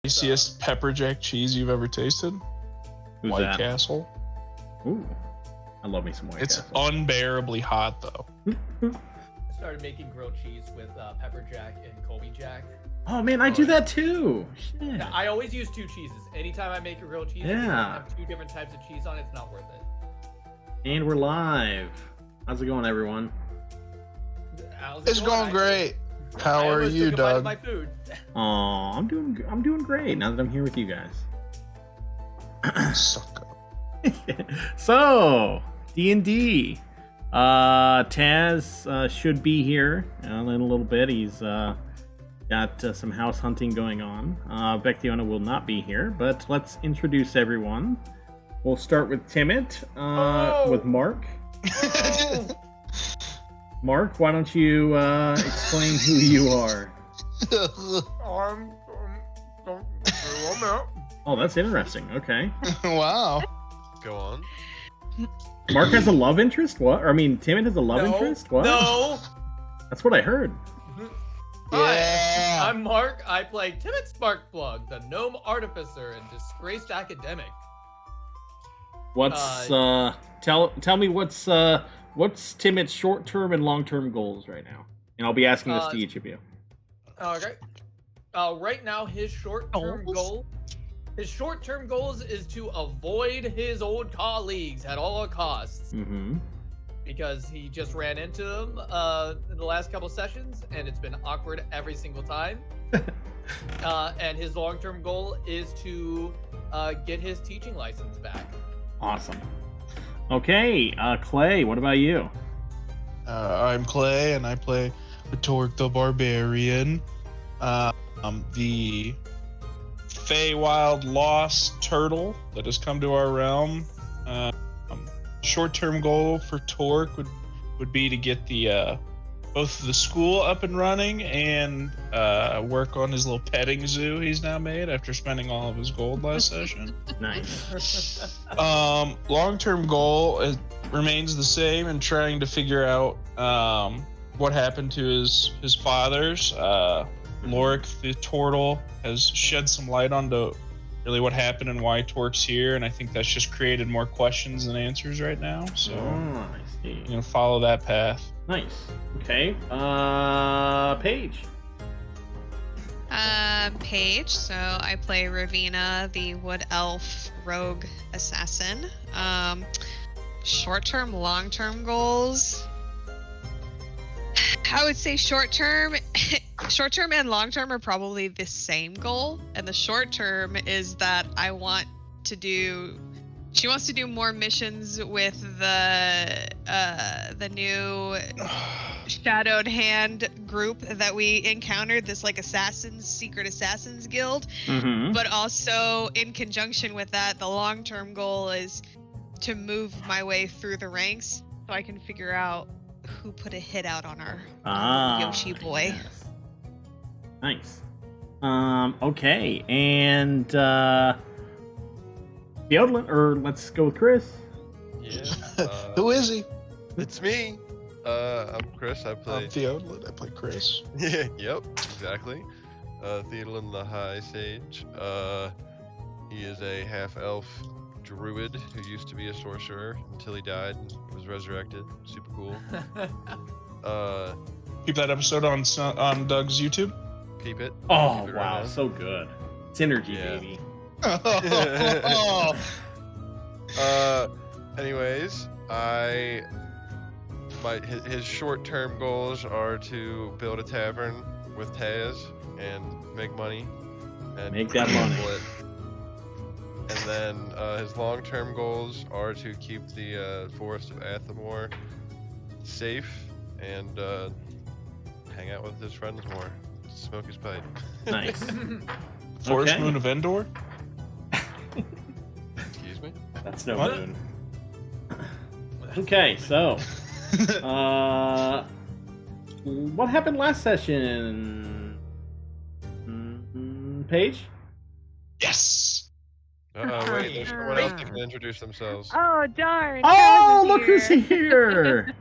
spiciest pepper jack cheese you've ever tasted? Who's White that? Castle. Ooh, I love me some White It's Castle. unbearably hot though. I started making grilled cheese with pepper jack and Colby Jack. Oh man, I do that too. Shit. Yeah, I always use 2 cheeses. Anytime I make a grilled cheese, if I Yeah. have 2 different types of cheese on it, it's not worth it. And we're live. How's it going, everyone? How's it It's going great. I How are almost you, took a bite of Doug? my food. Oh, I'm doing great now that I'm here with you guys. Suck up. So, D&D. Taz should be here in a little bit. He's got some house hunting going on. Vectiona will not be here, but let's introduce everyone. We'll start with Timid, with Mark. Mark, why don't you explain who you are? Oh, that's interesting. Okay. Wow. Go on. Mark has a love interest? What? I mean, Timid has a love interest? What? No. That's what I heard. Yeah. Hi, I'm Mark. I play Timid Sparkplug, the gnome artificer and disgraced academic. What's tell me what's Timid's short-term and long-term goals right now? And I'll be asking this to each of you. Okay. Right now, his short-term goals is to avoid his old colleagues at all costs. Mm-hmm. Because he just ran into them in the last couple sessions, and it's been awkward every single time. And his long-term goal is to get his teaching license back. Awesome. Okay, Clay, what about you? I'm Clay, and I play the Tork the Barbarian. I'm the Feywild lost turtle that has come to our realm. Short-term goal for Tork would be to get the both the school up and running and work on his little petting zoo he's now made after spending all of his gold last session. Nice. Long-term goal remains the same and trying to figure out what happened to his fathers. Lorik the turtle has shed some light onto really what happened and why Tork's here, and I think that's just created more questions than answers right now. So I see. I'm gonna follow that path. Nice. Okay. Paige. Paige. So I play Ravina, the wood elf rogue assassin. Short-term, long-term goals. I would say short-term and long-term are probably the same goal. And the short-term is that she wants to do more missions with the new Shadowed Hand group that we encountered, this like secret assassins guild. Mm-hmm. But also in conjunction with that, the long-term goal is to move my way through the ranks so I can figure out who put a hit out on our Yoshi boy. Yes. Nice. Okay, and Theodolin, or let's go with Chris. Yeah. Who is he? It's me. I'm Chris. I play. I'm Theodolin. I play Chris. Yeah. Yep. Exactly. Theodolin the High Sage. He is a half-elf druid who used to be a sorcerer until he died and was resurrected. Super cool. Keep that episode on Doug's YouTube. Keep it. Oh, Keep it wow, right now. so good. Synergy, Yeah. baby. Anyways, his short-term goals are to build a tavern with Taz and make money. And Make that money. split. And then his long-term goals are to keep the forest of Athamor safe and hang out with his friends more. Smoke his pipe. Nice. Forest Okay. Moon of Endor. Excuse me? That's no What? moon. Okay, so what happened last session? Paige? Yes. Wait, there's someone else that can introduce themselves. Oh, darn. Oh, Taz is look who's here. here!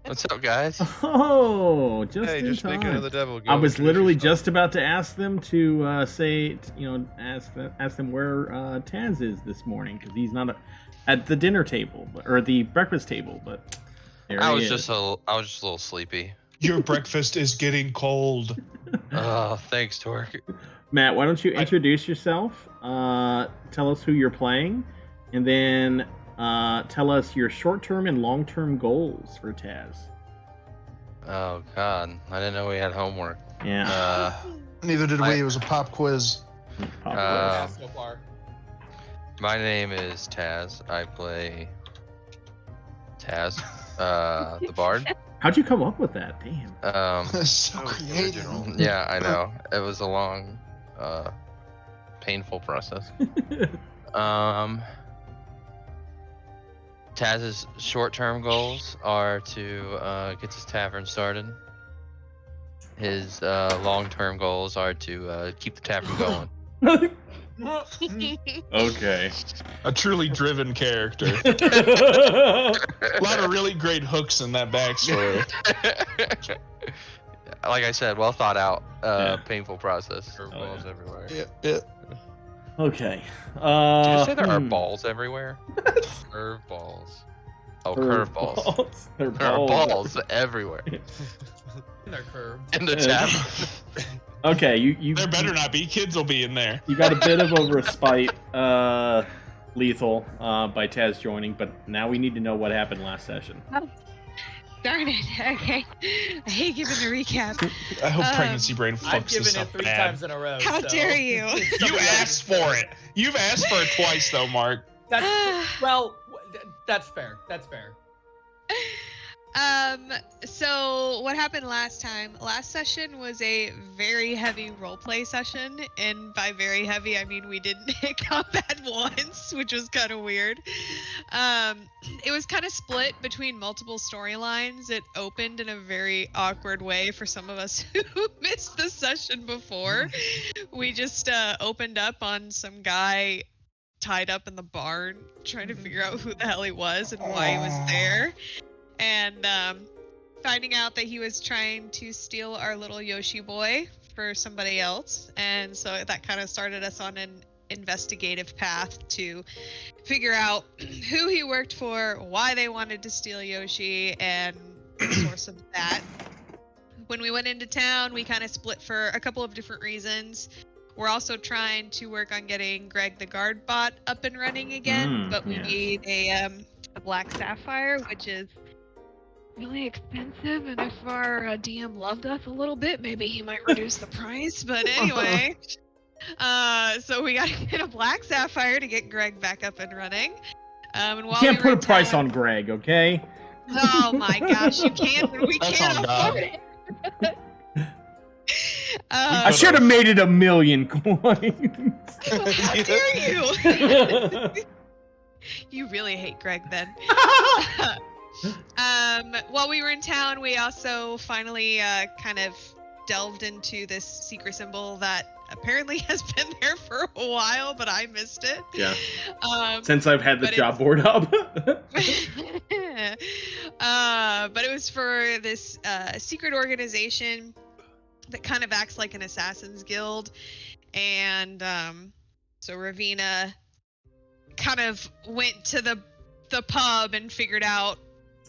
What's up, guys? Oh, just Hey, in just time. speaking of the devil. Go I was introduce literally yourself. just about to ask them to ask them where Taz is this morning because he's not at the dinner table or the breakfast table, but there I he was is. just a little sleepy. Your breakfast is getting cold. Oh, thanks, Tork. Matt, why don't you introduce yourself? Tell us who you're playing, and then tell us your short-term and long-term goals for Taz. Oh God, I didn't know we had homework. Yeah. Neither did we. It was a pop quiz. Pop Yeah, quiz. so far. My name is Taz. I play Taz, the Bard. How'd you come up with that? Damn. So Oh, creative. original. Yeah, I know. It was a long, painful process. Taz's short-term goals are to get his tavern started. His long-term goals are to keep the tavern going. Okay. A truly driven character. A lot of really great hooks in that backstory. Like I said, well thought out, Yeah. painful process. Curveballs everywhere. Yeah. Okay. Did you say there are balls everywhere? Curveballs. Oh, curveballs. They're There are balls. balls everywhere. They're curved. In the Yeah. tavern. Okay, you There better not be. Kids will be in there. You got a bit of a respite, Lethal, by Taz joining, but now we need to know what happened last session. Darn it. Okay. I hate giving a recap. I hope Um, pregnancy brain I've fucks this given it up 3 bad. times in a row. How so- dare you? You asked for it. You've asked for it twice, though, Mark. That's well. That's fair. That's fair. So what happened last time? Last session was a very heavy roleplay session, and by very heavy, I mean we didn't hit combat once, which was kind of weird. It was kind of split between multiple storylines. It opened in a very awkward way for some of us who missed the session before. We just opened up on some guy tied up in the barn, trying to figure out who the hell he was and why he was there. And finding out that he was trying to steal our little Yoshi boy for somebody else. And so that kind of started us on an investigative path to figure out who he worked for, why they wanted to steal Yoshi, and the source of that. When we went into town, we kind of split for a couple of different reasons. We're also trying to work on getting Greg the guard bot up and running again, but we yes. need a black sapphire, which is really expensive, and if our DM loved us a little bit, maybe he might reduce the price. But anyway, so we gotta get a black sapphire to get Greg back up and running. And You while can't we put were a price town- on Greg, okay? Oh my gosh, you can't. We That's can't on God. afford it. I should have made it 1,000,000 coins. How dare you? You really hate Greg then. While we were in town, we also finally kind of delved into this secret symbol that apparently has been there for a while, but I missed it. Yeah. Um, Since I've had the but job board up. but it was for this secret organization that kind of acts like an assassin's guild, and so Ravina kind of went to the pub and figured out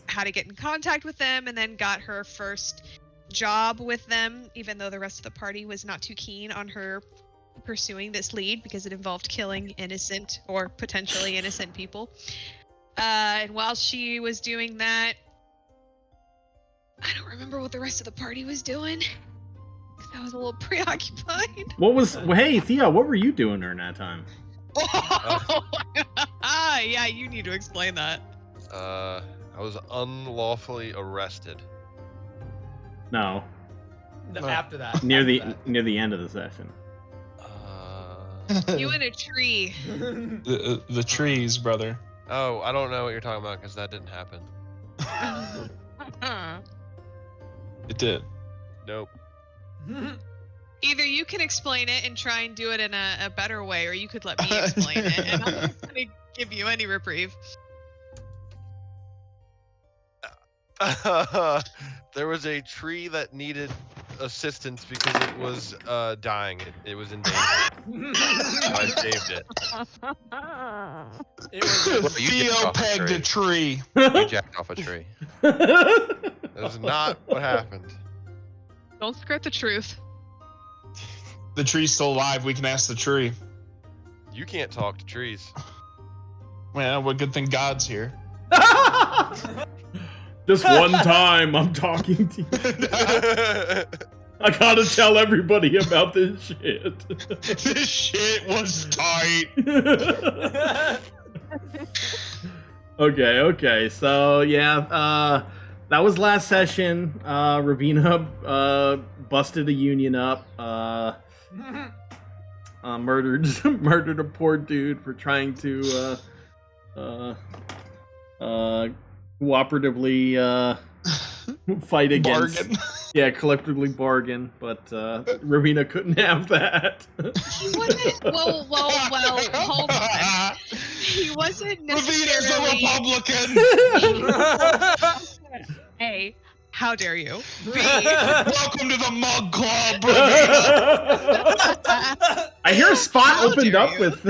how to get in contact with them, and then got her first job with them, even though the rest of the party was not too keen on her pursuing this lead because it involved killing innocent or potentially innocent people. And while she was doing that, I don't remember what the rest of the party was doing, because I was a little preoccupied. Hey, Thea, what were you doing during that time? Yeah, you need to explain that. I was unlawfully arrested. No, After that. near the after near the end of the session. You in a tree. The trees, brother. Oh, I don't know what you're talking about because that didn't happen. It did. Nope. that. Either you can explain it and try and do it in a better way, or you could let me explain it, and I'm not gonna give you any reprieve. There was a tree that needed assistance because it was dying. It was in danger. I saved it. It was Well, you Theo jacked off a pegged a tree. You jacked off a tree. That is not what happened. Don't skirt the truth. The tree's still alive. We can ask the tree. You can't talk to trees. Well, what good thing God's here. Just one time I'm talking to you. I gotta tell everybody about this shit. This shit was tight. Okay. So yeah, that was last session. Ravina busted a union up. Murdered a poor dude for trying to cooperatively fight against. Bargain. Yeah, collectively bargain, but Ravina couldn't have that. He wasn't. Well, hold on. He wasn't Ravina's a necessarily. Republican. A, how dare you? B, Welcome to the Mug Club. I hear Spot How opened dare up you? with.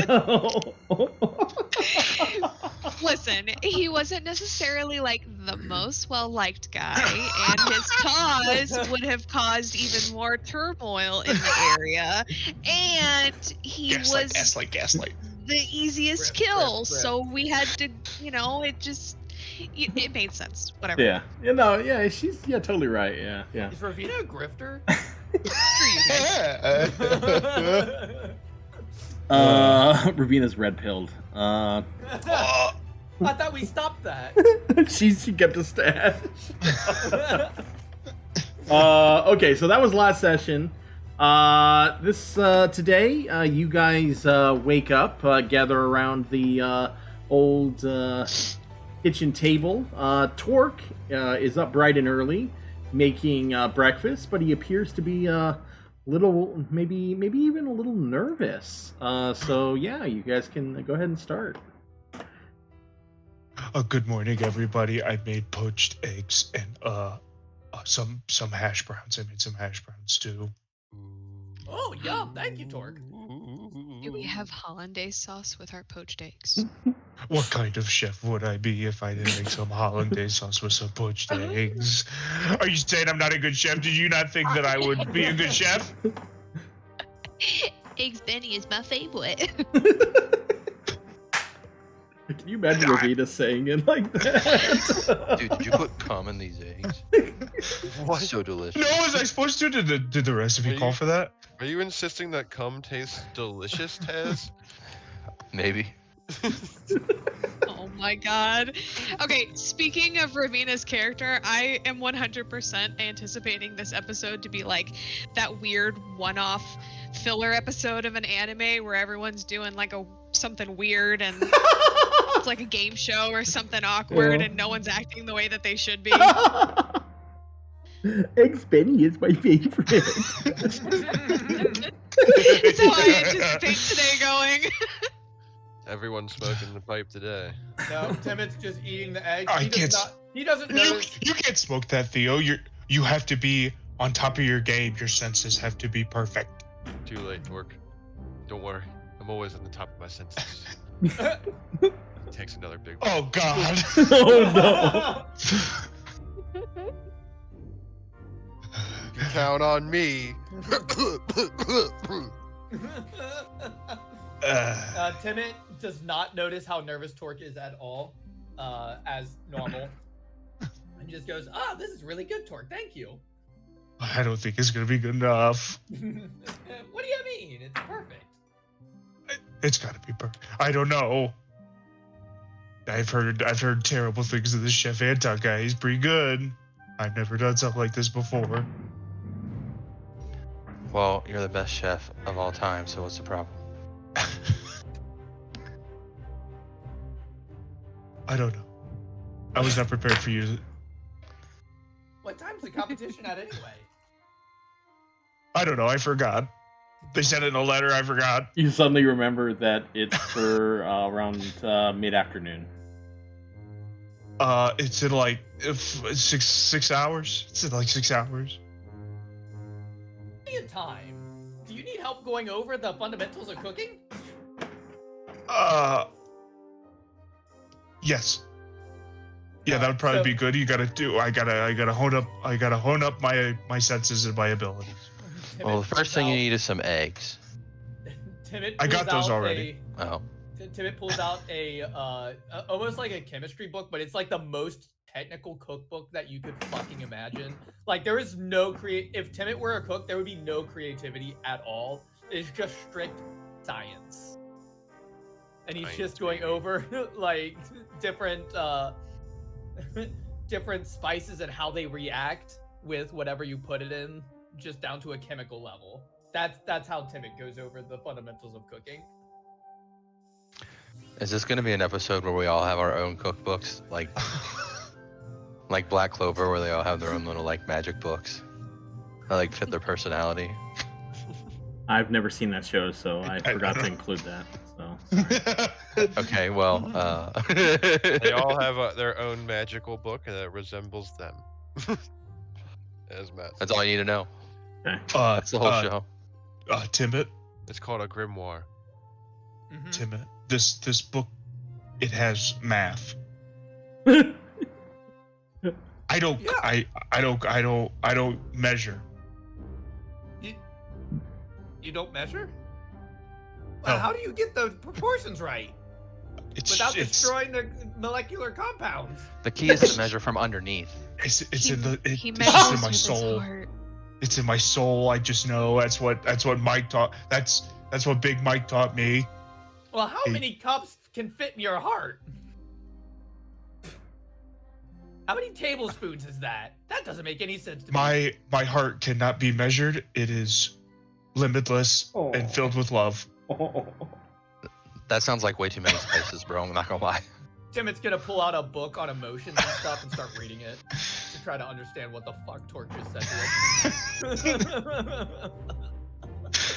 listen, he wasn't necessarily like the most well-liked guy, and his cause would have caused even more turmoil in the area. And he was Gaslight. the easiest Rip, kill, rip. so we had to, it made sense. Whatever. Yeah, she's totally right. Yeah. Is Ravina a grifter? Ravina's red pilled. I thought we stopped that. she kept a stash. Okay, so that was last session. Today, you guys wake up, gather around the old kitchen table. Tork is up bright and early, making breakfast, but he appears to be little, maybe even a little nervous. So yeah, you guys can go ahead and start. Good morning, everybody. I made poached eggs and some hash browns. I made some hash browns too. Oh, yum. Thank you, Tork. Do we have hollandaise sauce with our poached eggs? What kind of chef would I be if I didn't make some hollandaise sauce with some poached eggs? Are you saying I'm not a good chef? Did you not think that I would be a good chef? Eggs Benny is my favorite. Can you imagine Ravina saying it like that? Dude, did you put cum in these eggs? What? So delicious. No, was I supposed to? Did the recipe call for that? Are you insisting that cum tastes delicious, Taz? Maybe. Oh my god. Okay, speaking of Ravina's character, I am 100% anticipating this episode to be like that weird one-off filler episode of an anime where everyone's doing like something weird and it's like a game show or something awkward and no one's acting the way that they should be. Eggs Benny is my favorite. That's how I anticipate today going. Everyone's smoking the pipe today. No, Timot's just eating the eggs. I He can't doesn't notice. You can't smoke that, Theo. You have to be on top of your game. Your senses have to be perfect. Too late, Tork. Don't worry. I'm always on the top of my senses. It takes another big one. Oh God. Oh no. You can count on me. Timot does not notice how nervous Tork is at all, as normal. And just goes, this is really good, Tork. Thank you. I don't think it's gonna be good enough. What do you mean? It's perfect. It's gotta be perfect. I don't know. I've heard terrible things of this Chef Anton guy. He's pretty good. I've never done something like this before. Well, you're the best chef of all time, so what's the problem? I don't know. I was not prepared for you. What time's the competition at anyway? I don't know. I forgot. They sent it in a letter. I forgot. You suddenly remember that it's for around mid-afternoon. It's in like six hours. It's in like 6 hours. In time. Do you need help going over the fundamentals of cooking? Yes. Yeah, that would probably be good. I gotta hone up my senses and my abilities. Well, the first thing you need is some eggs. I got those already. Timmit pulls out a almost like a chemistry book, but it's like the most technical cookbook that you could fucking imagine. Like there is no if Timmit were a cook, there would be no creativity at all. It's just strict science. And he's just going over like different different spices and how they react with whatever you put it in, just down to a chemical level. That's how Timmit goes over the fundamentals of cooking. Is this going to be an episode where we all have our own cookbooks, like Black Clover, where they all have their own little like magic books that like fit their personality? I've never seen that show, so I forgot to include that. So Okay, well, They all have their own magical book that resembles them. As Matt said. that's all you need to know. okay. That's the whole show. Timmit, It's called a grimoire. Mhm. Timmit. This book, it has math. I don't measure. You don't measure? No. How do you get the proportions right without It's destroying the molecular compounds? The key is to measure from underneath. it's He in the measures it's just in my with his soul. heart. It's in my soul. I just know that's what Mike taught. That's what Big Mike taught me. Well, how Hey. many cups can fit in your heart? How many tablespoons is that? That doesn't make any sense to me. My heart cannot be measured. It is limitless and filled with love. That sounds like way too many spices, bro. I'm not gonna lie. Timmit's gonna pull out a book on emotions and stuff and start reading it to try to understand what the fuck Tork just said to him.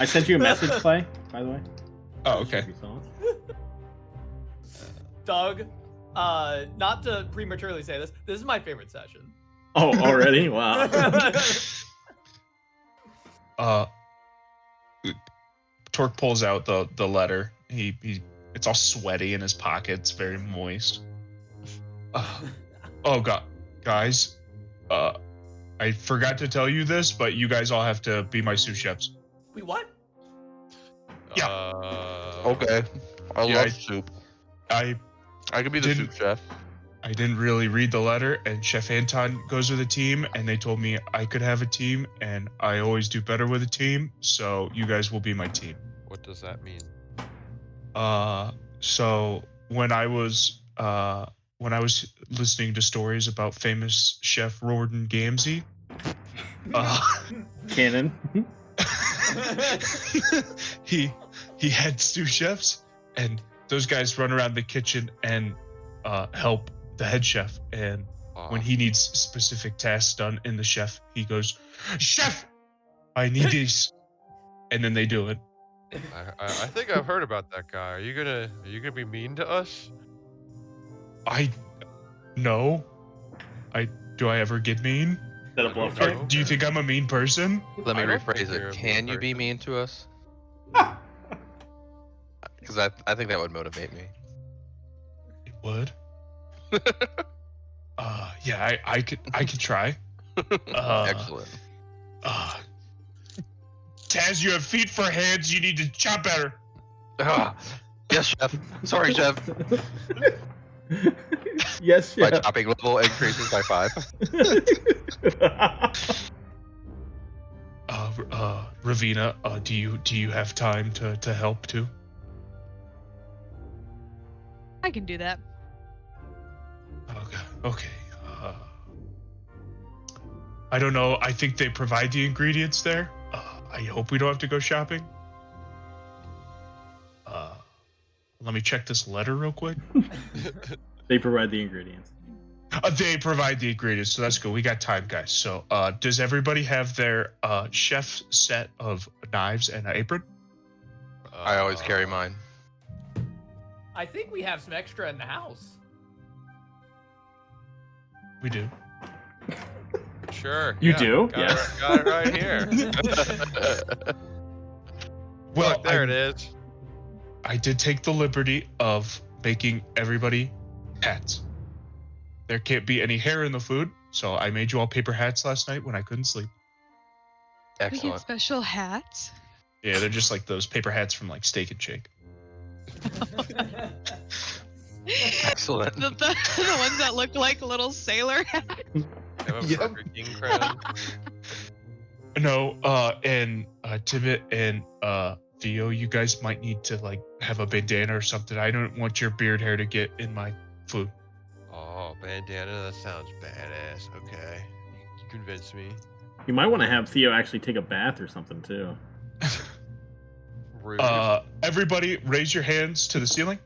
I sent you a message, Clay, by the way. Oh, okay. If you saw it. Doug, not to prematurely say this is my favorite session. Oh, already? Wow. Tork pulls out the letter. He it's all sweaty in his pocket. It's very moist. Oh god, guys, I forgot to tell you this, but you guys all have to be my sous chefs. We what? Yeah. Okay. I Yeah, love I- soup. I I could be the didn't- soup chef. I didn't really read the letter, and Chef Anton goes with a team, and they told me I could have a team, and I always do better with a team, so you guys will be my team. What does that mean? So when I was listening to stories about famous chef Gordon Ramsay, Cannon. he had sous chefs, and those guys run around the kitchen and help the head chef. And when he needs specific tasks done in the chef, he goes, "Chef, I need these," and then they do it. I think I've heard about that guy. Are you gonna be mean to us? No. Do I ever get mean? Instead of bluff Okay. check. Do you think I'm a mean person? Let me I don't think rephrase you're a it. mean Can you be person. mean to us? Because I think that would motivate me. It would. Yeah, I could try. Excellent. Taz, you have feet for hands. You need to chop better. Ah, yes, chef. Sorry, chef. Yes, My yeah. chopping level increases by 5. Ravina, do you have time to help too? I can do that. Okay. I don't know. I think they provide the ingredients there. I hope we don't have to go shopping. Let me check this letter real quick. They provide the ingredients. They provide the ingredients, so that's good. We got time, guys. So, does everybody have their chef set of knives and an apron? I always carry mine. I think we have some extra in the house. We do. Sure. You yeah, do? Got Yes. It, got it right here. Well, Look, there it is. I did take the liberty of making everybody hats. There can't be any hair in the food, so I made you all paper hats last night when I couldn't sleep. We get Excellent. special hats. Yeah, they're just like those paper hats from like Steak and Shake. Excellent. The ones that look like little sailor hats. Have a Yep. Burger King crown. No, and Tibbet and Theo, you guys might need to like have a bandana or something. I don't want your beard hair to get in my food. Oh, bandana, that sounds badass. Okay. You convinced me. You might want to have Theo actually take a bath or something too. Rude. Everybody raise your hands to the ceiling,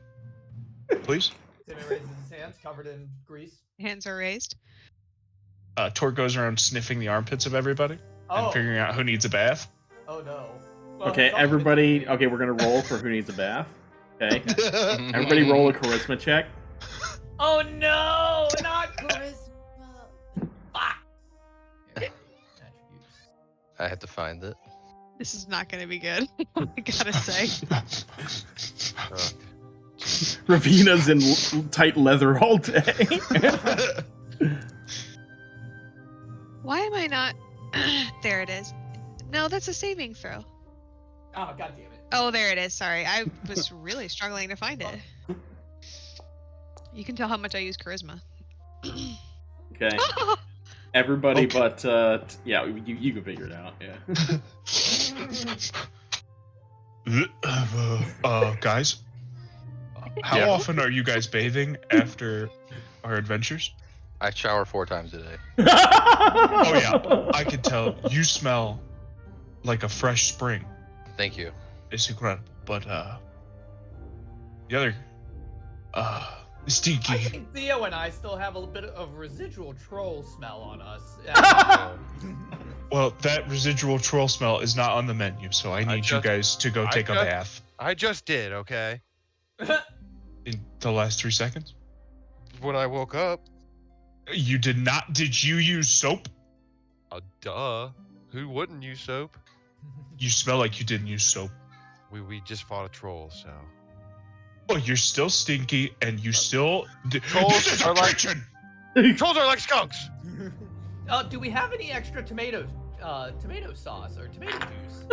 please. Timmy raises his hands, covered in grease. Hands are raised. Tork goes around sniffing the armpits of everybody Oh, and figuring out who needs a bath. oh no. Well, Okay, some of it's everybody. me. Okay, we're gonna roll for who needs a bath. Okay, everybody roll a charisma check. Oh no, not charisma. Fuck. Here, attributes. I had to find it. This is not going to be good. I gotta say. Ravina's in tight leather all day. Why am I not? There it is. No, that's a saving throw. Oh, god damn it. Oh, there it is. Sorry, I was really struggling to find it. You can tell how much I use charisma. Okay, everybody, Okay. but yeah, you can figure it out. Yeah. Guys, how Yeah. often are you guys bathing after our adventures? I shower 4 times a day. Oh yeah, I can tell you smell like a fresh spring. Thank you. It's incredible, but the other, I stinky. think Theo and I still have a bit of residual troll smell on us. Well, that residual troll smell is not on the menu, so I need you just- guys to go I take a just- bath I just did, okay? in the last 3 seconds. When I woke up, You did not. Did you use soap? duh. Who wouldn't use soap? You smell like you didn't use soap. We just fought a troll, so. Oh, you're still stinky, and you still. Trolls This is a are like- kitchen! Trolls are like skunks! Do we have any extra tomato sauce or tomato juice?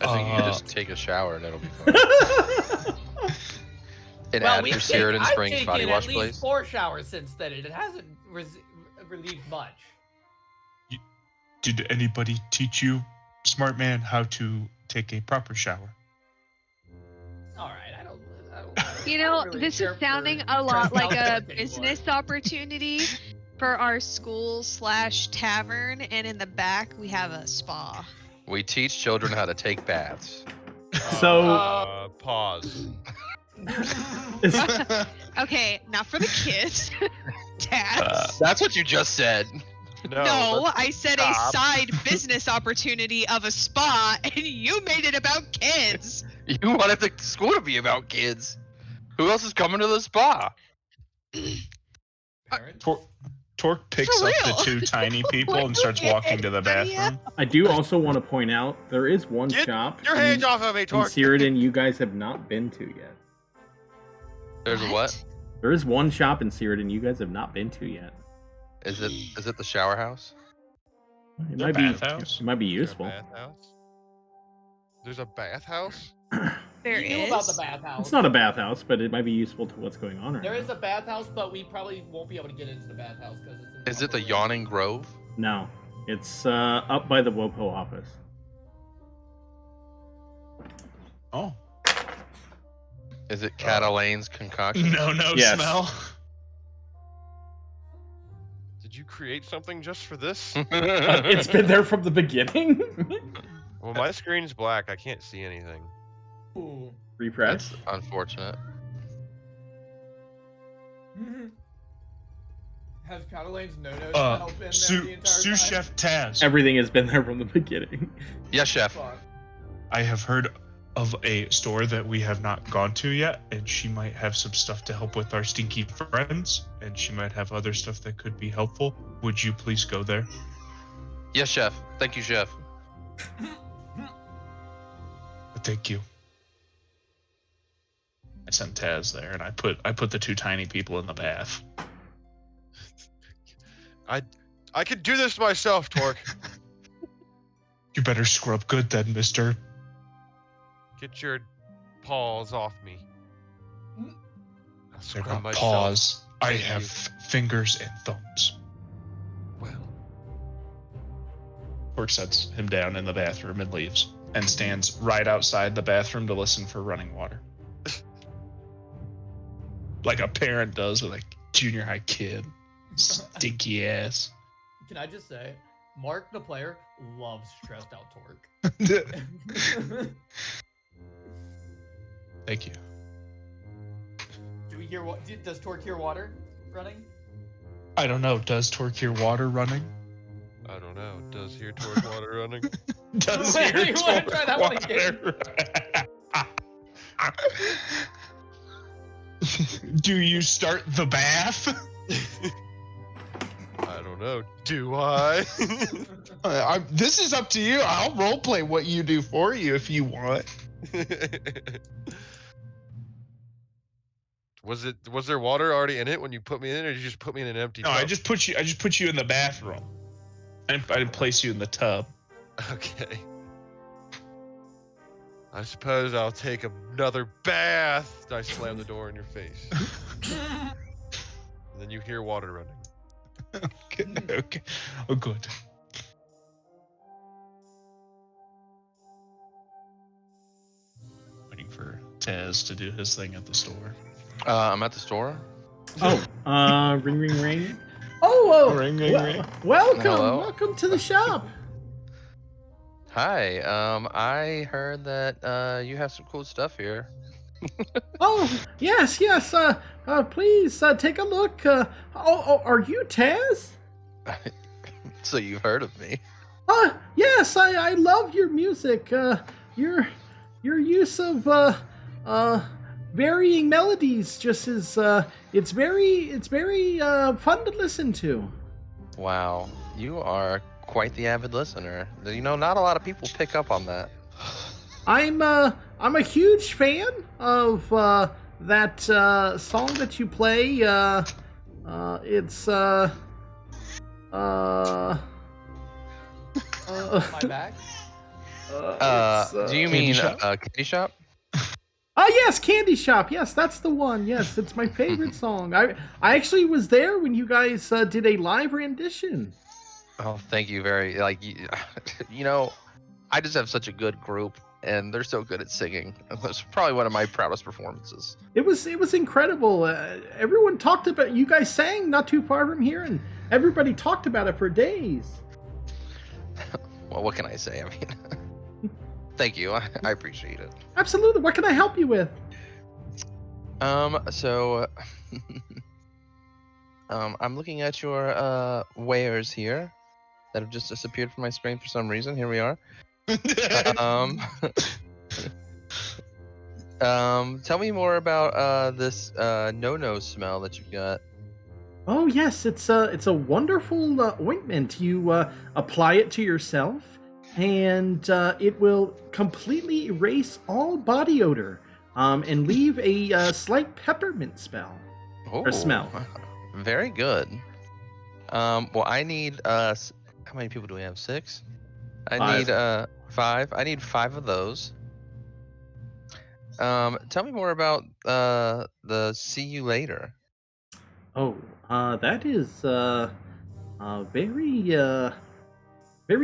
I think you can just take a shower and it'll be fine. And add we've your Ceridan I've Springs taken body at wash, least please. 4 showers since then, and it hasn't relieved much. Did anybody teach you, smart man, how to take a proper shower? All right, I don't You know, really this care is for sounding a lot like a Trent anymore. business opportunity for our school/tavern, and in the back we have a spa. We teach children how to take baths. So Pause. Okay, not for the kids. Dad. That's what you just said. No, I said a stop. side business opportunity of a spa, and you made it about kids. You wanted the school to be about kids. Who else is coming to the spa? Parents? Tork picks For up real. the 2 tiny people and starts walking to the bathroom. I do also want to point out there is one Get shop Your hands off of me, in Tork! Ceridan you guys have not been to yet. There's a what? There is one shop in Ceridan you guys have not been to yet. Is it the shower house? It The might be. bathhouse? It might be Is there a useful. bathhouse? There's a bathhouse? There You knew is. about the bathhouse. It's not a bathhouse, but it might be useful to what's going on right There now. is a bathhouse, but we probably won't be able to get into the bathhouse because it's. In Is it the upper Yawning Grove? No, it's up by the WOPO office. Oh. Is it Catalane's concoction? No Yes. smell. Did you create something just for this? It's been there from the beginning. Well, my screen's black. I can't see anything. Ooh. Refresh. That's unfortunate. Has Catalan's no-no Uh, smell been there the sous entire time? chef Taz. Everything has been there from the beginning. Yes, chef. Fuck. I have heard of a store that we have not gone to yet, and she might have some stuff to help with our stinky friends, and she might have other stuff that could be helpful. Would you please go there? Yes, chef. Thank you, chef. Thank you. I sent Taz there, and I put the two tiny people in the bath. I can do this myself, Tork. You better scrub good then, mister. Get your paws off me. I'll They're scrub not myself. paws. I Thank have you. fingers and thumbs. Well, Tork sets him down in the bathroom and leaves, and stands right outside the bathroom to listen for running water. Like a parent does with a junior high kid. Stinky ass. Can I just say, Mark the player loves stressed out Tork. Thank you. Do we hear what? Does Tork hear water running? I don't know. Does Tork hear water running? I don't know. Does hear Tork water running? Does Wait, hear you wanna Tork try that one again? water? Do you start the bath? I don't know. Do I? This is up to you. I'll roleplay what you do for you if you want. Was there water already in it when you put me in, or did you just put me in an empty No, tub? I just put you in the bathroom. I didn't place you in the tub. Okay. I suppose I'll take another bath. I slam the door in your face. And then you hear water running. Okay. Oh, good. Waiting for Taz to do his thing at the store. I'm at the store. Oh, ring, ring, ring. Oh, Ring, ring, ring. Welcome, Hello. welcome to the shop. Hi. I heard that you have some cool stuff here. Oh, yes. Please take a look. Are you Taz? So you've heard of me? Yes. I love your music. Your use of varying melodies just is it's very fun to listen to. Wow, you are quite the avid listener. You know, not a lot of people pick up on that. I'm a huge fan of that song that you play. It's My back. Do you mean Shop? Candy Shop? Yes, Candy Shop. Yes, that's the one. Yes, it's my favorite song. I actually was there when you guys did a live rendition. Oh, thank you very you know, I just have such a good group, and they're so good at singing. It's probably one of my proudest performances. It was incredible. Everyone talked about you guys sang not too far from here, and everybody talked about it for days. Well, what can I say? I mean, thank you. I appreciate it. Absolutely. What can I help you with? So, I'm looking at your wares here that have just disappeared from my screen for some reason. Here we are. Tell me more about this no-no smell that you've got. Oh yes, it's a wonderful ointment. You apply it to yourself, and it will completely erase all body odor, and leave a slight peppermint smell. Oh, smell. Very good. Well, I need how many people do we have? 6? I 5. need 5. I need 5 of those. Tell me more about the see you later. Oh, that is a very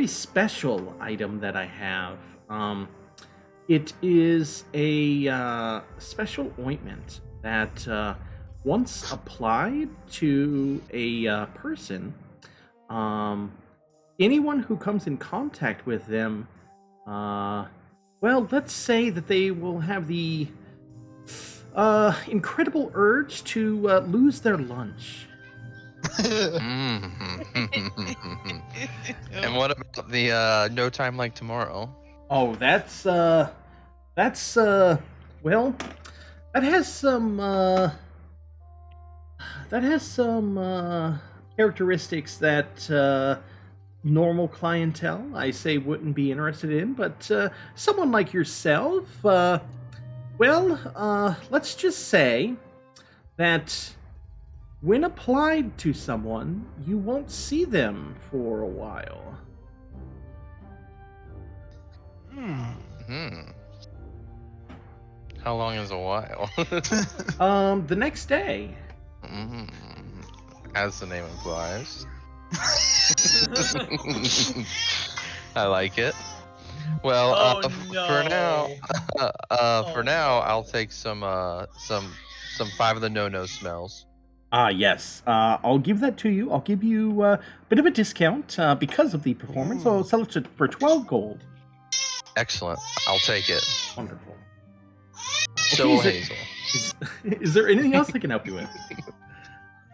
special item that I have. It is a special ointment that once applied to a person, anyone who comes in contact with them, well, let's say that they will have the incredible urge to lose their lunch. And what about the no time like tomorrow? Oh, that's That's well, that has some characteristics that normal clientele, I say, wouldn't be interested in. But someone like yourself, let's just say that when applied to someone, you won't see them for a while. How long is a while? The next day. As the name implies. I like it. Well, for now, I'll take some 5 of the no smells. Yes. I'll give that to you. I'll give you a bit of a discount because of the performance. I'll sell it for 12 gold. Excellent. I'll take it. Wonderful. So will Okay, Hazel. Is there anything else I can help you with?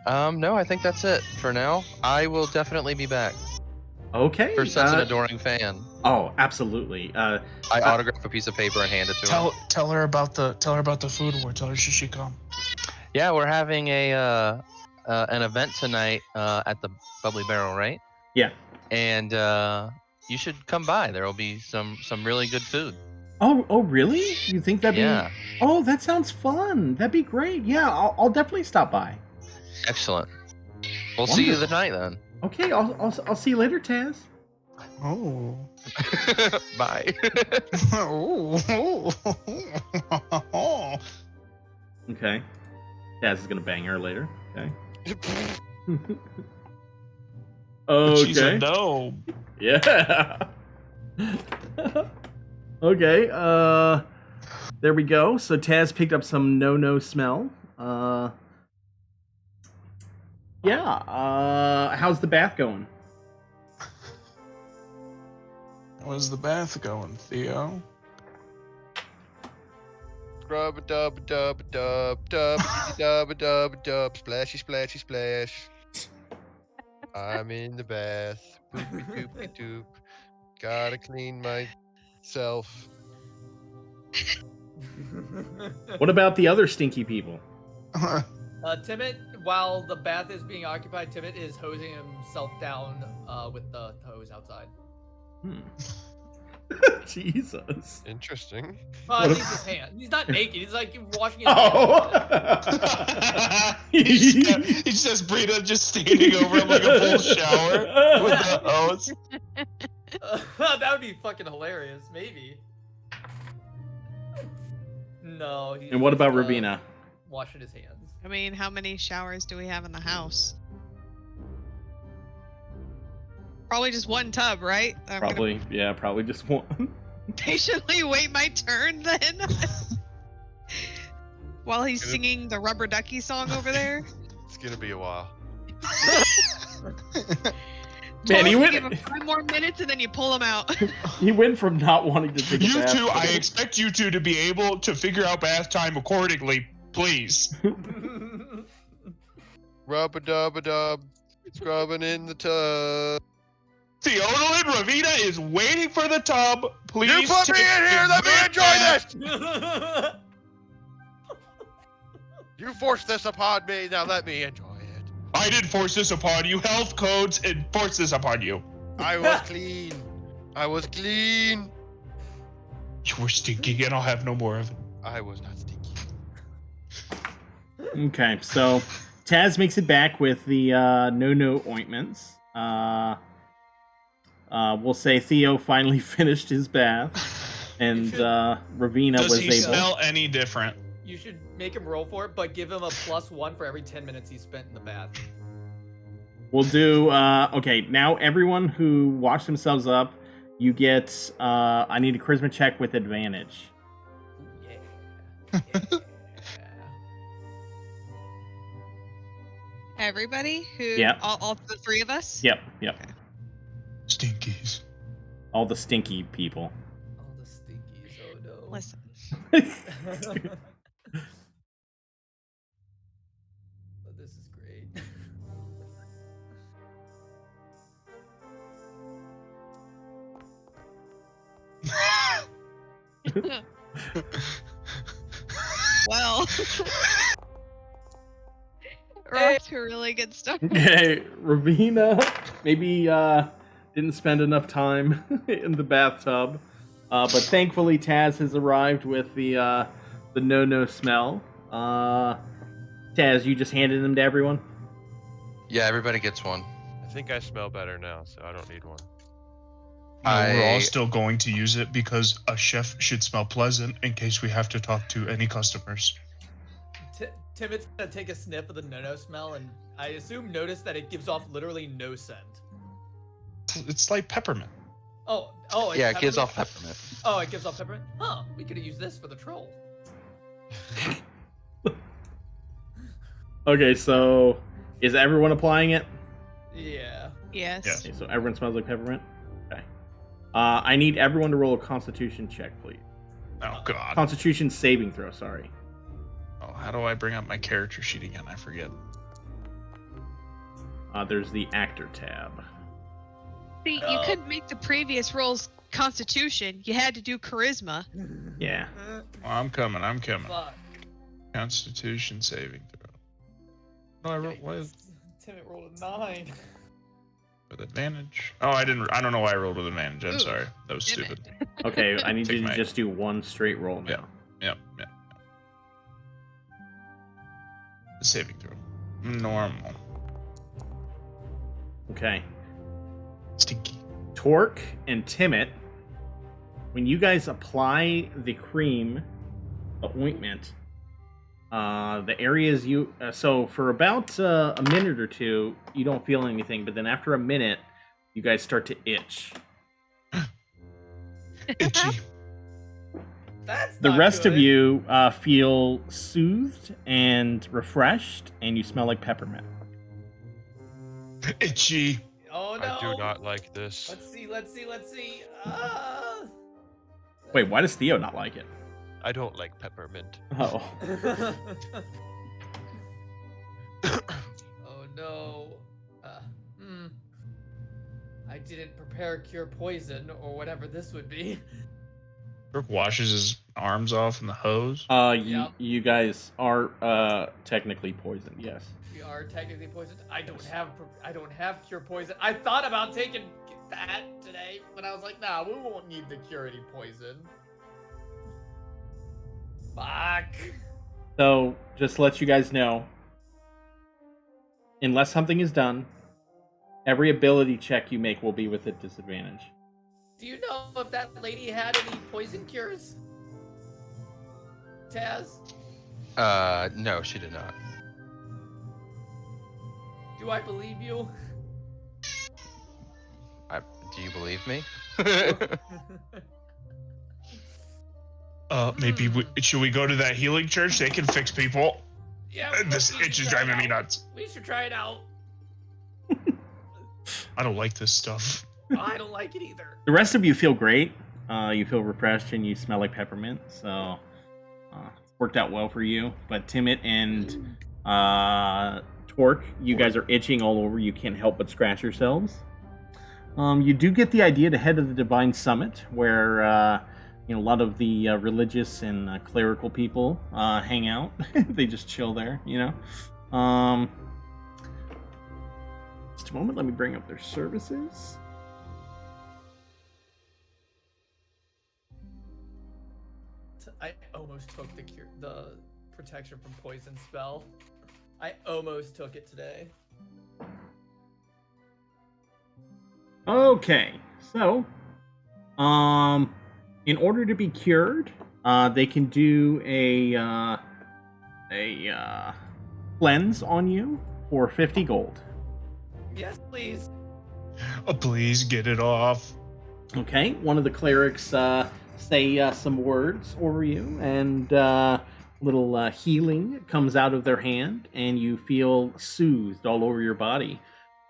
No, I think that's it for now. I will definitely be back. Okay. For such an adoring fan. Oh, absolutely. I autograph a piece of paper and hand it to her. Tell her about the food war. Tell her she should come. Yeah, we're having an event tonight at the Bubbly Barrel, right? Yeah. And you should come by. There will be some really good food. Oh, really? You think that'd Yeah. be? Oh, that sounds fun. That'd be great. Yeah, I'll definitely stop by. Excellent. We'll see you tonight then. Okay, I'll see you later, Taz. Oh. Bye. Okay. Taz is gonna bang her later. Okay. She's a no. Yeah. Okay. There we go. So Taz picked up some no smell. Yeah. How's the bath going? How's the bath going, Theo? Scrub a dub dub dub dub dub dub dub splashy splashy splash. I'm in the bath. Poopy poopy doop. Gotta clean myself. What about the other stinky people? Timid, while the bath is being occupied, Timid is hosing himself down with the hose outside. Jesus. Interesting. At least his hand. He's not naked. He's like washing his Oh. He just Brita just standing over him like a full shower with the hose. That would be fucking hilarious. Maybe. No. And what about Ravina? Washing his hands. I mean, how many showers do we have in the house? Probably just one tub, right? I'm Probably just one. gonna patiently wait my turn then. While he's singing the Rubber Ducky song over there. It's gonna be a while. Man, he You went. give him 5 more minutes and then you pull him out. He went from not wanting to take a You bath. two, I expect you two to be able to figure out bath time accordingly, please. Rub a dub scrubbing in the tub. Theodolin Ravina is waining for the tub. Please. You put me in here. Let me enjoy this. You forced this upon me. Now let me enjoy it. I didn't force this upon you. Health codes enforce this upon you. I was clean. I was clean. You were stinking, and I'll have no more of it. I was not stinky. Okay, so Taz makes it back with the no ointments. We'll say Theo finally finished his bath, and Ravina Does was he able. smell any different? You should make him roll for it, but give him a +1 for every 10 minutes he spent in the bath. We'll do. Okay, now everyone who washed themselves up, you get. I need a charisma check with advantage. Yeah. Everybody who, Yep. all the 3 of us. Yep. Stinkies. All the stinky people. All the stinkies. Oh no. Listen. This is great. Well, we're off to a really good start. Okay, Ravina maybe didn't spend enough time in the bathtub, but thankfully Taz has arrived with the no smell. Taz, you just handed them to everyone? Yeah, everybody gets one. I think I smell better now, so I don't need one. No, we're all I- still going to use it because a chef should smell pleasant in case we have to talk to any customers. Timot's gonna take a sniff of the no smell, and I assume notice that it gives off literally no scent. It's like peppermint. Oh, Yeah, it gives off peppermint. Oh, it gives off peppermint. Huh? We could have used this for the troll. Okay, so is everyone applying it? Yeah. Yes. Yes. Okay, so everyone smells like peppermint? Okay. I need everyone to roll a constitution check, please. Oh god. Constitution saving throw, sorry. Oh, how do I bring up my character sheet again? I forget. There's the actor tab. See, you couldn't make the previous rolls Constitution. You had to do Charisma. Yeah. Oh, I'm coming. Fuck. Constitution saving throw. No, I wrote what is Timot rolled a 9. with advantage? Oh, I didn't. I don't know why I rolled with advantage. I'm Ooh, sorry. That was damn stupid. Okay, I need Take you to my- just do one straight roll now. Yep. Saving throw. Normal. Okay. Stinky. Tork and Timot, when you guys apply the cream, the ointment, the areas you so for about a minute or two you don't feel anything, but then after a minute you guys start to itch. Itchy. That's The not rest of good. you feel soothed and refreshed, and you smell like peppermint. Itchy. Oh no. I do not like this. Let's see. Ah. Wait, why does Theo not like it? I don't like peppermint. Oh. Oh no. I didn't prepare cure poison or whatever this would be. Tork washes his arms off in the hose. Yep. You guys are technically poisoned, yes. We are technically poisoned. I don't have cure poison. I thought about taking that today, but I was like, nah, we won't need to cure any poison. Fuck. So, just to let you guys know, unless something is done, every ability check you make will be with a disadvantage. Do you know if that lady had any poison cures? Taz? No, she did not. Do I believe you? Do you believe me? Maybe should we go to that healing church? They can fix people. Yeah. This we should itch is try it driving me out. nuts. We should try it out. I don't like this stuff. I don't like it either. The rest of you feel great. You feel refreshed and you smell like peppermint, so it's worked out well for you. But Timot and Tork, you guys are itching all over. You can't help but scratch yourselves. You do get the idea to head to the Divine Summit, where a lot of the religious and clerical people hang out. They just chill there, Just a moment, let me bring up their services. I almost took the protection from poison spell. I almost took it today. Okay, so, in order to be cured, they can do a cleanse on you for 50 gold. Yes, please. Oh, please get it off. Okay, one of the clerics say some words over you, and little healing comes out of their hand, and you feel soothed all over your body.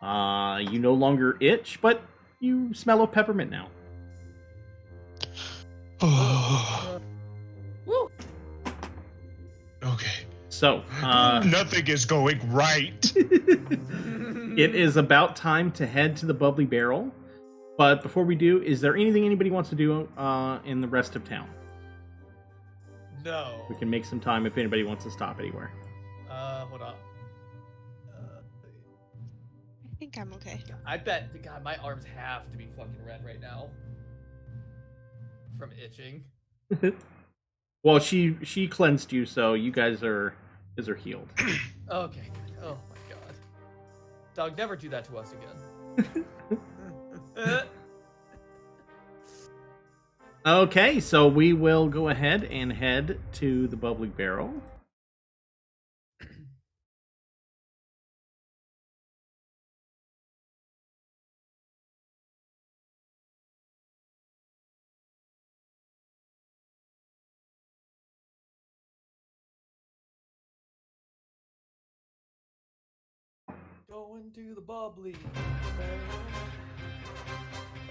You no longer itch, but you smell of peppermint now. Woo. Okay. So, Nothing is going right. it is about time to head to the Bubbly Barrel. But before we do, is there anything anybody wants to do in the rest of town? no. We can make some time if anybody wants to stop anywhere. Hold on. I think I'm okay. I bet, God, my arms have to be fucking red right now. From itching. Well, she cleansed you, so you guys are healed. Okay, good. Oh my god. Dog, never do that to us again. Okay, so we will go ahead and head to the bubbly barrel. Going to the bubbly.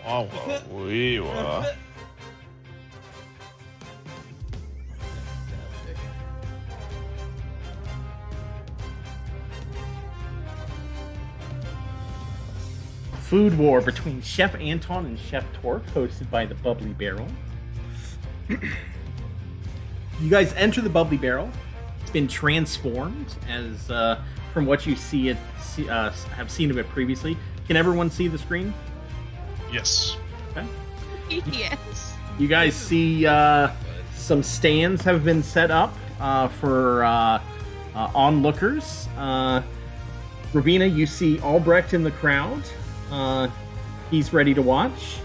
Wow, we were. Food war between Chef Anton and Chef Tork, hosted by the Bubbly Barrel. You guys enter the Bubbly Barrel. It's been transformed as from what you have seen of it previously. Can everyone see the screen? Yes. Okay. Yes. You guys see some stands have been set up for onlookers. Ravina, you see Albrecht in the crowd. He's ready to watch.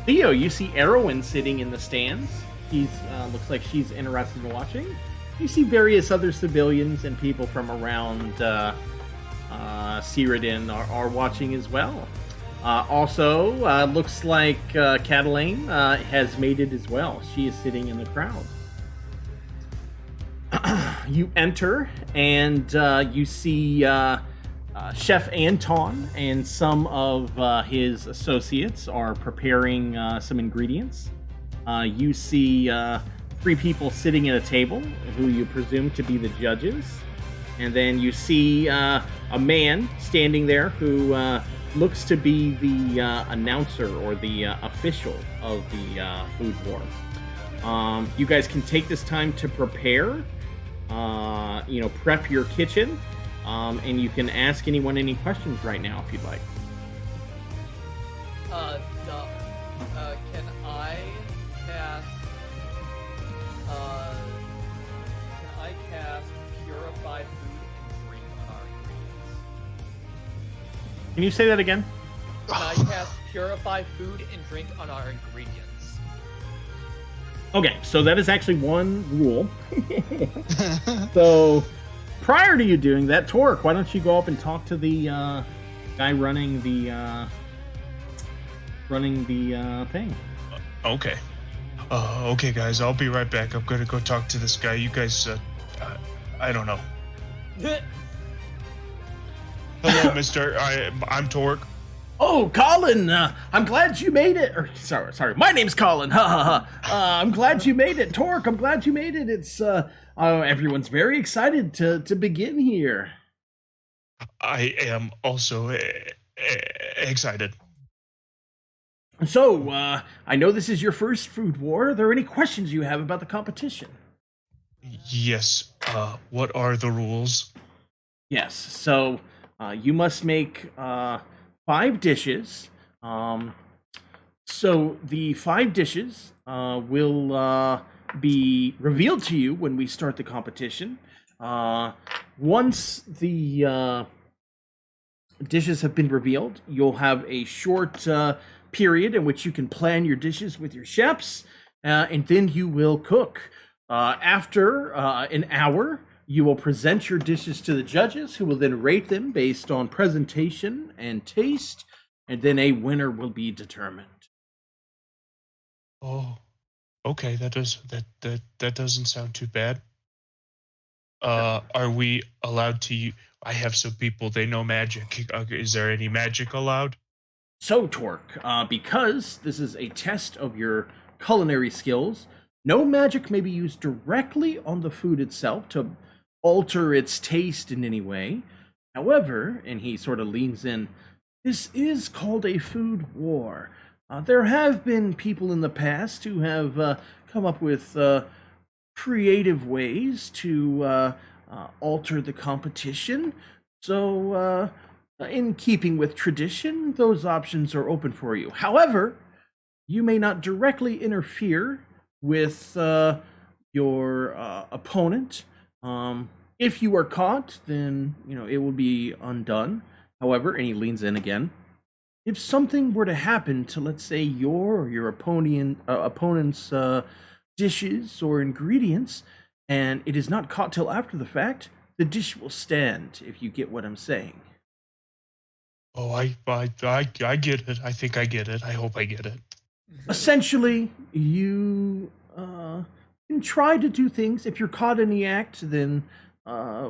Theo, you see Erwin sitting in the stands. He's looks like she's interested in watching. You see various other civilians and people from around Cyrodiil are watching as well. Also, looks like Catalane has made it as well. She is sitting in the crowd. You enter, and you see Chef Anton and some of his associates are preparing some ingredients. You see 3 people sitting at a table, who you presume to be the judges. And then you see a man standing there who looks to be the announcer or the official of the food war. You guys can take this time to prepare, prep your kitchen, and you can ask anyone any questions right now if you'd like. Can I cast purified food and drink on our ingredients? Can you say that again? Can I cast purify food and drink on our ingredients? Okay, so that is actually one rule. So, prior to you doing that, Tork, why don't you go up and talk to the guy running the thing? Okay. Okay, guys, I'll be right back. I'm gonna go talk to this guy. You guys, I don't know. Hello, Mister. I'm Tork. Oh, Colin! I'm glad you made it. Or, sorry. My name's Colin. Ha ha ha. I'm glad you made it, Tork. I'm glad you made it. It's everyone's very excited to begin here. I am also excited. So, I know this is your first food war. Are there any questions you have about the competition? Yes. What are the rules? Yes. So, you must make 5 dishes. So the 5 dishes will be revealed to you when we start the competition. Once the dishes have been revealed, you'll have a short period in which you can plan your dishes with your chefs, and then you will cook. After an hour, you will present your dishes to the judges, who will then rate them based on presentation and taste, and then a winner will be determined. Oh, okay. That doesn't sound too bad. Are we allowed to? I have some people, they know magic. Is there any magic allowed? So, Tork, because this is a test of your culinary skills, no magic may be used directly on the food itself to alter its taste in any way. However, and he sort of leans in, this is called a food war. There have been people in the past who have come up with creative ways to alter the competition. So, in keeping with tradition, those options are open for you. However, you may not directly interfere with your opponent. If you are caught, then it will be undone. However, and he leans in again. If something were to happen to, let's say, your or your opponent's dishes or ingredients, and it is not caught till after the fact, the dish will stand. If you get what I'm saying. Oh, I get it. I think I get it. I hope I get it. Essentially, you can try to do things. If you're caught in the act, then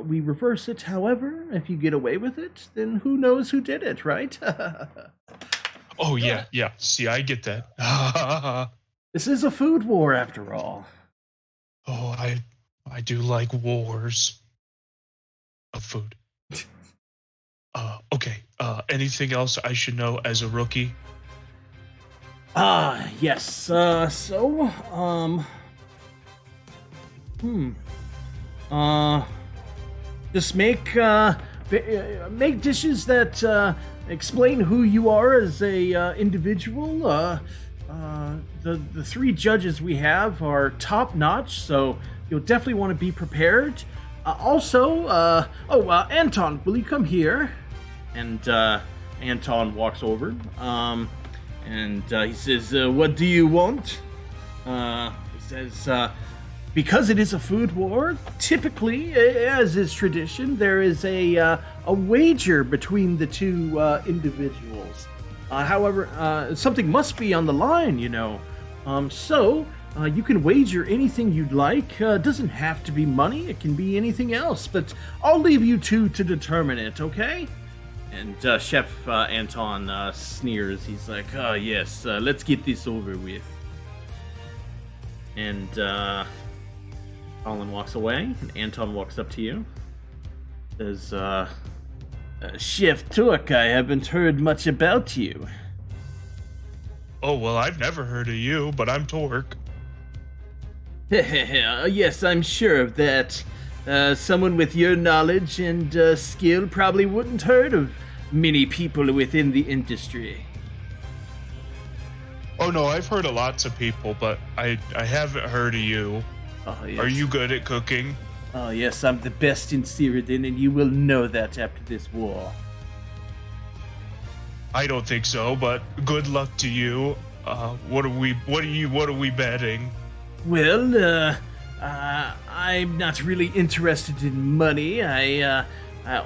we reverse it. However, if you get away with it, then who knows who did it, right? Oh, yeah. See, I get that. This is a food war, after all. Oh, I do like wars of food. Okay. Anything else I should know as a rookie? Yes. Just make dishes that explain who you are as a individual. The 3 judges we have are top notch, so you'll definitely want to be prepared. Anton, will you come here? And Anton walks over. And he says, "What do you want?" He says, "Because it is a food war, typically, as is tradition, there is a wager between the 2 individuals. However, something must be on the line, So you can wager anything you'd like. Doesn't have to be money; it can be anything else. But I'll leave you 2 to determine it. Okay?" And Chef Anton sneers. He's like, "Oh, yes, let's get this over with." And Colin walks away, and Anton walks up to you. Says, "Chef Tork, I haven't heard much about you." Oh, well, I've never heard of you, but I'm Tork. Yes, I'm sure of that. Someone with your knowledge and skill probably wouldn't heard of many people within the industry. Oh, no, I've heard of lots of people, but I haven't heard of you. Oh, yes. Are you good at cooking? Oh, yes, I'm the best in Cyrodiil, and you will know that after this war. I don't think so, but good luck to you. What are we betting? Well, I'm not really interested in money. I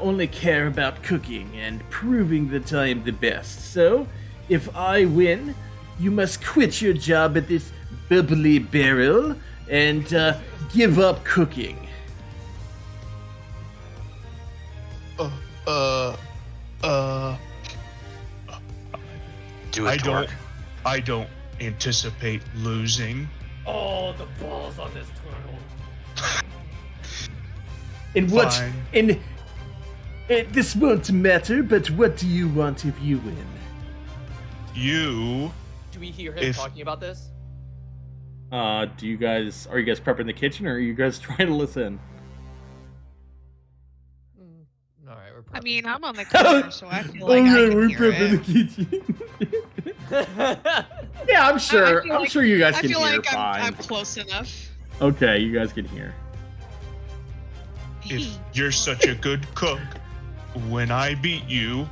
only care about cooking and proving that I am the best. So, if I win, you must quit your job at this bubbly barrel and give up cooking. Do it, Tork. I don't anticipate losing. Oh, the balls on this turtle. This won't matter, but what do you want if you win? You. Do we hear him talking about this? Are you guys prepping the kitchen, or are you guys trying to listen? All right, we're prepping. I mean, I'm on the corner, so I feel like I can hear it. the kitchen. Yeah, I'm sure. I'm sure you guys I can feel hear like fine. I'm close enough. Okay, you guys can hear. If you're such a good cook, when I beat you,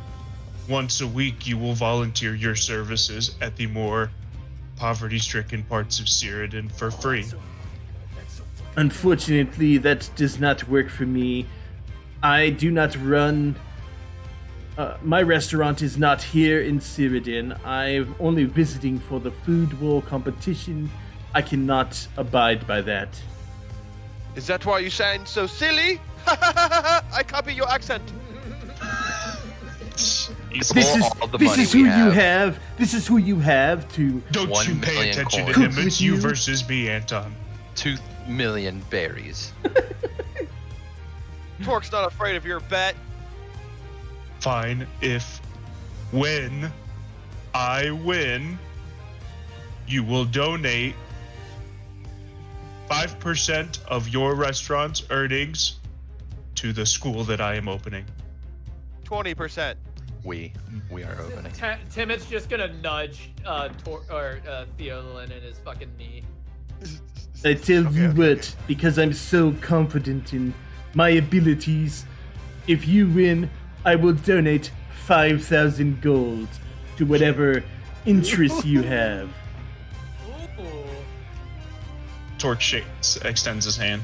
once a week you will volunteer your services at the more poverty-stricken parts of Cyrodiil for free. Unfortunately, that does not work for me. I do not run... my restaurant is not here in Cyrodiil. I'm only visiting for the food war competition. I cannot abide by that. Is that why you sound so silly? I copy your accent. This is who you have. This is who you have to. Don't you pay 1,000,000 attention to coins. him. It's you versus me, Anton. 2 million berries. Tork's not afraid of your bet. Fine. When I win, you will donate 5% of your restaurant's earnings to the school that I am opening. 20%. We are opening. Timot's just gonna nudge Theolin in his fucking knee. I tell you what, because I'm so confident in my abilities, if you win, I will donate 5,000 gold to whatever interests you have. Ooh. Tork extends his hand.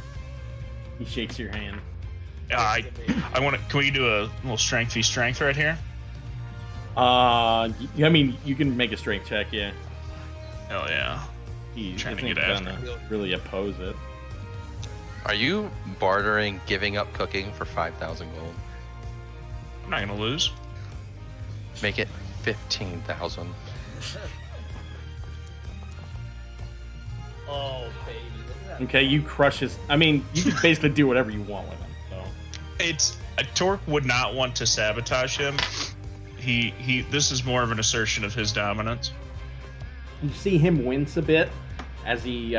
He shakes your hand. I want to. Can we do a little strength v strength right here? I mean, you can make a strength check, yeah. Hell yeah! He's Trying to get after gonna really oppose it. Are you bartering giving up cooking for 5,000 gold? I'm not gonna lose. Make it 15,000. Oh baby. Look at that. Okay, you crush his. I mean, you can basically do whatever you want with him. So It's Tork would not want to sabotage him. He. This is more of an assertion of his dominance. you see him wince a bit as he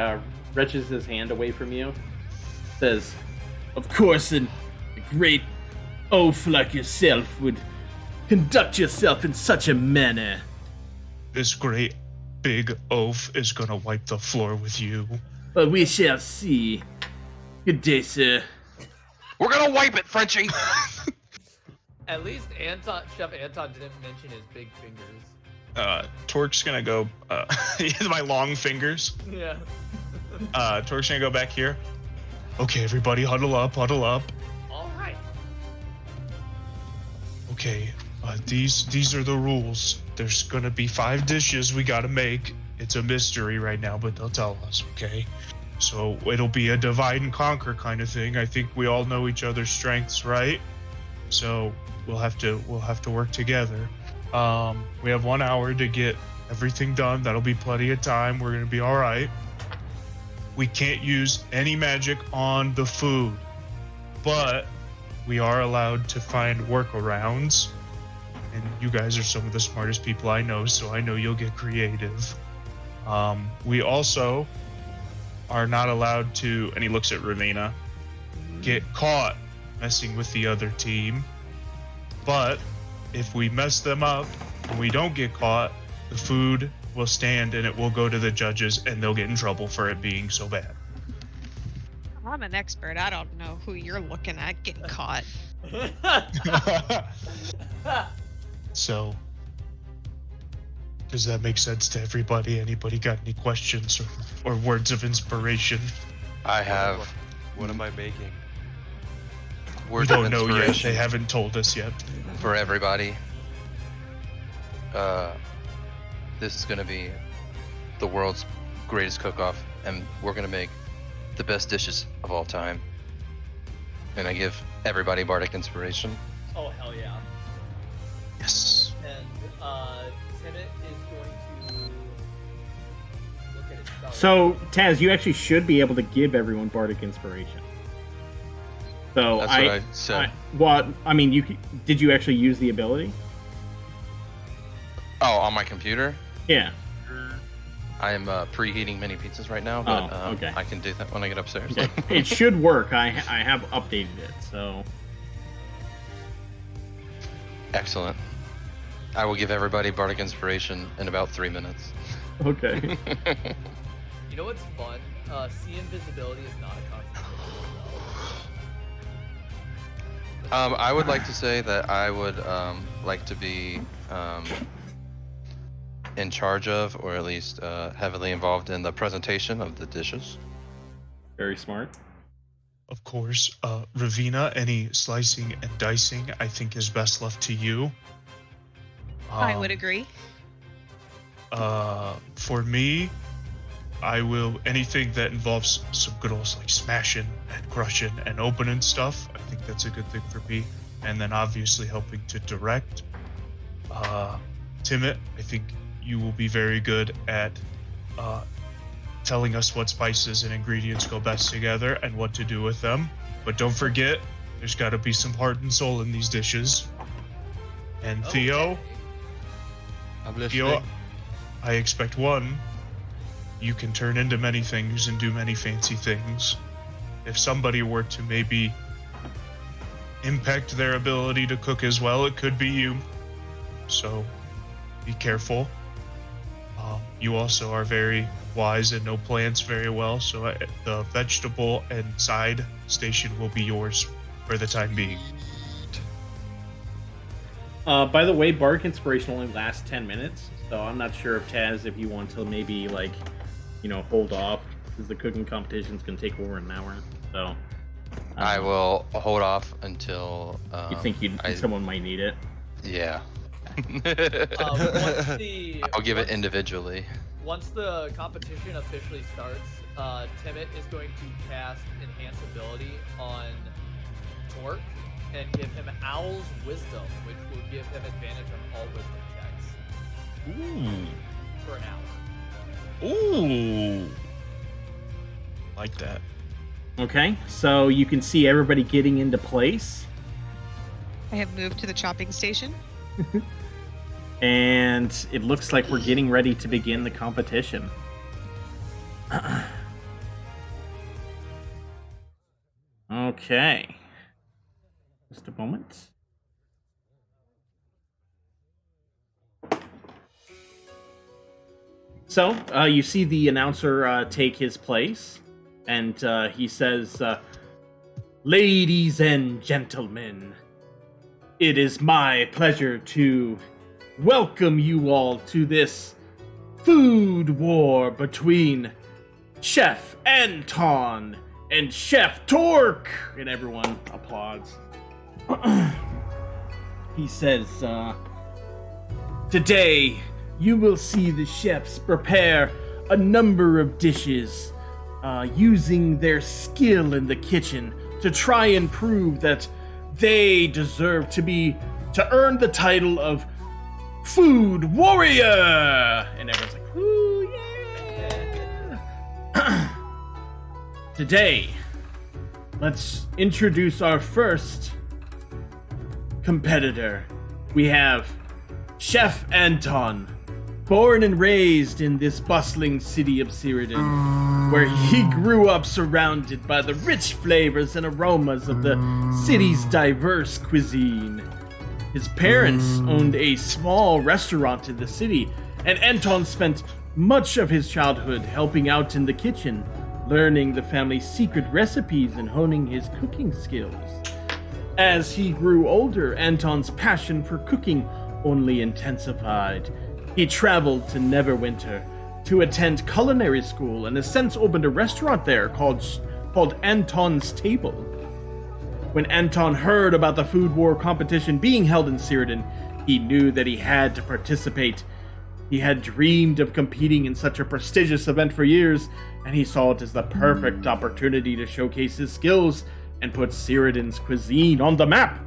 reaches his hand away from you. Says, Of course, a great oaf like yourself would conduct yourself in such a manner. This great big oaf is gonna wipe the floor with you. But we shall see. Good day, sir. We're gonna wipe it, Frenchie! At least Chef Anton didn't mention his big fingers. Tork's gonna go. My long fingers. Yeah. Tork's gonna go back here. Okay, everybody, huddle up, huddle up. All right. Okay, these are the rules. There's gonna be 5 dishes we gotta make. It's a mystery right now, but they'll tell us, okay? So it'll be a divide and conquer kind of thing. I think we all know each other's strengths, right? So we'll have to work together. We have 1 hour to get everything done. That'll be plenty of time. We're gonna be all right. We can't use any magic on the food, but we are allowed to find workarounds. And you guys are some of the smartest people I know, so I know you'll get creative. We also are not allowed to, and he looks at Ravina, get caught messing with the other team. But if we mess them up and we don't get caught, the food will stand and it will go to the judges and they'll get in trouble for it being so bad. I'm an expert. I don't know who you're looking at getting caught. So, does that make sense to everybody? Anybody got any questions or words of inspiration? I have. What am I making? We Words don't of know yet. inspiration They haven't told us yet. for everybody. This is gonna be the world's greatest cook-off, and we're gonna make the best dishes of all time. And I give everybody bardic inspiration. Oh hell yeah. Yes. And Timot is going to look at his spell. so Taz, you actually should be able to give everyone bardic inspiration. So That's what I said. Did you actually use the ability? Oh, on my computer? Yeah. I am preheating mini pizzas right now, but Oh, okay. I can do that when I get upstairs. Okay. It should work. I have updated it, so Excellent. I will give everybody bardic inspiration in about 3 minutes. okay. You know what's fun? See invisibility is not a concentration. I would like to say that I would like to be in charge of, or at least heavily involved in the presentation of the dishes. Very smart. Of course, Ravina, any slicing and dicing I think is best left to you. I would agree. For me, I will anything that involves some good old like smashing and crushing and opening stuff. I think that's a good thing for me. And then obviously helping to direct. Timot, I think you will be very good at telling us what spices and ingredients go best together and what to do with them. But don't forget, there's got to be some heart and soul in these dishes. And Theo, I'm listening. I expect 1, you can turn into many things and do many fancy things. If somebody were to maybe impact their ability to cook as well, it could be you. So be careful. You also are very wise and know plants very well, so the vegetable and side station will be yours for the time being. By the way, Bardic Inspiration only lasts 10 minutes, so I'm not sure if Taz, if you want to maybe, like, hold off, because the cooking competition's going to take over an hour, so... I will hold off until... you think someone might need it? Yeah. I'll give it individually. Once the competition officially starts, Timit is going to cast Enhance Ability on Tork and give him Owl's Wisdom, which will give him advantage on all wisdom checks. Ooh. For an hour. Ooh. Like that. Okay, so you can see everybody getting into place. I have moved to the chopping station. And it looks like we're getting ready to begin the competition. Okay. Just a moment. So, you see the announcer take his place, and he says, "Ladies and gentlemen, it is my pleasure to welcome you all to this food war between Chef Anton and Chef Tork." And everyone applauds. He says, "Today, you will see the chefs prepare a number of dishes using their skill in the kitchen to try and prove that they deserve to earn the title of Food Warrior." And everyone's like, "Ooh, yeah!" Today, let's introduce our first competitor. We have Chef Anton, born and raised in this bustling city of Cyrodiil, where he grew up surrounded by the rich flavors and aromas of the city's diverse cuisine. His parents owned a small restaurant in the city, and Anton spent much of his childhood helping out in the kitchen, learning the family's secret recipes and honing his cooking skills. As he grew older, Anton's passion for cooking only intensified. He traveled to Neverwinter to attend culinary school and has since opened a restaurant there called Anton's Table. When Anton heard about the food war competition being held in Cyrodiil, he knew that he had to participate. He had dreamed of competing in such a prestigious event for years, and he saw it as the perfect opportunity to showcase his skills and put Cyrodiil's cuisine on the map.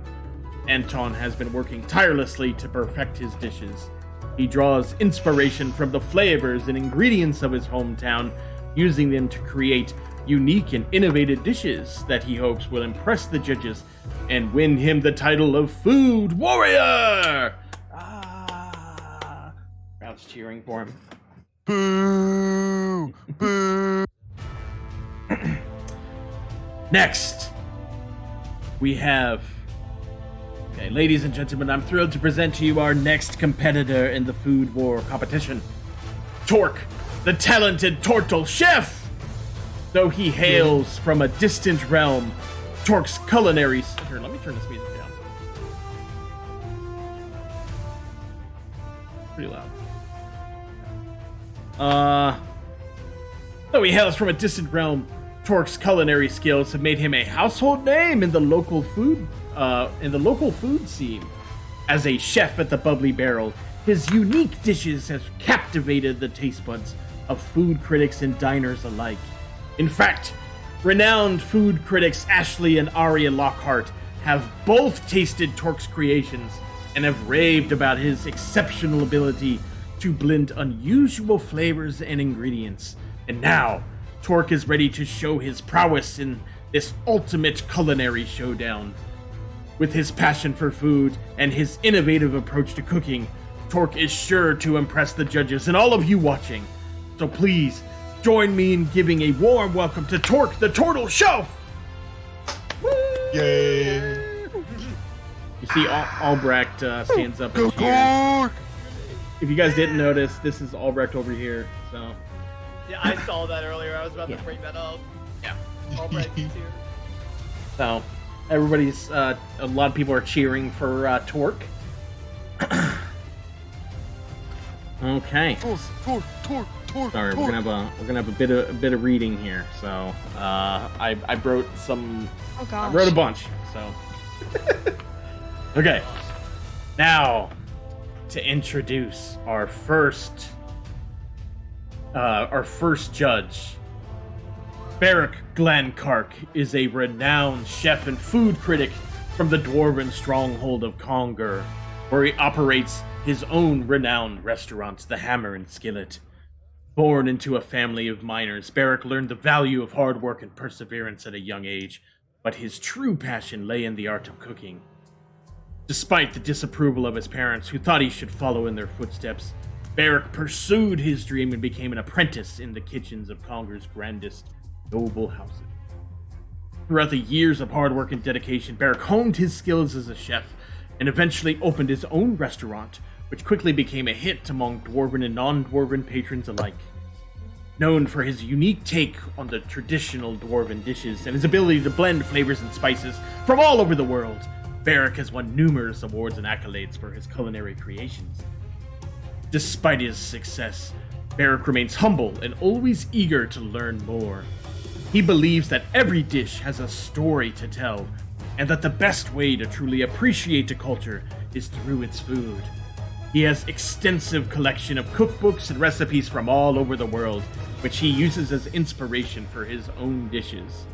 Anton has been working tirelessly to perfect his dishes. He draws inspiration from the flavors and ingredients of his hometown, using them to create unique and innovative dishes that he hopes will impress the judges and win him the title of Food Warrior! Crowd's cheering for him. Boo! Boo! Next, we have... Okay, ladies and gentlemen, I'm thrilled to present to you our next competitor in the food war competition. Tork, the talented turtle chef! Though he hails from a distant realm, Tork's culinary... Here, let me turn this music down. Pretty loud. Though he hails from a distant realm, Tork's culinary skills have made him a household name in the local food scene. As a chef at the Bubbly Barrel, his unique dishes have captivated the taste buds of food critics and diners alike. In fact, renowned food critics Ashley and Aria Lockhart have both tasted Tork's creations and have raved about his exceptional ability to blend unusual flavors and ingredients. And now, Tork is ready to show his prowess in this ultimate culinary showdown. With his passion for food and his innovative approach to cooking, Tork is sure to impress the judges and all of you watching. So please, join me in giving a warm welcome to Tork, the Turtle Chef! Yay! You see Albrecht stands up and cheers. If you guys didn't notice, this is Albrecht over here, so... Yeah, I saw that earlier. I was about to bring that up. Yeah. All right, here. So, everybody's... a lot of people are cheering for Tork. Okay. Tork. Sorry, we're gonna have a bit of reading here. So, I wrote some... Oh gosh. I wrote a bunch, so... Okay. Now, to introduce our first judge. Beric Glenkark is a renowned chef and food critic from the dwarven stronghold of Conger, where he operates his own renowned restaurant, the Hammer and Skillet. Born into a family of miners, Beric learned the value of hard work and perseverance at a young age, but his true passion lay in the art of cooking. Despite the disapproval of his parents, who thought he should follow in their footsteps, Beric pursued his dream and became an apprentice in the kitchens of Conger's grandest noble houses. Throughout the years of hard work and dedication, Beric honed his skills as a chef and eventually opened his own restaurant, which quickly became a hit among dwarven and non-dwarven patrons alike. Known for his unique take on the traditional dwarven dishes and his ability to blend flavors and spices from all over the world, Beric has won numerous awards and accolades for his culinary creations. Despite his success, Beric remains humble and always eager to learn more. He believes that every dish has a story to tell, and that the best way to truly appreciate a culture is through its food. He has extensive collection of cookbooks and recipes from all over the world, which he uses as inspiration for his own dishes.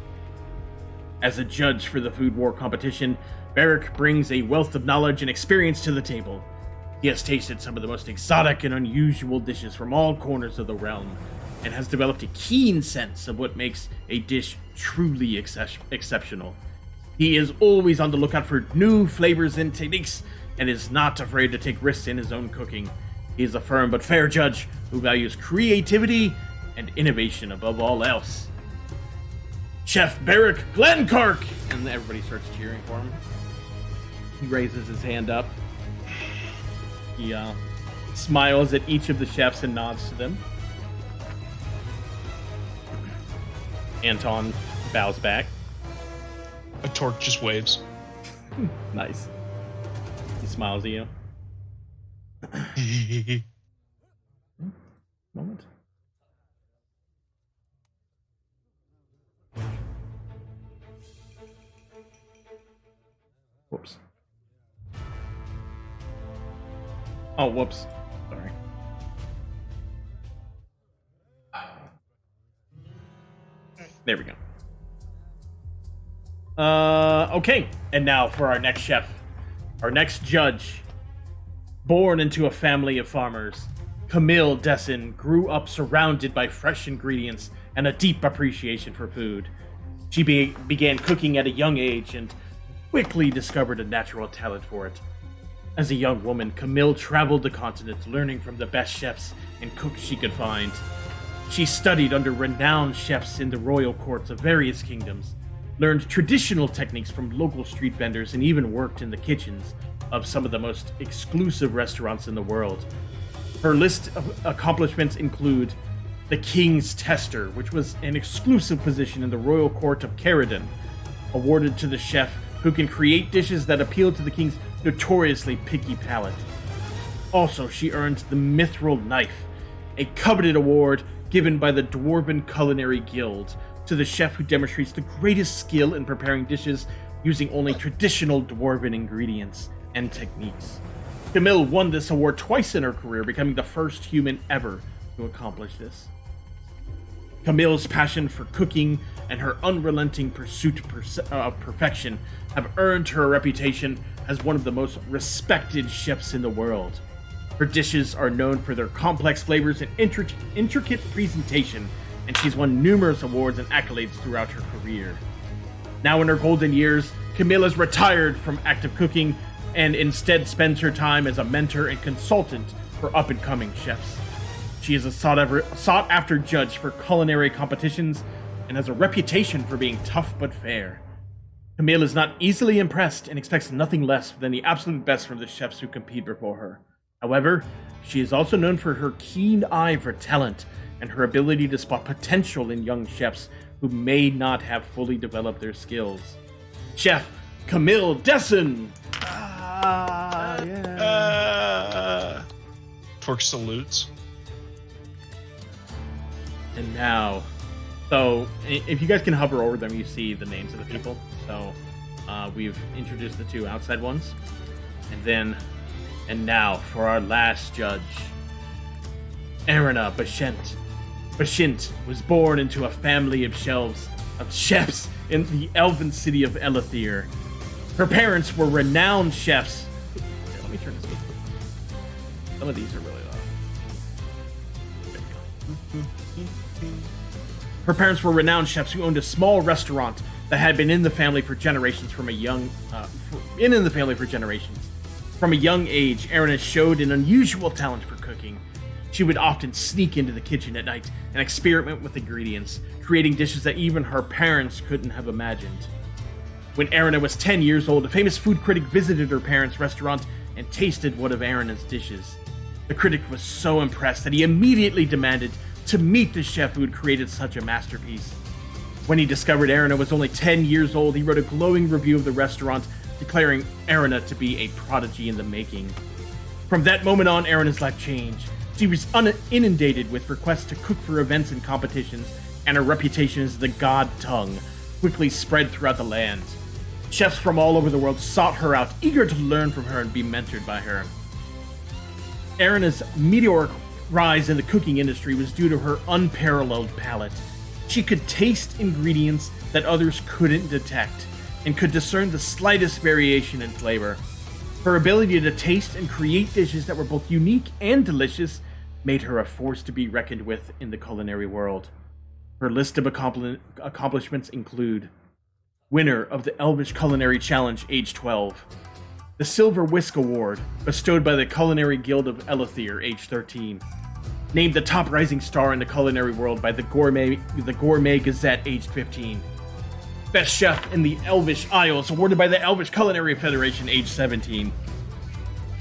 As a judge for the Food War competition, Beric brings a wealth of knowledge and experience to the table. He has tasted some of the most exotic and unusual dishes from all corners of the realm, and has developed a keen sense of what makes a dish truly exceptional. He is always on the lookout for new flavors and techniques, and is not afraid to take risks in his own cooking. He is a firm but fair judge who values creativity and innovation above all else. Chef Beric Glenkark! And everybody starts cheering for him. He raises his hand up. He smiles at each of the chefs and nods to them. Anton bows back. A Tork just waves. Nice. He smiles at you. Moment. Whoops. Oh, whoops. Sorry. There we go. Okay. And now for our next chef. Our next judge. Born into a family of farmers, Camille Dessin grew up surrounded by fresh ingredients and a deep appreciation for food. She began cooking at a young age and quickly discovered a natural talent for it. As a young woman, Camille traveled the continent learning from the best chefs and cooks she could find. She studied under renowned chefs in the royal courts of various kingdoms, learned traditional techniques from local street vendors, and even worked in the kitchens of some of the most exclusive restaurants in the world. Her list of accomplishments include the King's Tester, which was an exclusive position in the royal court of Caradon, awarded to the chef who can create dishes that appeal to the king's notoriously picky palate. Also, she earned the Mithril Knife, a coveted award given by the Dwarven Culinary Guild to the chef who demonstrates the greatest skill in preparing dishes using only traditional dwarven ingredients and techniques. Camille won this award twice in her career, becoming the first human ever to accomplish this. Camille's passion for cooking and her unrelenting pursuit of perfection have earned her a reputation as one of the most respected chefs in the world. Her dishes are known for their complex flavors and intricate presentation, and she's won numerous awards and accolades throughout her career. Now in her golden years, Camille is retired from active cooking and instead spends her time as a mentor and consultant for up-and-coming chefs. She is a sought-after judge for culinary competitions and has a reputation for being tough but fair. Camille is not easily impressed and expects nothing less than the absolute best from the chefs who compete before her. However, she is also known for her keen eye for talent and her ability to spot potential in young chefs who may not have fully developed their skills. Chef Camille Dessen! Tork salutes. And now, so if you guys can hover over them, you see the names of the people. So we've introduced the two outside ones. And now for our last judge, Arena Bashent. Bashint was born into a family of chefs in the elven city of Elithir. Her parents were renowned chefs. Here, let me turn this up. Some of these are really loud. Her parents were renowned chefs who owned a small restaurant that had been in the family for generations. From a young age, Arena showed an unusual talent for cooking. She would often sneak into the kitchen at night and experiment with ingredients, creating dishes that even her parents couldn't have imagined. When Arena was 10 years old, a famous food critic visited her parents' restaurant and tasted one of Arena's dishes. The critic was so impressed that he immediately demanded to meet the chef who had created such a masterpiece. When he discovered Arena was only 10 years old, he wrote a glowing review of the restaurant, declaring Arena to be a prodigy in the making. From that moment on, Arena's life changed. She was inundated with requests to cook for events and competitions, and her reputation as the God Tongue quickly spread throughout the land. Chefs from all over the world sought her out, eager to learn from her and be mentored by her. Arena's meteoric rise in the cooking industry was due to her unparalleled palate. She could taste ingredients that others couldn't detect, and could discern the slightest variation in flavor. Her ability to taste and create dishes that were both unique and delicious made her a force to be reckoned with in the culinary world. Her list of accomplishments include: winner of the Elvish Culinary Challenge, age 12. The Silver Whisk Award, bestowed by the Culinary Guild of Elithir, age 13. Named the top rising star in the culinary world by the Gourmet Gazette, aged 15. Best Chef in the Elvish Isles, awarded by the Elvish Culinary Federation, age 17.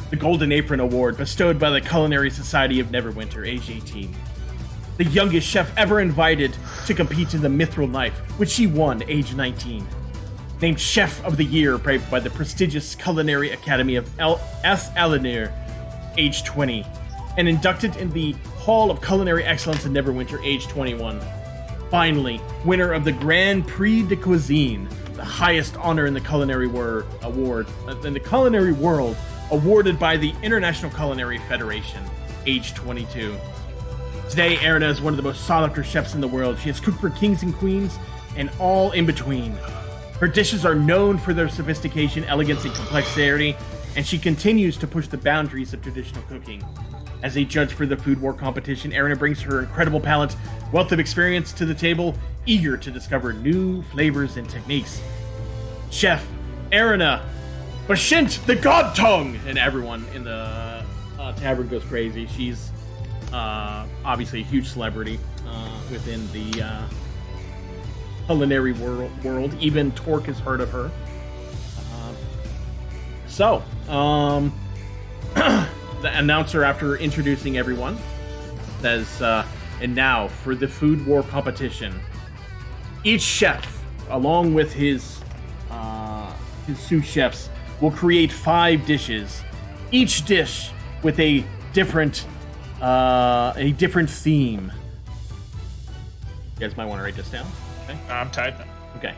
The Golden Apron Award, bestowed by the Culinary Society of Neverwinter, age 18. The youngest chef ever invited to compete in the Mithril Knife, which she won, age 19. Named Chef of the Year by the prestigious Culinary Academy of Alinir, age 20. And inducted in the Hall of Culinary Excellence in Neverwinter, age 21. Finally, winner of the Grand Prix de Cuisine, the highest honor in the culinary world, awarded by the International Culinary Federation, age 22. Today, Arena is one of the most sought-after chefs in the world. She has cooked for kings and queens, and all in between. Her dishes are known for their sophistication, elegance, and complexity, and she continues to push the boundaries of traditional cooking. As a judge for the Food War competition, Arena brings her incredible palate, wealth of experience to the table, eager to discover new flavors and techniques. Chef Arena Bashint, the God Tongue! And everyone in the tavern goes crazy. She's obviously a huge celebrity within the culinary world. Even Tork has heard of her. The announcer, after introducing everyone, says, and now for the Food War competition. Each chef, along with his sous chefs, will create 5 dishes, each dish with a different theme. You guys might want to write this down. Okay. I'm typing. Okay.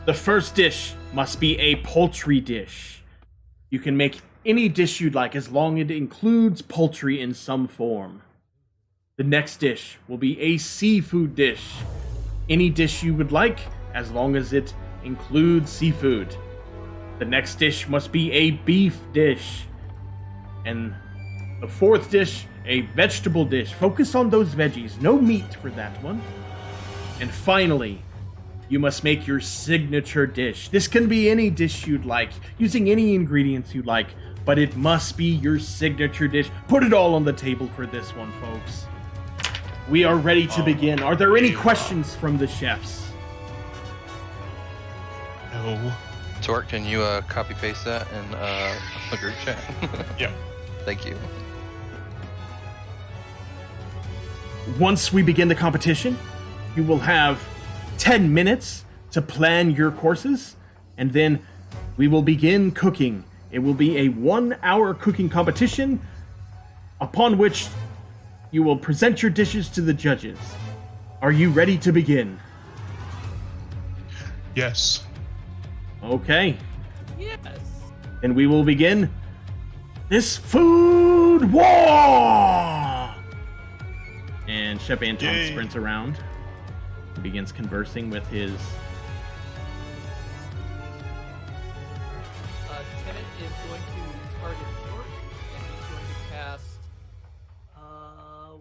The first dish must be a poultry dish. You can make any dish you'd like as long as it includes poultry in some form. The next dish will be a seafood dish. Any dish you would like as long as it includes seafood. The next dish must be a beef dish. And the fourth dish, a vegetable dish. Focus on those veggies. No meat for that one. And finally, you must make your signature dish. This can be any dish you'd like, using any ingredients you'd like, but it must be your signature dish. Put it all on the table for this one, folks. We are ready to begin. Are there any questions from the chefs? No. Tork, can you copy paste that in the group chat? Yeah. Thank you. Once we begin the competition, you will have 10 minutes to plan your courses, and then we will begin cooking. It will be a 1-hour cooking competition, upon which you will present your dishes to the judges. Are you ready to begin? Yes. Okay. Yes. Then we will begin this food war! And Chef Anton Yay. sprints around and begins conversing with his... Tenant is going to target Tork, and he's going to cast.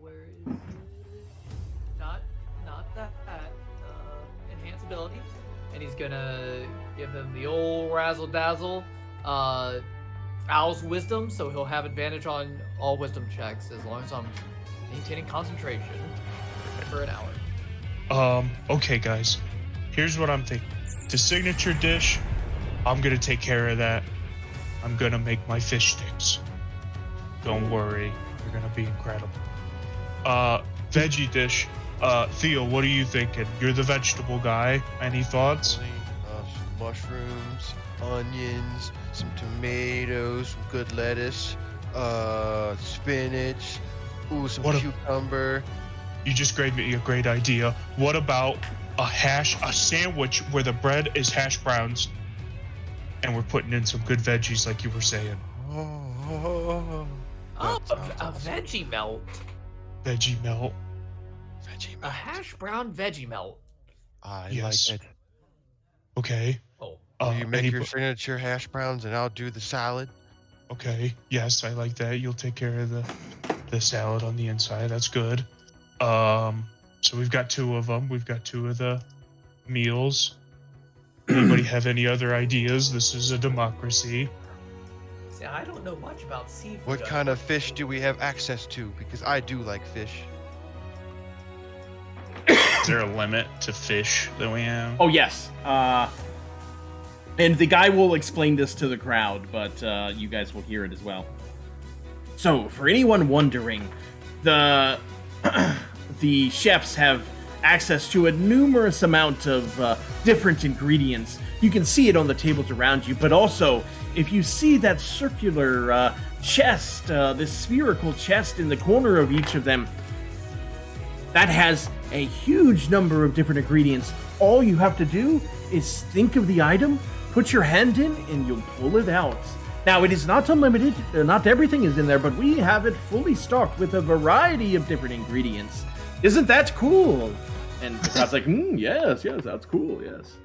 Where is it? Not that. Enhance ability, and he's gonna give him the old razzle dazzle. Owl's wisdom, so he'll have advantage on all wisdom checks as long as I'm maintaining concentration for an hour. Okay, guys. Here's what I'm thinking. The signature dish, I'm gonna take care of that. I'm gonna make my fish sticks. Don't worry, they're gonna be incredible. Veggie dish. Theo, what are you thinking? You're the vegetable guy. Any thoughts? Some mushrooms, onions, some tomatoes, some good lettuce, spinach, some cucumber. You just gave me a great idea. What about a sandwich where the bread is hash browns and we're putting in some good veggies like you were saying? A veggie melt. Veggie melt. A hash brown veggie melt. I Yes. like it. Okay. Oh. You make your signature hash browns and I'll do the salad. Okay. Yes, I like that. You'll take care of the salad on the inside. That's good. So we've got 2 of them. We've got 2 of the meals. Anybody have any other ideas? This is a democracy. See, I don't know much about seafood. What kind of fish do we have access to? Because I do like fish. Is there a limit to fish that we have? Oh, yes. And the guy will explain this to the crowd, but you guys will hear it as well. So, for anyone wondering, the chefs have access to a numerous amount of different ingredients. You can see it on the tables around you, but also, if you see that circular chest, this spherical chest in the corner of each of them, that has a huge number of different ingredients. All you have to do is think of the item, put your hand in, and you'll pull it out. Now, it is not unlimited, not everything is in there, but we have it fully stocked with a variety of different ingredients. Isn't that cool? And the crowd's like, yes, that's cool, yes.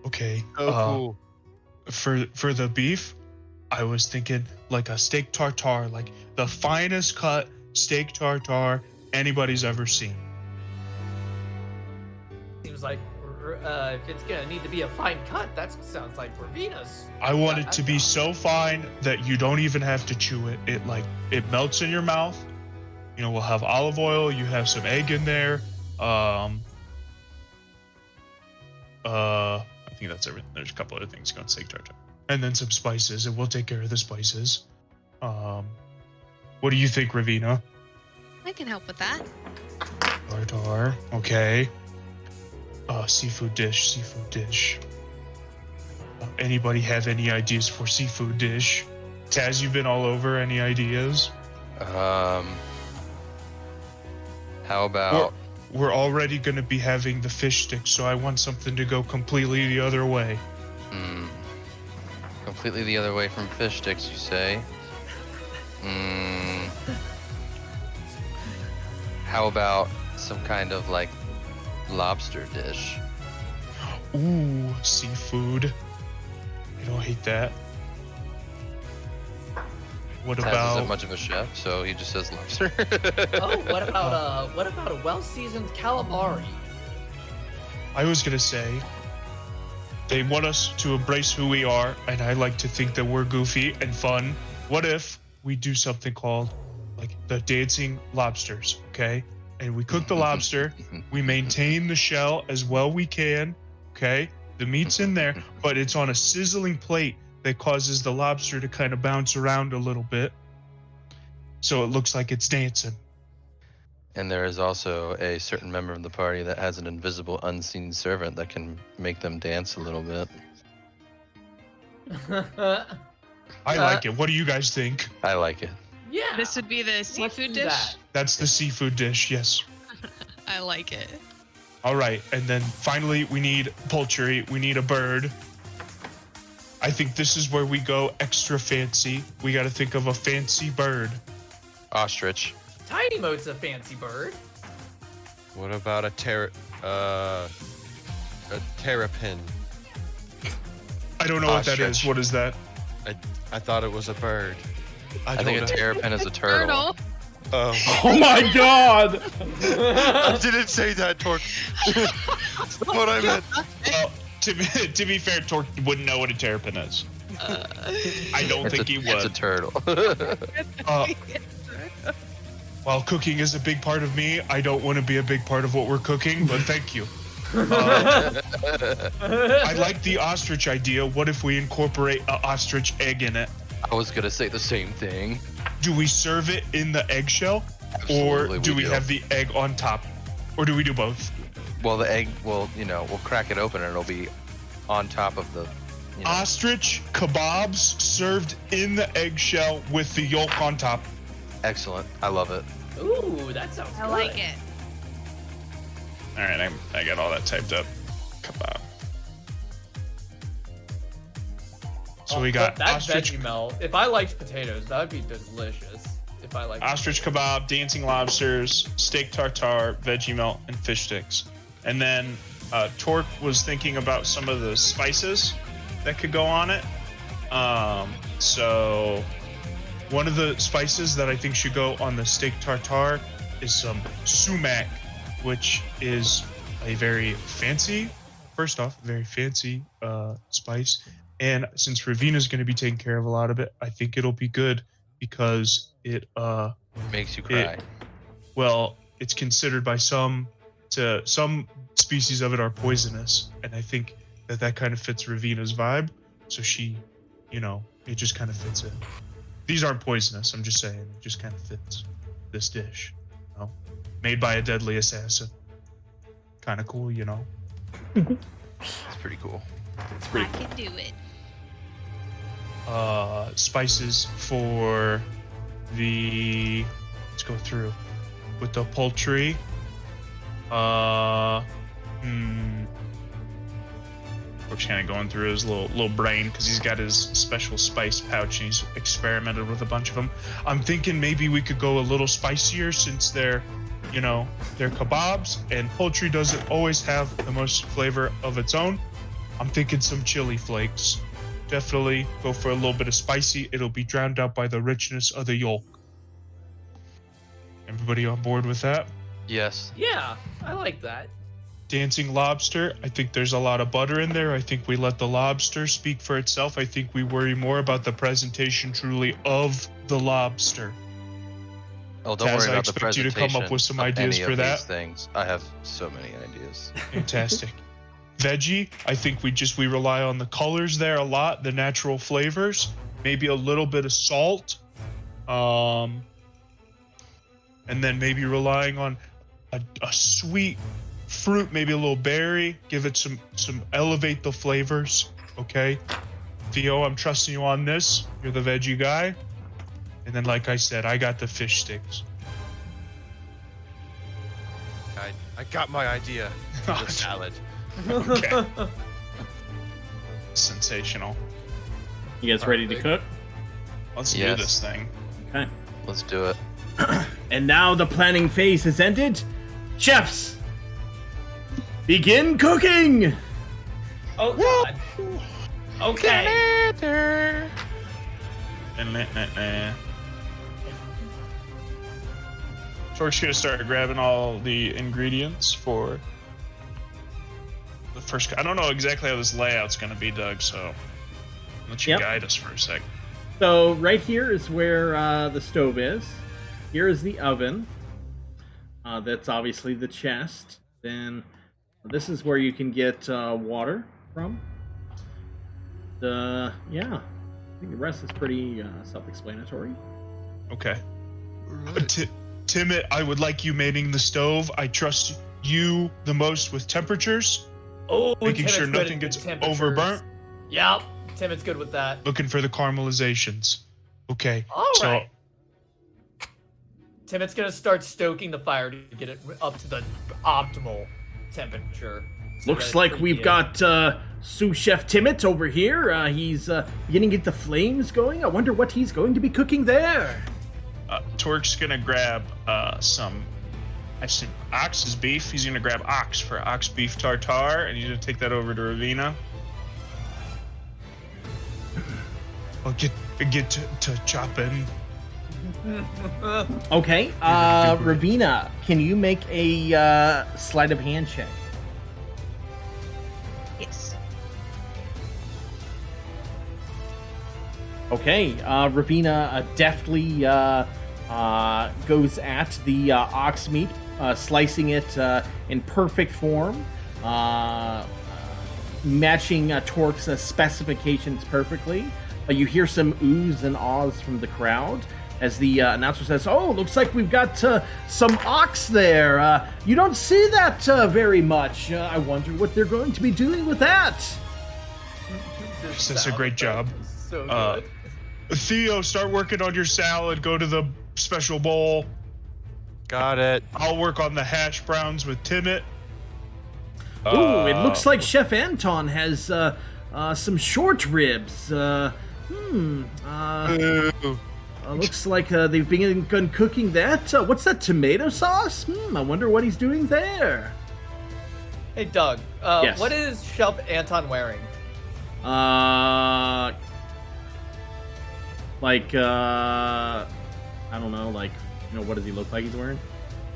Okay. Oh, cool. For the beef, I was thinking like a steak tartare, like the finest cut steak tartare anybody's ever seen. Seems like if it's gonna need to be a fine cut, that sounds like Ravina's. I want it to be so fine that you don't even have to chew it. It melts in your mouth. You know, we'll have olive oil. You have some egg in there. I think that's everything. There's a couple other things going steak tartare, and then some spices, and we'll take care of the spices. What do you think, Ravina? I can help with that. Tartare. Okay. Seafood dish. Anybody have any ideas for seafood dish? Taz, you've been all over. Any ideas? How about We're already going to be having the fish sticks, so I want something to go completely the other way. completely the other way from fish sticks, you say? How about some kind of like lobster dish? Ooh, seafood. I don't hate that. What Taz about isn't much of a chef, so he just says lobster. Oh, what about a well-seasoned calamari? I was gonna say they want us to embrace who we are, and I like to think that we're goofy and fun. What if we do something called like the dancing lobsters, okay? And we cook the lobster. We maintain the shell as well we can, okay? The meat's in there, but it's on a sizzling plate that causes the lobster to kind of bounce around a little bit, so it looks like it's dancing. And there is also a certain member of the party that has an invisible, unseen servant that can make them dance a little bit. I like it. What do you guys think? I like it. Yeah. This would be the Let's seafood do dish. that. That's the seafood dish, yes. I like it. All right, and then finally we need poultry. We need a bird. I think this is where we go extra fancy. We got to think of a fancy bird. Ostrich. Tiny Moat's a fancy bird. What about a terrapin? I don't know what that is. Ostrich. What is that? I thought it was a bird. I think a terrapin is a turtle. Turtle. Oh, Oh my god! I didn't say that, Tork. That's not what I meant. Well, to be fair, Tork wouldn't know what a terrapin is. I don't think he would. It's a turtle. While cooking is a big part of me, I don't want to be a big part of what we're cooking, but thank you. I like the ostrich idea. What if we incorporate an ostrich egg in it? I was gonna say the same thing. Do we serve it in the eggshell? Absolutely, Or do we have the egg on top? Or do we do both? Well, the egg, we'll crack it open and it'll be on top of the, Ostrich kebabs served in the eggshell with the yolk on top. Excellent. I love it. Ooh, that sounds good. I like it. All right, I got all that typed up. Kebab. So we got that ostrich, veggie melt. If I liked potatoes, that would be delicious. If I liked ostrich kebab, dancing lobsters, steak tartare, veggie melt, and fish sticks. And then Tork was thinking about some of the spices that could go on it. So one of the spices that I think should go on the steak tartare is some sumac, which is a very fancy, spice. And since Ravina's going to be taking care of a lot of it, I think it'll be good because it Makes you cry. it's considered by some species of it are poisonous, and I think that kind of fits Ravina's vibe. So she, it just kind of fits in. These aren't poisonous. I'm just saying, it just kind of fits this dish. Made by a deadly assassin. Kind of cool, It's pretty cool. I can do it. Spices for the, let's go through with the poultry. We're kind of going through his little brain because he's got his special spice pouch and he's experimented with a bunch of them. I'm thinking maybe we could go a little spicier since they're kebabs and poultry doesn't always have the most flavor of its own. I'm thinking some chili flakes. Definitely go for a little bit of spicy. It'll be drowned out by the richness of the yolk. Everybody on board with that? Yes. Yeah, I like that. Dancing lobster. I think there's a lot of butter in there. I think we let the lobster speak for itself. I think we worry more about the presentation truly of the lobster. Oh, don't Taz, worry I about the expect you to presentation. come up with some of ideas any for of that. These things. I have so many ideas. Fantastic. Veggie, I think we rely on the colors there a lot, the natural flavors, maybe a little bit of salt, and then maybe relying on a sweet fruit, maybe a little berry, give it some elevate the flavors. Okay, Theo, I'm trusting you on this. You're the veggie guy, and then like I said, I got the fish sticks. I got my idea. The salad. Okay. Sensational. You guys ready to cook? Let's do Yes. this thing. Okay. Let's do it. And now the planning phase has ended. Chefs, begin cooking! Oh God. Okay. Tork's gonna start grabbing all the ingredients for the first. I don't know exactly how this layout's gonna be, Doug. So I'll let you Yep. guide us for a sec. So right here is where the stove is. here is the oven. That's obviously the chest. Then this is where you can get water from. Yeah, I think the rest is pretty self-explanatory. Okay. Timid, I would like you manning the stove. I trust you the most with temperatures. Oh, making Timot's sure good nothing at gets temperatures. overburnt. Yep, Timot's good with that. Looking for the caramelizations. Okay. All so right. Timot's gonna start stoking the fire to get it up to the optimal temperature. So Looks that like we've got sous chef Timot over here. He's beginning to get the flames going. I wonder what he's going to be cooking there. Tork's gonna grab some ox's beef. He's gonna grab ox for ox beef tartare, and he's gonna take that over to Ravina. I'll get to chopping. Okay, Ravina, can you make a sleight of hand check? Yes. Okay, Ravina deftly goes at the ox meat, slicing it in perfect form, matching Tork's specifications perfectly. You hear some oohs and ahs from the crowd as the announcer says, "Oh, looks like we've got some ox there. You don't see that very much. I wonder what they're going to be doing with that." That's a great job. So good. Theo, start working on your salad. Go to the special bowl. Got it. I'll work on the hash browns with Timot. Ooh, it looks like Chef Anton has some short ribs. Looks like they've begun cooking that. What's that, tomato sauce? I wonder what he's doing there. Hey, Doug. Yes. What is Chef Anton wearing? I don't know, what does he look like he's wearing?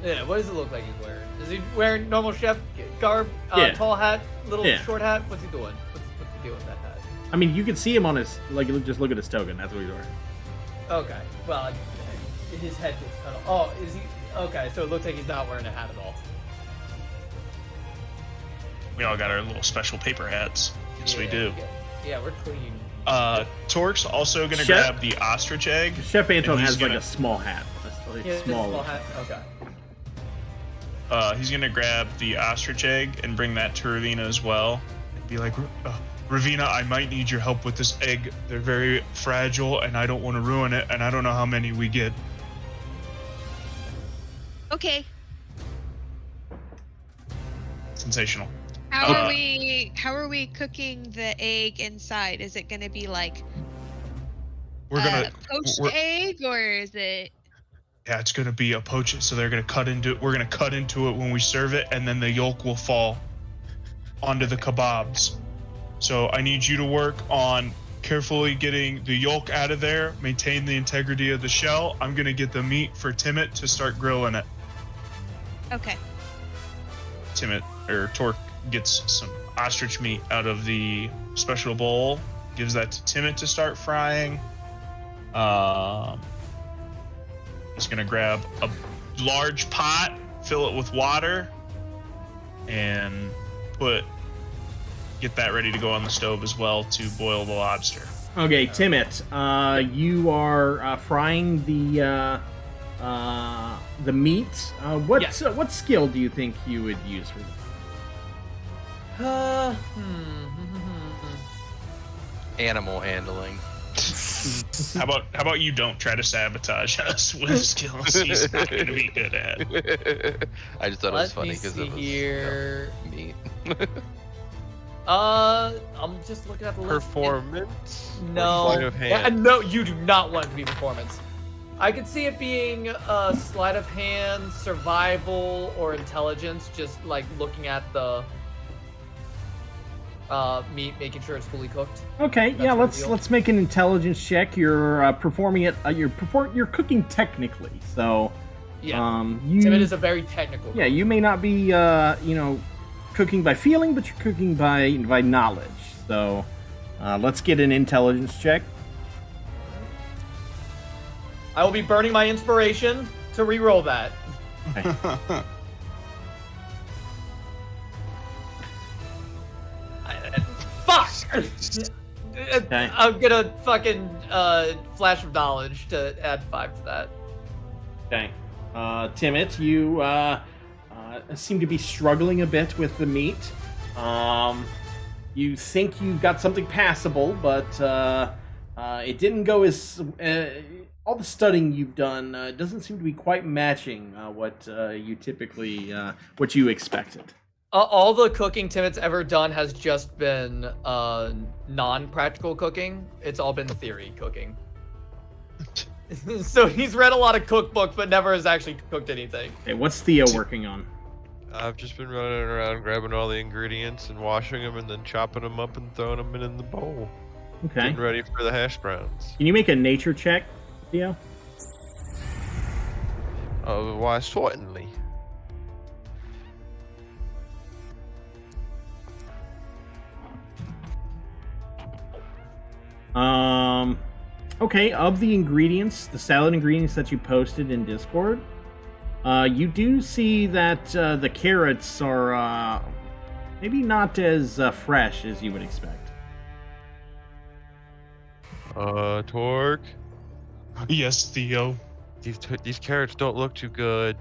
Yeah, what does it look like he's wearing? Is he wearing normal chef garb, Yeah. tall hat, little Yeah. short hat? What's he doing? What's he doing with that hat? I mean, you can see him on his, just look at his token. That's what he's wearing. Okay, well, his head gets cut off. Oh, is he? Okay, so it looks like he's not wearing a hat at all. We all got our little special paper hats. Yes, we do. Yeah, we're clean. Tork's also gonna Chef- grab the ostrich egg. Chef Anton And he's has like gonna- a small hat. Yeah, small hat. Okay. He's gonna grab the ostrich egg and bring that to Ravina as well. And be like, Ravina, I might need your help with this egg. They're very fragile, and I don't want to ruin it, and I don't know how many we get. Okay. Sensational. How are we cooking the egg inside? Is it gonna be like We're gonna poached we're- egg, or is it? Yeah, it's gonna be a poach. So they're gonna cut into it. We're gonna cut into it when we serve it, and then the yolk will fall onto the kebabs. So I need you to work on carefully getting the yolk out of there, maintain the integrity of the shell. I'm gonna get the meat for Timot to start grilling it. Okay. Timot or Tork gets some ostrich meat out of the special bowl, gives that to Timot to start frying. He's gonna grab a large pot, fill it with water, and get that ready to go on the stove as well to boil the lobster. Okay, Timot, you are frying the meat. What skill do you think you would use for that? Animal handling. How about you don't try to sabotage us with skills he's not gonna be good at. I just thought it was Let me funny because see it was here. meat. I'm just looking at the list. Performance? Or No. sleight of Yeah, hand? no, you do not want it to be performance. I could see it being sleight of hand, survival, or intelligence. Just like looking at the meat, making sure it's fully cooked. Okay, That's yeah, the deal. let's make an intelligence check. You're performing it. You're cooking technically, so Yeah. you. Timid is a very technical. Yeah, you may not be cooking by feeling, but you're cooking by knowledge. So let's get an intelligence check. I will be burning my inspiration to re-roll that. Fuck! Okay. I'm gonna fucking flash of knowledge to add 5 to that. Okay. Timid, you seem to be struggling a bit with the meat. You think you got something passable, but it didn't go as... all the studying you've done doesn't seem to be quite matching what you typically... what you expected. All the cooking Timot's ever done has just been non-practical cooking. It's all been theory cooking. So he's read a lot of cookbooks, but never has actually cooked anything. Okay, what's Theo working on? I've just been running around grabbing all the ingredients and washing them and then chopping them up and throwing them in the bowl. Okay. Getting ready for the hash browns. Can you make a nature check, Theo? Oh, why, certainly. Okay, of the ingredients, the salad ingredients that you posted in Discord, you do see that the carrots are maybe not as fresh as you would expect. Tork, Yes, Theo. these carrots don't look too good.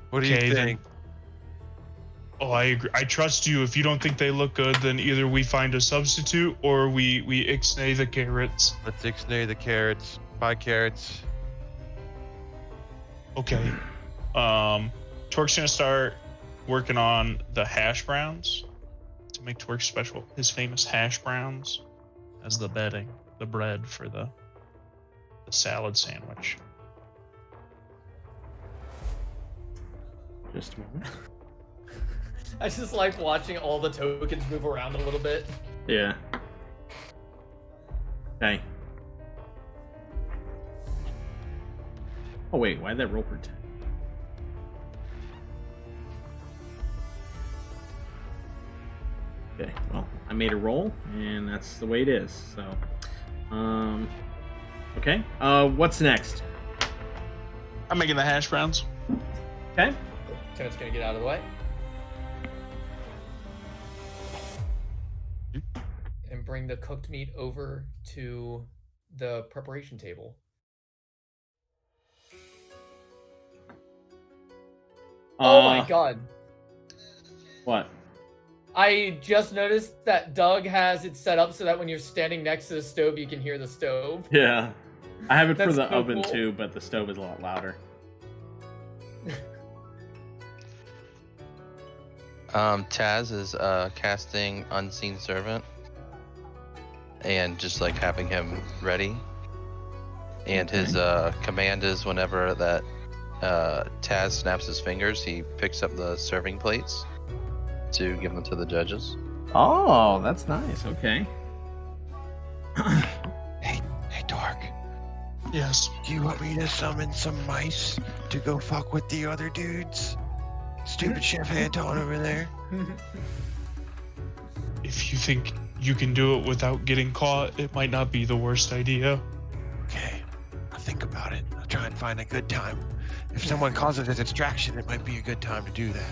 What do you Okay, then. think? Oh, I agree. I trust you. If you don't think they look good, then either we find a substitute or we ixnay the carrots. Let's ixnay the carrots. Buy carrots. Okay. Tork's gonna start working on the hash browns to make Tork special. His famous hash browns as the bedding, the bread for the salad sandwich. Just a moment. I just like watching all the tokens move around a little bit. Yeah. Okay. Oh wait, why'd that roll for 10? Okay, well, I made a roll, and that's the way it is, so... Okay, what's next? I'm making the hash browns. Okay. Timot's gonna get out of the way. And bring the cooked meat over to the preparation table. Oh my god. What? I just noticed that Doug has it set up so that when you're standing next to the stove, you can hear the stove. Yeah. I have it for That's the so oven cool. too, but the stove is a lot louder. Taz is casting Unseen Servant and just like having him ready. And his command is whenever that Taz snaps his fingers, he picks up the serving plates to give them to the judges. Oh, that's nice. Okay. Hey, Tork. Yes. Do you want me to summon some mice to go fuck with the other dudes? Stupid Chef Anton over there. If you think you can do it without getting caught, it might not be the worst idea. Okay, I'll think about it. I'll try and find a good time. If someone causes a distraction, it might be a good time to do that.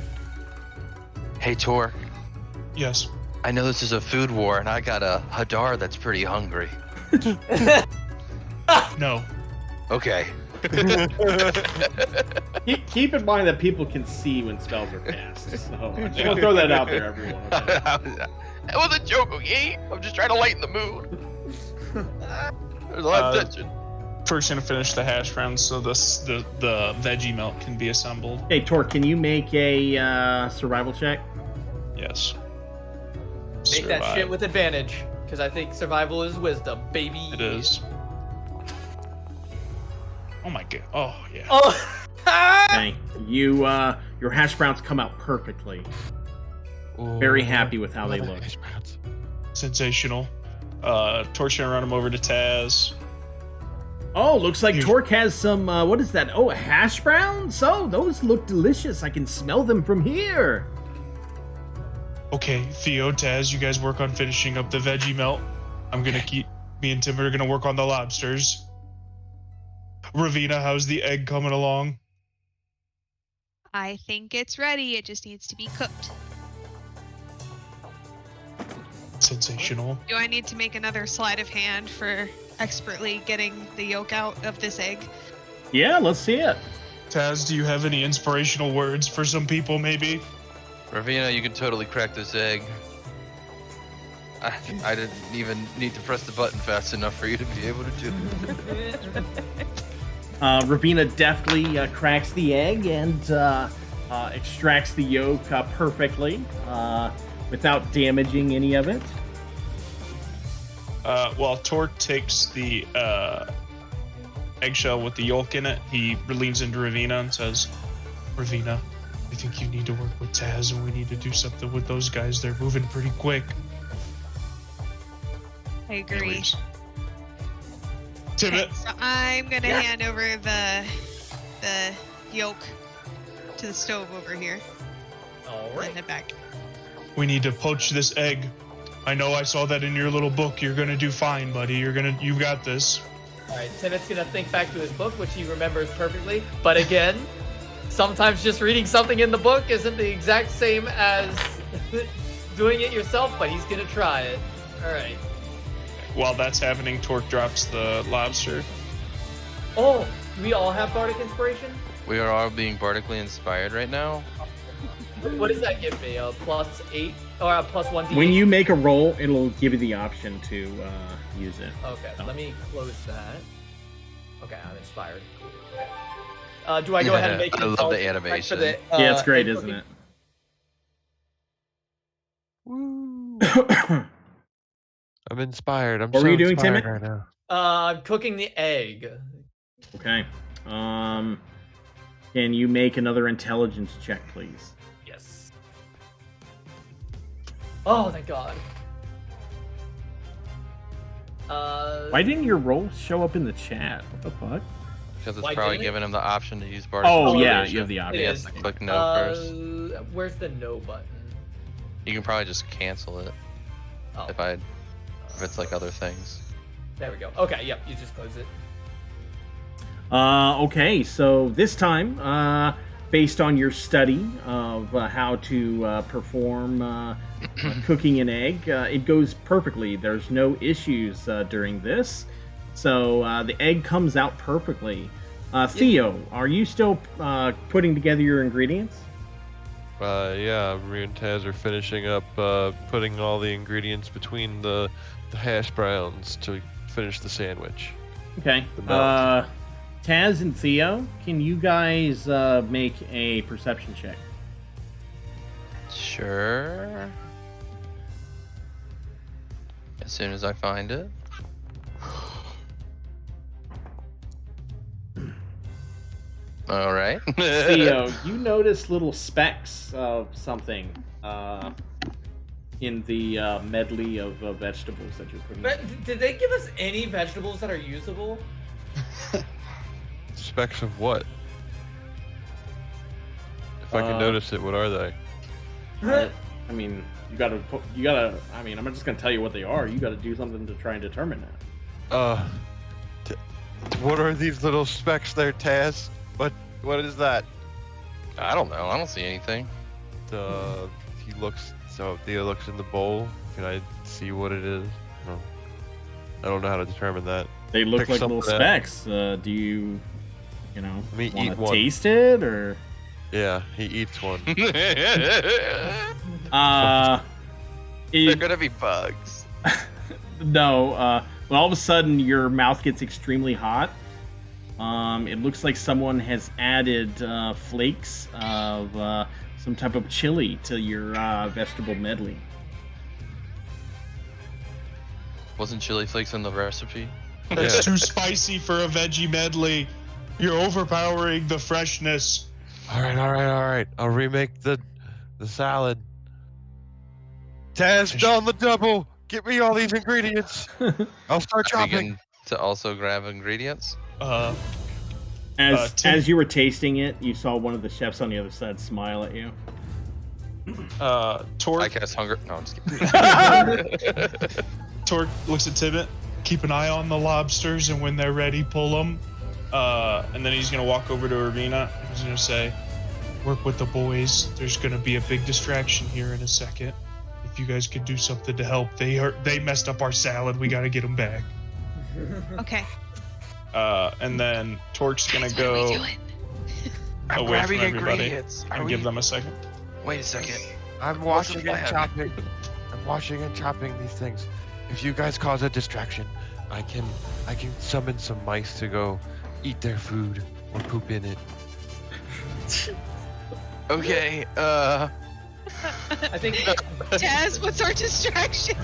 Hey Tork, Yes. I know this is a food war and I got a Hadar that's pretty hungry. No. Okay. Keep in mind that people can see when spells are cast. So I'm just gonna throw that out there, everyone. Okay? That was a joke, okay? I'm just trying to lighten the mood. There's a lot of tension. Tork's gonna finish the hash browns so the veggie melt can be assembled. Hey, Tork, can you make a survival check? Yes. Make that shit with advantage, because I think survival is wisdom, baby. It is. Oh my god. Oh yeah. Oh. Okay, you your hash browns come out perfectly. Very happy with how they look. Sensational. Tork's gonna run him over to Taz. Oh, looks like Tork has some. What is that? Oh, hash browns. Oh, those look delicious. I can smell them from here. Okay, Theo, Taz, you guys work on finishing up the veggie melt. I'm gonna keep. Me and Tim are gonna work on the lobsters. Ravina, how's the egg coming along? I think it's ready. It just needs to be cooked. Sensational. Do I need to make another sleight of hand for expertly getting the yolk out of this egg? Yeah, let's see it. Taz, do you have any inspirational words for some people, maybe? Ravina, you can totally crack this egg. I didn't even need to press the button fast enough for you to be able to do it. Ravina deftly cracks the egg and extracts the yolk perfectly without damaging any of it. While Tork takes the eggshell with the yolk in it, he leans into Ravina and says, Ravina, I think you need to work with Taz and we need to do something with those guys. They're moving pretty quick. I agree. Anyways. Tibbet. Okay, so I'm gonna hand over the yolk to the stove over here. All And right. head back. We need to poach this egg. I know I saw that in your little book. You're gonna do fine, buddy. You got this. All right. Timot's gonna think back to his book, which he remembers perfectly. But again, sometimes just reading something in the book isn't the exact same as doing it yourself. But he's gonna try it. All right. While that's happening, Tork drops the lobster. Oh, do we all have bardic inspiration? We are all being bardically inspired right now. What does that give me? A +8 or a +1d8? When you make a roll, it'll give you the option to use it. Okay, Oh. let me close that. Okay, I'm inspired. Do I go ahead and make an I love the intelligence check animation. for the, Yeah, it's great, egg isn't cooking? it? I'm inspired. I'm What so were you doing, inspired Timmy? right now. I'm cooking the egg. Okay. Can you make another intelligence check, please? Yes. Oh, thank God. Why didn't your rolls show up in the chat? What the fuck? Because it's Why probably didn't it? giving him the option to use Oh, bardic yeah, inspiration. you have the It option. He has is. to click no first. Where's the no button? You can probably just cancel it Oh, if it's like other things. there we go. Okay, yep, you just close it. Okay, so this time, based on your study of how to perform cooking an egg, it goes perfectly. There's no issues during this. So the egg comes out perfectly. Theo, are you still putting together your ingredients? Yeah, me and Taz are finishing up putting all the ingredients between the hash browns to finish the sandwich. Okay. The melt. Taz and Theo, can you guys make a perception check? Sure. As soon as I find it. All right. Theo, you notice little specks of something in the medley of vegetables that you're putting. But did they give us any vegetables that are usable? Specks of what? If I can Uh, notice it, what are they? I mean, you gotta. I mean, I'm just gonna tell you what they are. You gotta do something to try and determine that. What are these little specks there, Taz? What is that? I don't know. I don't see anything. Theo looks in the bowl. Can I see what it is? No. I don't know how to determine that. They look Pick like little something out. specks. Do you Let me want eat to one. taste it or? Yeah, he eats one. They're It, gonna be bugs. no. When all of a sudden your mouth gets extremely hot. It looks like someone has added flakes of some type of chili to your vegetable medley. Wasn't chili flakes in the recipe? That's Yeah. too spicy for a veggie medley. You're overpowering the freshness. All right. I'll remake the salad. Taz, down the double. Get me all these ingredients. I'll start I chopping. begin to also grab ingredients. As you were tasting it, you saw one of the chefs on the other side smile at you. I Tork cast hunger. No, I'm just kidding. Tork looks at Tibbet. Keep an eye on the lobsters, and when they're ready, pull them. And then he's gonna walk over to Irina. And he's gonna say, "Work with the boys. There's gonna be a big distraction here in a second. If you guys could do something to help, they messed up our salad. We gotta get them back." Okay. And then Tork's gonna Guys, what are we go doing? I'm away from grabbing everybody ingredients. and give them a second. Wait a second. I'm What's the washing and plan? chopping. I'm washing and chopping these things. If you guys cause a distraction, I can summon some mice to go eat their food or poop in it. Okay. I think Taz, what's our distraction?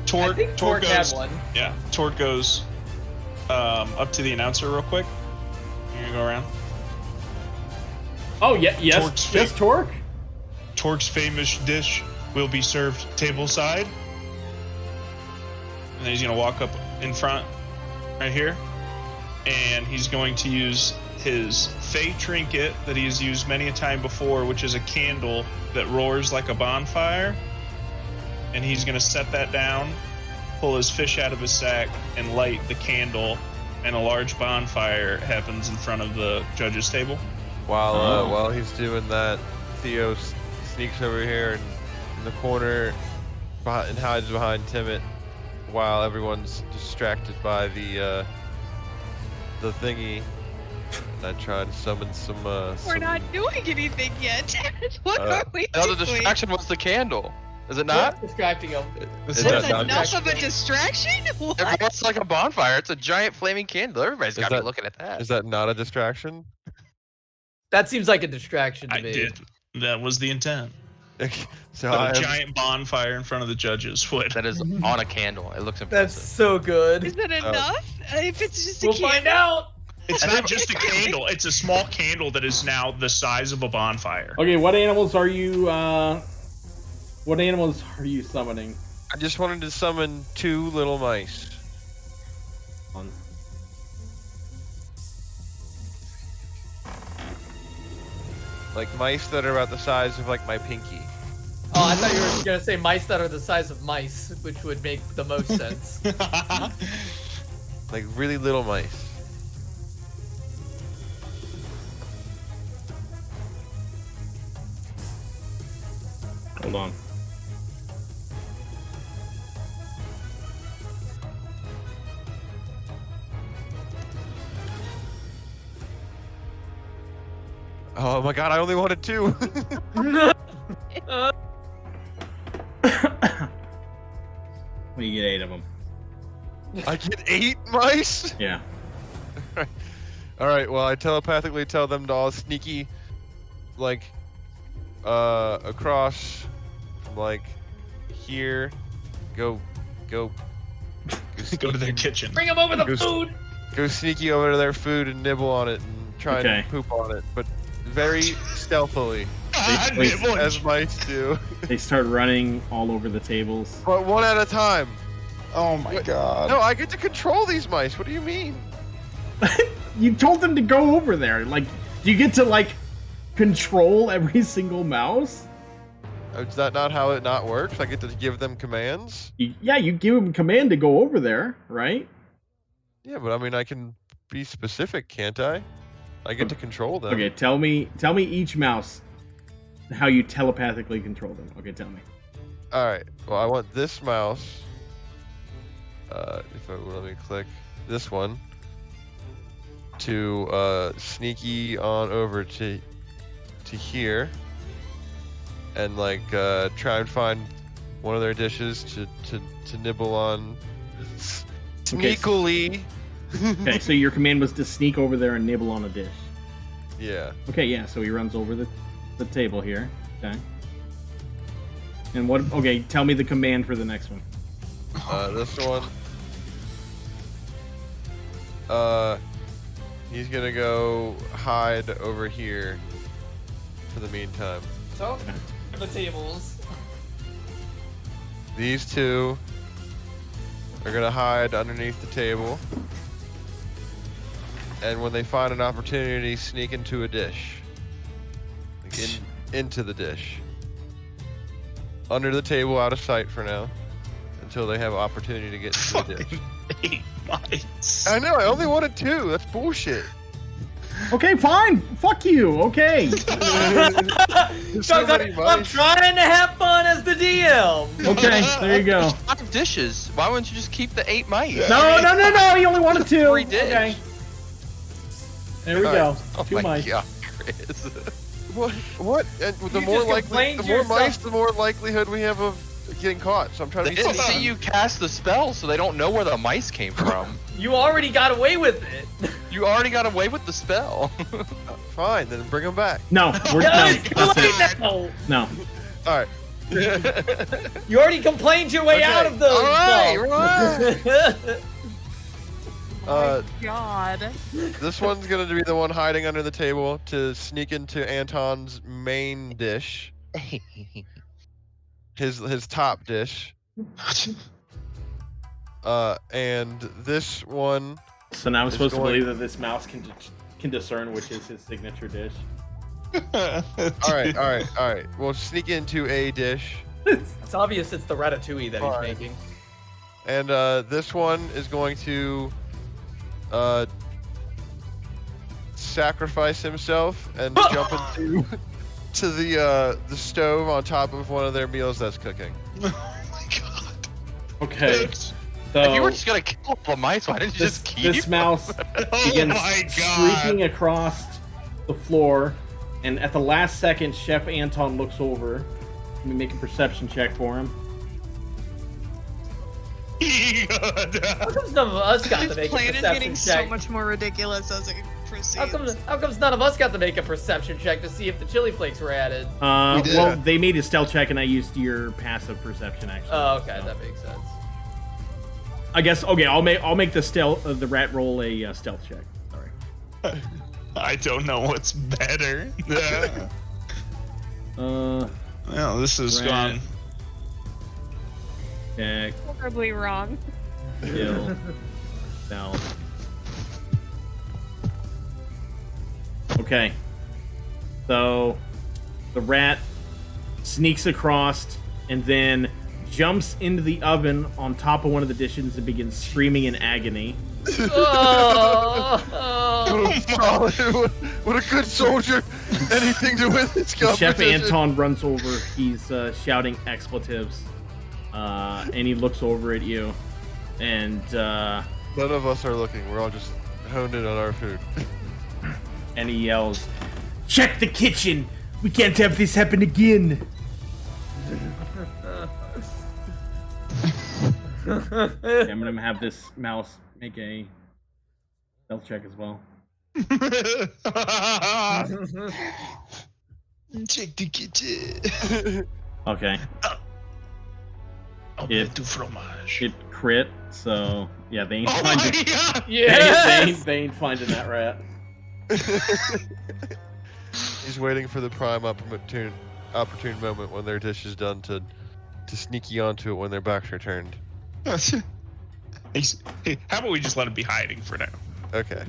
Tork Tork had goes. one. Yeah, Tork goes up to the announcer real quick. You're gonna go around. Oh yeah, yes, Tork's yes, Tork. Tork's famous dish will be served tableside. And then he's gonna walk up in front, right here, and he's going to use his Fey trinket that he has used many a time before, which is a candle that roars like a bonfire. And he's gonna set that down, pull his fish out of his sack, and light the candle, and a large bonfire happens in front of the judges' table. While he's doing that, Theo sneaks over here and in the corner and hides behind Timid, while everyone's distracted by the thingy. And I try to summon some. We're not doing anything yet. What are we Another doing? distraction was the candle. Is it not? Distracting him. Is That's that not enough of a distraction? What? It's like a bonfire. It's a giant flaming candle. Everybody's got to be looking at that. Is that not a distraction? That seems like a distraction to I me. did. That was the intent. So A I am, giant bonfire in front of the judges would. That is on a candle. It looks That's impressive. so good. Is that enough? If it's just a We'll candle? find out. It's not just a candle. It's a small candle that is now the size of a bonfire. Okay, what animals are you? What animals are you summoning? I just wanted to summon 2 little mice. On. Like mice that are about the size of like my pinky. Oh, I thought you were gonna say mice that are the size of mice, which would make the most sense. Like really little mice. Hold on. Oh my god, I only wanted 2. Well, you get 8 of them. I get 8 mice? Yeah. Alright, well I telepathically tell them to all sneaky like across from like here. Go Go to their kitchen. Bring him over the Goose- food. go sneaky over to their food and nibble on it and try Okay. and poop on it, but very stealthily, Wait, as mice do. They start running all over the tables. But one at a time. Oh my god. No, I get to control these mice. What do you mean? You told them to go over there. Like, do you get to like control every single mouse? Is that not how it not works? I get to give them commands? Yeah, you give them command to go over there, right? Yeah, but I mean, I can be specific, can't I? I get to control them. Okay, tell me each mouse how you telepathically control them. Okay, tell me. Alright, well, I want this mouse. If I let me click this one to sneaky on over to here and like try and find one of their dishes to nibble on sneakily. Okay, so your command was to sneak over there and nibble on a dish. Yeah. Okay, yeah, so he runs over the table here. Okay. And what? Okay, tell me the command for the next one. This one. He's gonna go hide over here for the meantime. So, the tables. These 2 are gonna hide underneath the table. And when they find an opportunity, sneak into a dish. Like into the dish. Under the table, out of sight for now. Until they have opportunity to get into the dish. mice. I know. I only wanted 2. That's bullshit. Okay, fine. Fuck you. Okay. There's so many I'm mice. trying to have fun as the DM. Okay, there you go. 5 dishes. Why wouldn't you just keep the 8 mice? No. He only wanted 2. Free dish. Okay. There we All go. right. Oh 2 my mice. god, Chris. What? And the You more just likely, complained the to more yourself. mice, the more likelihood we have of getting caught. So I'm trying to They be didn't safe. see you cast the spell, so they don't know where the mice came from. You already got away with it. You already got away with the spell. Fine, then bring them back. No, we're No, no. it's too That's late it. now. No. All right. You already complained your way Okay. out of the. All right, God. This one's gonna be the one hiding under the table to sneak into Anton's main dish, his top dish. And this one. So now I'm It's supposed to going- believe that this mouse can discern which is his signature dish. All right. We'll sneak into a dish, It's obvious it's the ratatouille that he's Fine. making. and this one is going to sacrifice himself and jump into the stove on top of one of their meals that's cooking. Oh my god. Okay. So If you were just gonna kill the mice, why didn't you this, just keep? this mouse Oh begins my god. streaking across the floor, and at the last second, Chef Anton looks over. Let me make a perception check for him. How comes none of us got to This make a plan is perception getting check? so much more ridiculous as it proceeds. How comes none of us got to make a perception check to see if the chili flakes were added? We did. Well, they made a stealth check, and I used your passive perception actually. Oh, okay, So, that makes sense. I guess okay. I'll make the the rat roll a stealth check. Sorry. I don't know what's better. Well, this has Rat. gone. Check. Horribly wrong. Kill. Stealth. Okay. So the rat sneaks across and then jumps into the oven on top of one of the dishes and begins screaming in agony. Oh, What a good soldier! Anything to win this Chef competition. Anton runs over. He's shouting expletives. And he looks over at you. And None of us are looking. We're all just honed in on our food. and he yells, "Check the kitchen! We can't have this happen again!" Yeah, I'm gonna have this mouse make a stealth check as well. Check the kitchen. Okay. Omelette du fromage. It crit, so yeah, they ain't Oh my finding god! yes! they ain't finding that rat. He's waiting for the prime opportune moment when their dish is done to sneaky onto it when their backs are turned. Hey, how about we just let him be hiding for now? Okay.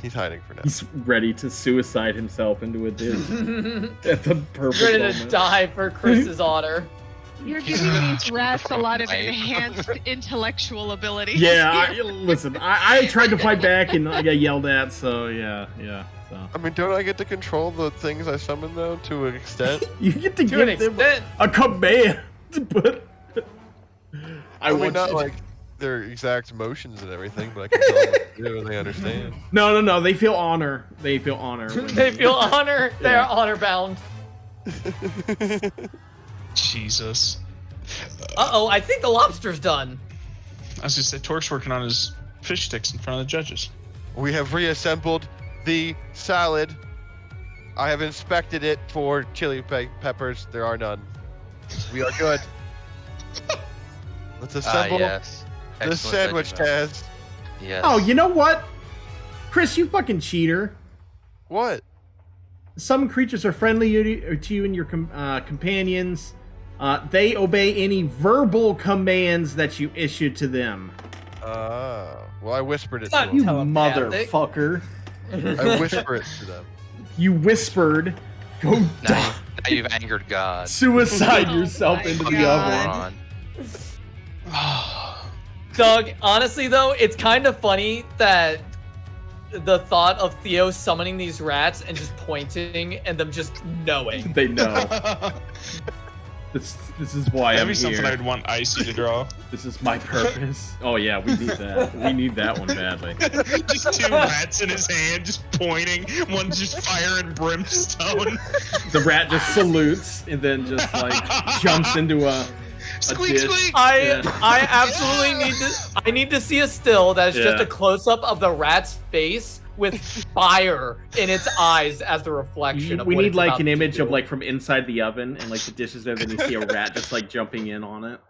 He's hiding for now. He's ready to suicide himself into a dish at the perfect Ready moment. to die for Chris's honor. You're giving these rats a lot of enhanced intellectual ability. Yeah, listen, I tried to fight back and I got yelled at, so yeah. So I mean, don't I get to control the things I summon though to an extent? you get to To an give them extent. a command, but I mean, want not you- like their exact motions and everything, but I can tell them what to do and they understand. No. They feel honor. They feel honor. They feel honor. They Yeah. are honor bound. Jesus. Uh-oh, I think the lobster's done. I was just say Tork's working on his fish sticks in front of the judges. We have reassembled the salad. I have inspected it for chili peppers. There are none. We are good. Let's assemble Yes. the Excellent sandwich veggie melt. test. Yes. Oh, you know what? Chris, you fucking cheater. What? Some creatures are friendly to you and your companions. They obey any verbal commands that you issue to them. Well, I whispered it to Not You them. Telepathic. motherfucker. I whisper it to them. You whispered, go Now you've angered God. suicide Oh yourself my into the God. oven. Moron. Doug, honestly though, it's kind of funny that the thought of Theo summoning these rats and just pointing and them just knowing. They know. This is why That'd I'm be something here. I'd want Icy to draw. This is my purpose. Oh yeah, we need that. We need that one badly. Just 2 rats in his hand, just pointing. One's just fire and brimstone. The rat just salutes and then just like jumps into a Squeak, dish. squeak. I absolutely need to see a still that is just Yeah. a close up of the rat's face with fire in its eyes as the reflection of We what need it's like about an to image do. of like from inside the oven and like the dishes there, then you see a rat just like jumping in on it.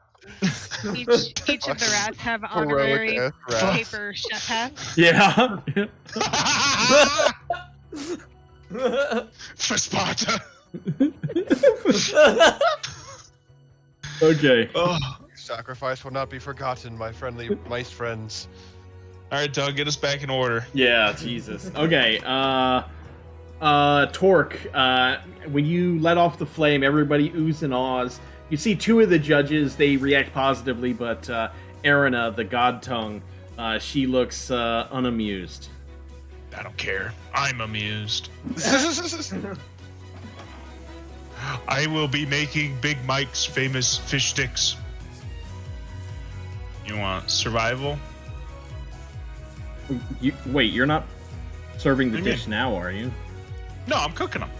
Each of the rats have honorary Heroic ass rats. paper chef hats. Yeah. For Sparta. Okay. Oh. Sacrifice will not be forgotten, my friendly mice friends. All right, Doug, get us back in order. Yeah, Jesus. Okay, Tork, when you let off the flame, everybody oohs and ahs. You see 2 of the judges, they react positively, but Erina, the god tongue, she looks unamused. I don't care. I'm amused. I will be making Big Mike's famous fish sticks. You want survival? Wait, you're not serving the What do you dish now, are you? No, I'm cooking them.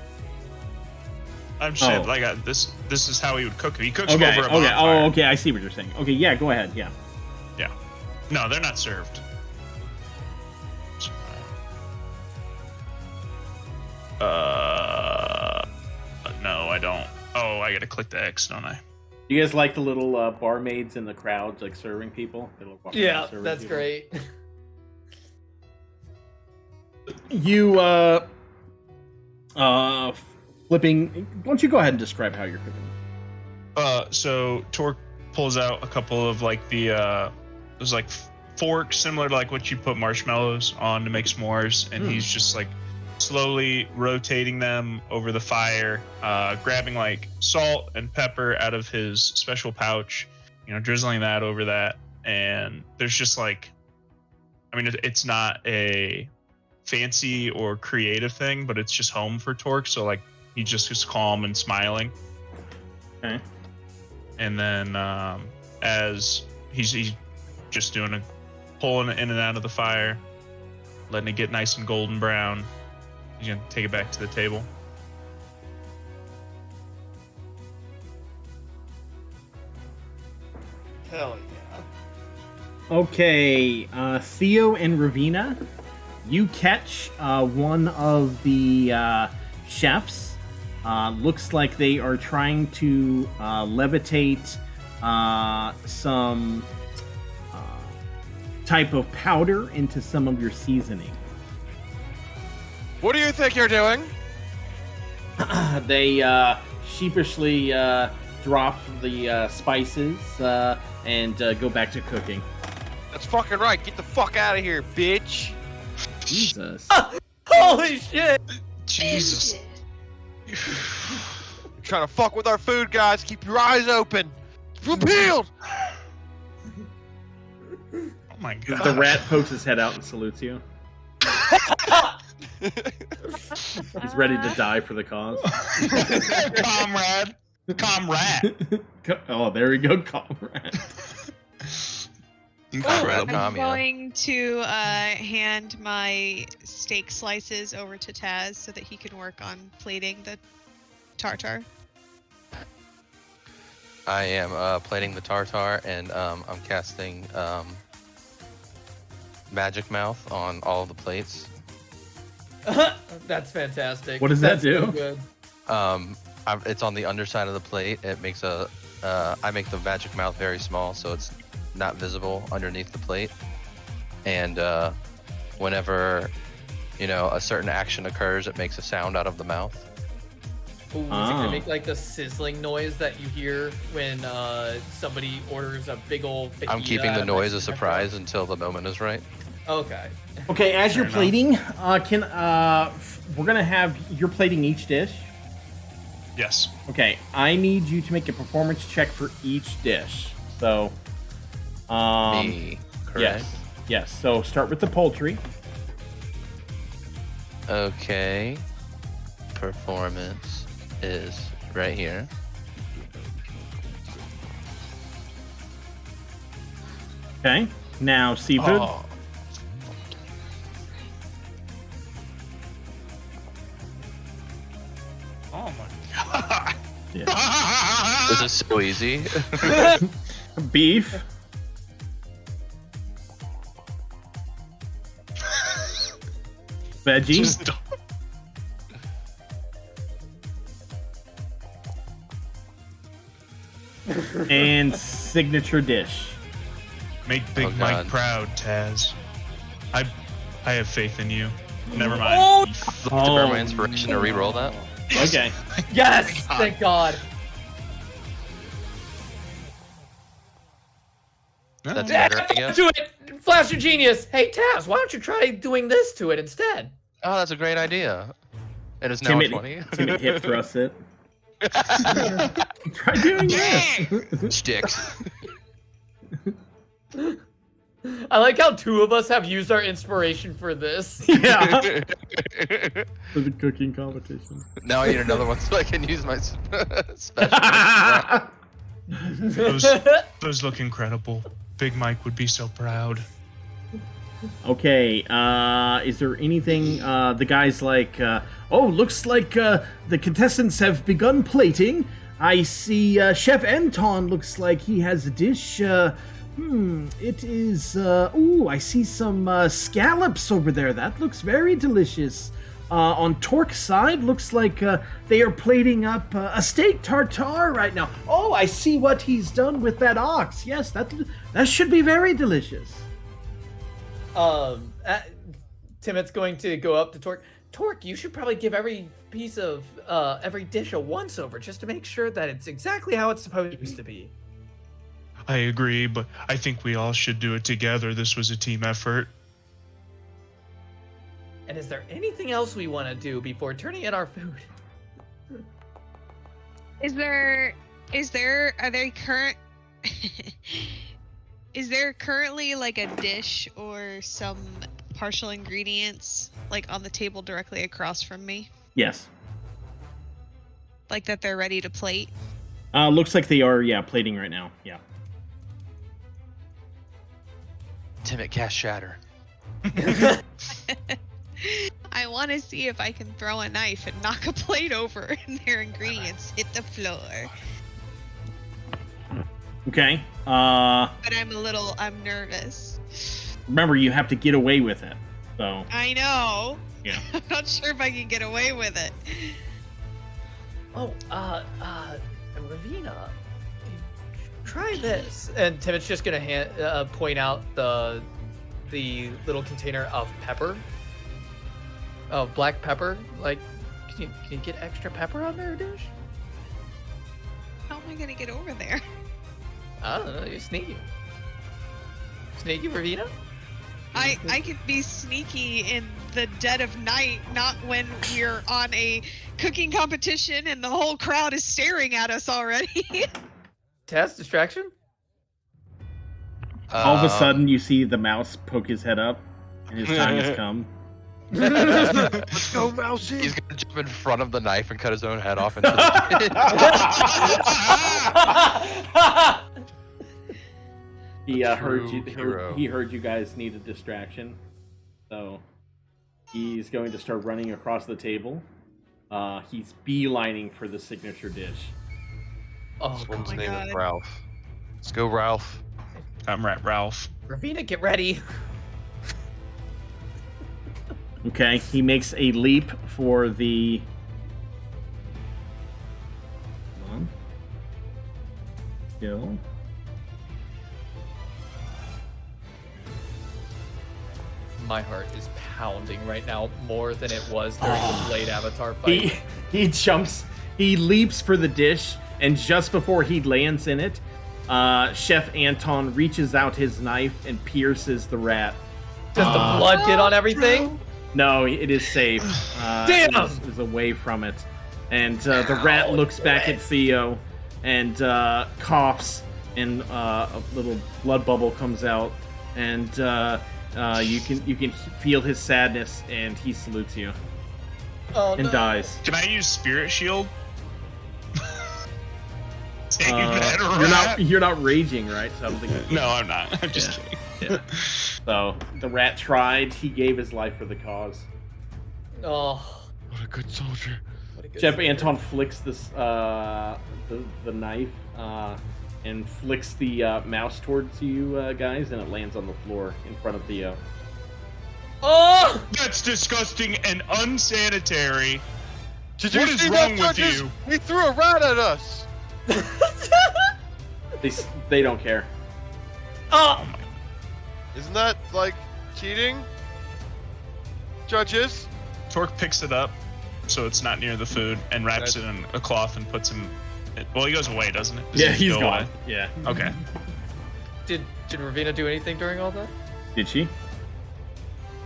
I'm saying, Oh. like, this is how he would cook it. He cooks them Okay, over a okay, bonfire. oh, okay, I see what you're saying. Okay, yeah, go ahead, yeah. Yeah. No, they're not served. No, I don't. Oh, I gotta click the X, don't I? You guys like the little barmaids in the crowds, like serving people? The little barmaids Yeah, serving that's people? great. You, flipping... Why don't you go ahead and describe how you're cooking? So Tork pulls out a couple of, like, there's, like, forks, similar to, like, what you put marshmallows on to make s'mores, and he's just, like, slowly rotating them over the fire, grabbing, like, salt and pepper out of his special pouch, drizzling that over that, and there's just, like, I mean, it's not a fancy or creative thing, but it's just home for Tork, so, like, he just is calm and smiling. Okay. And then as he's just pulling it in and out of the fire, letting it get nice and golden brown, he's gonna take it back to the table. Hell yeah. Okay, Theo and Ravina, you catch one of the chefs. Looks like they are trying to levitate some type of powder into some of your seasoning. What do you think you're doing? They sheepishly drop the spices and go back to cooking. That's fucking right. Get the fuck out of here, bitch. Jesus. Holy shit! Jesus. You're trying to fuck with our food, guys. Keep your eyes open. Keep 'em peeled. Oh my god. The rat pokes his head out and salutes you. He's ready to die for the cause. Comrade. Comrade. Oh, there we go, comrade. Comrade I'm Kami, yeah. going to hand my steak slices over to Taz so that he can work on plating the tartar. I am plating the tartar, and I'm casting Magic Mouth on all of the plates. That's fantastic. What does that That's so do? good. It's on the underside of the plate. It makes I make the Magic Mouth very small, so it's not visible underneath the plate. And whenever, a certain action occurs, it makes a sound out of the mouth. Ooh, is it Oh. gonna make like the sizzling noise that you hear when somebody orders a big old fajita I'm keeping the at noise a restaurant? surprise until the moment is right. Okay. Okay, as you're Fair enough. plating, we're gonna have you're plating each dish. Yes. Okay, I need you to make a performance check for each dish. So, Me, correct? Yes. So start with the poultry. Okay. Performance is right here. Okay. Now seafood. Oh my god. Yeah. This is so easy. Beef. Veggie. Just And signature dish. make Big Oh, Mike God. proud, Taz. I have faith in you. Never mind. Oh, I'd like to burn my inspiration to re-roll that. Okay. yes! Thank God. That's Yeah, better, I guess. do it! Flash your genius! Hey, Taz, why don't you try doing this to it instead? Oh, that's a great idea. It is now a 20. Timid hip thrust it. Try doing this. Sticks. I like how two of us have used our inspiration for this. Yeah. For the cooking competition. Now I need another one so I can use my special. Those look incredible. Big Mike would be so proud. Okay, is there anything, the guy's like, looks like, the contestants have begun plating. I see, Chef Anton looks like he has a dish, it is, I see some, scallops over there. That looks very delicious. On Tork's side, looks like, they are plating up, a steak tartare right now. Oh, I see what he's done with that ox. Yes, that should be very delicious. Timot's going to go up to Tork. Tork, you should probably give every piece of every dish a once-over just to make sure that it's exactly how it's supposed to be. I agree, but I think we all should do it together. This was a team effort. And is there anything else we want to do before turning in our food? Is there currently like a dish or some partial ingredients like on the table directly across from me? Yes. Like that they're ready to plate? Looks like they are, plating right now. Yeah. Timid cast shatter. I want to see if I can throw a knife and knock a plate over and their ingredients hit the floor. Okay. But I'm nervous. Remember, you have to get away with it. So. I know. Yeah. I'm not sure if I can get away with it. Oh, Ravina, try this. And Timot's just gonna point out the little container of pepper, of black pepper. Like, can you get extra pepper on their dish? How am I gonna get over there? I don't know. You're sneaky. Sneaky, Ravina? I could be sneaky in the dead of night, not when we're on a cooking competition and the whole crowd is staring at us already. Test distraction? All of a sudden, you see the mouse poke his head up, and his time has come. Let's go, Mousy. He's gonna jump in front of the knife and cut his own head off into the He heard you. hero. He heard you guys need a distraction, so he's going to start running across the table. He's beelining for the signature dish. Oh, This one's my name God. is Ralph. Let's go, Ralph. I'm right, Ralph. Ravina, get ready. Okay, he makes a leap for the. Come on. Kill. My heart is pounding right now more than it was during the Blade Avatar fight. He jumps. He leaps for the dish, and just before he lands in it, Chef Anton reaches out his knife and pierces the rat. Does the blood get on everything? No, it is safe. Damn! It is away from it. And the rat looks back at Theo and coughs and a little blood bubble comes out, and you can feel his sadness, and he salutes you and dies. Can I use Spirit Shield? Take that rat. You're not raging, right? So I don't think. No, I'm not. I'm just kidding. Yeah. So the rat tried. He gave his life for the cause. Oh, What a good soldier. what a good Chef soldier. Anton flicks this the knife and flicks the mouse towards you guys, and it lands on the floor in front of Theo. Oh! That's disgusting and unsanitary. Did What you is see wrong that, with judges? you? He threw a rat at us. They don't care. Oh! Isn't that like cheating? Judges? Tork picks it up, so it's not near the food, and wraps it in a cloth and puts him. Well, he goes away, doesn't it? Does Yeah, he he's go gone. away? Yeah. Okay. Did Ravina do anything during all that? Did she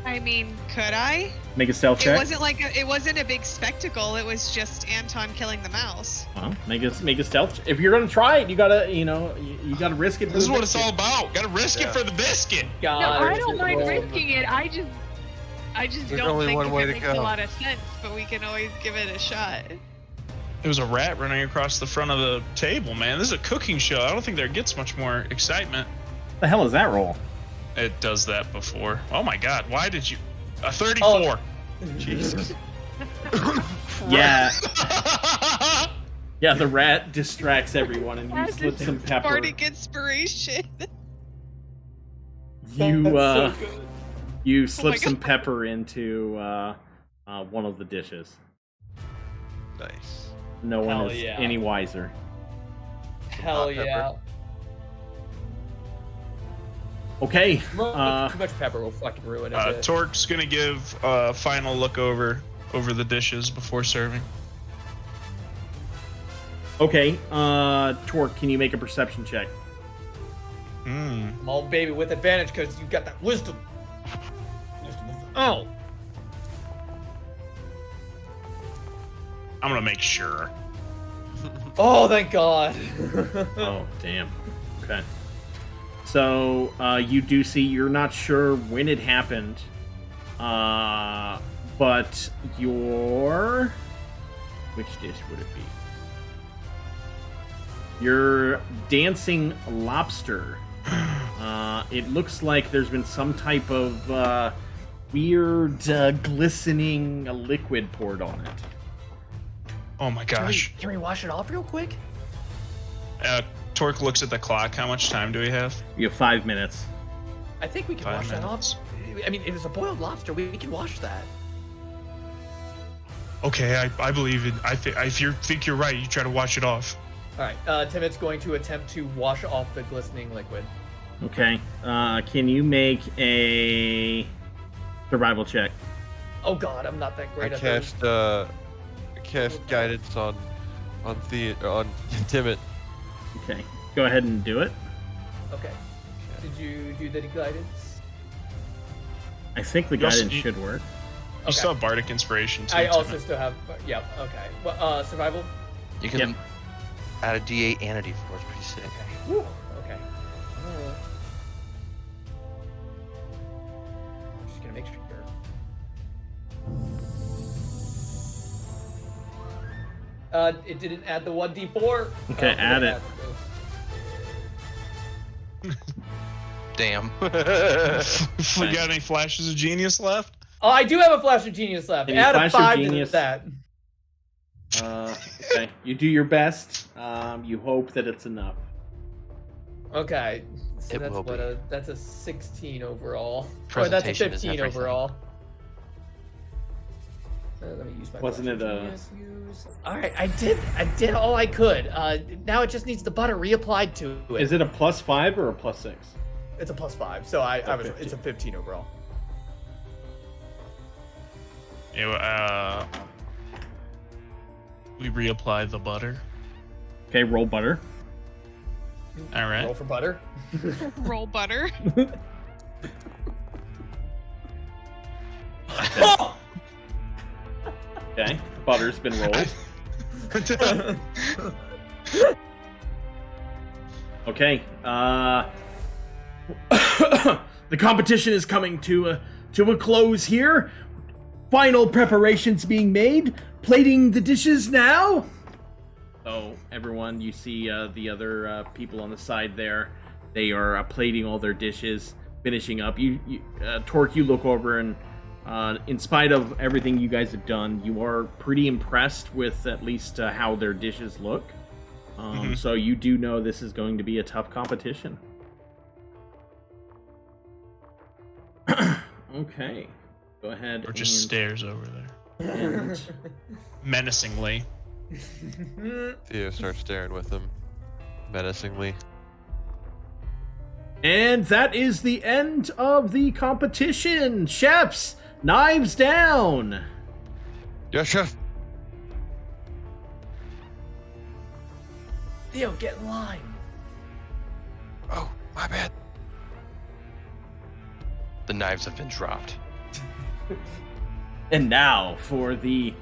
I mean, could I? make a stealth It check? wasn't a big spectacle. It was just Anton killing the mouse. Well, make a stealth. If you're gonna try it, you gotta you gotta risk it. for This is the what it's biscuit. all about. Gotta risk it Yeah. for the biscuit. God, No, I it's don't just mind wrong. risking it. I just There's don't only think one way it to makes go. a lot of sense. But we can always give it a shot. There was a rat running across the front of the table, man. This is a cooking show. I don't think there gets much more excitement. What the hell is that roll? It does that before. Oh my god, why did you... A 34. Oh. Jesus. Yeah, yeah. The rat distracts everyone, and you That's slip some pepper. Bardic inspiration. You That's so good. you slip my some God. pepper into one of the dishes. Nice. No one Hell is yeah. any wiser. Hell hot pepper. yeah. Okay. Too much pepper will fucking ruin it. Tork's gonna give a final look over the dishes before serving. Okay. Tork, can you make a perception check? Come on, baby, with advantage because you got that wisdom. Oh. I'm gonna make sure. Oh, thank God. Oh, damn. Okay. So, you do see, you're not sure when it happened, but your... Which dish would it be? Your dancing lobster. It looks like there's been some type of weird, glistening liquid poured on it. Oh my gosh. Can we wash it off real quick? Tork looks at the clock. How much time do we have? You have 5 minutes. I think we can 5 wash that minutes. off. I mean, if it's a boiled lobster, we can wash that. Okay, I believe in. If you think you're right, you try to wash it off. All right, Timit's going to attempt to wash off the glistening liquid. Okay. Can you make a survival check? Oh God, I'm not that I great at those. cast guidance on Timid. Okay. Go ahead and do it. Okay. Did you do the guidance? I think the You also- guidance should work. You still have Bardic Inspiration too. I also Timid. still have. Yep. Okay. Well, survival. You can add a D8 and a D4. It's pretty sick. Woo. Okay. I'm just gonna make sure. It didn't add the 1d4. Okay, add it. Damn. We got any flashes of genius left? Oh, I do have a flash of genius left. Can you Add a flash of 5 genius? to that. Okay. You do your best. You hope that it's enough. Okay. So It that's will what be. that's a 16 overall. Or Presentation that's is a 15 everything. overall. Let me use my Wasn't flash it of a- genius. All right, I did all I could. Now it just needs the butter reapplied to it. Is it a +5 or a +6? It's a +5, so I was 15. it's a 15 overall. We reapply the butter. Okay, roll butter. All right. Roll for butter. Roll butter. Okay, butter's been rolled. Okay. The competition is coming to a close here. Final preparations being made. Plating the dishes now. So everyone, you see the other people on the side there. They are plating all their dishes, finishing up. Tork, you look over and, in spite of everything you guys have done, you are pretty impressed with at least how their dishes look. So you do know this is going to be a tough competition. Okay, go ahead. Or just stares over there. And Menacingly. Theo starts staring with him, menacingly. And that is the end of the competition. Chefs, knives down. Yes, chef. Theo, get in line. Oh, my bad. The knives have been dropped. And now for the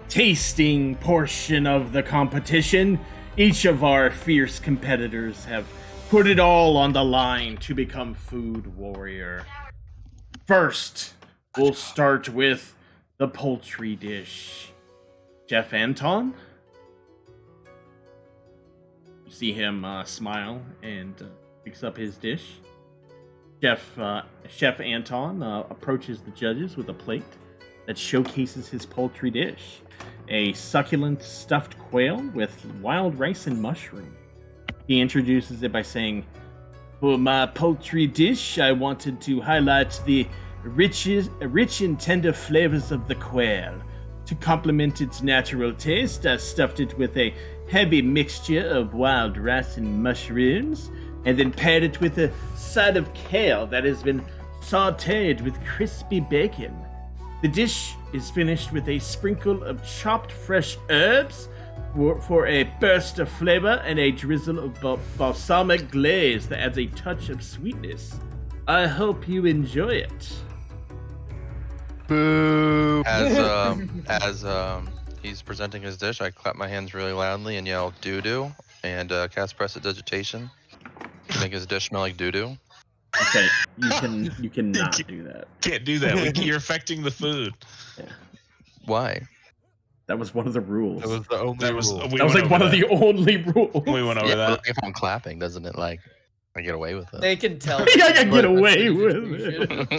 tasting portion of the competition. Each of our fierce competitors have put it all on the line to become food warrior. First, we'll start with the poultry dish. Chef Anton? You see him smile and picks up his dish. Chef Anton approaches the judges with a plate that showcases his poultry dish. A succulent stuffed quail with wild rice and mushroom. He introduces it by saying, "For my poultry dish, I wanted to highlight the rich and tender flavors of the quail. To complement its natural taste, I stuffed it with a heavy mixture of wild rice and mushrooms, and then paired it with a side of kale that has been sautéed with crispy bacon. The dish is finished with a sprinkle of chopped fresh herbs for a burst of flavor and a drizzle of balsamic glaze that adds a touch of sweetness. I hope you enjoy it." Boo. As he's presenting his dish, I clap my hands really loudly and yell "doo-doo" and cast prestidigitation to make his dish smell like doo-doo. Okay, you cannot do that. Can't do that. You're affecting the food. Yeah. Why? That was one of the rules. That was the only That was rule. That was like one of the only rules. We went over Yeah, that. but if I'm clapping, doesn't it like I get away with it? They can tell. Yeah, I can get But away that's with usually-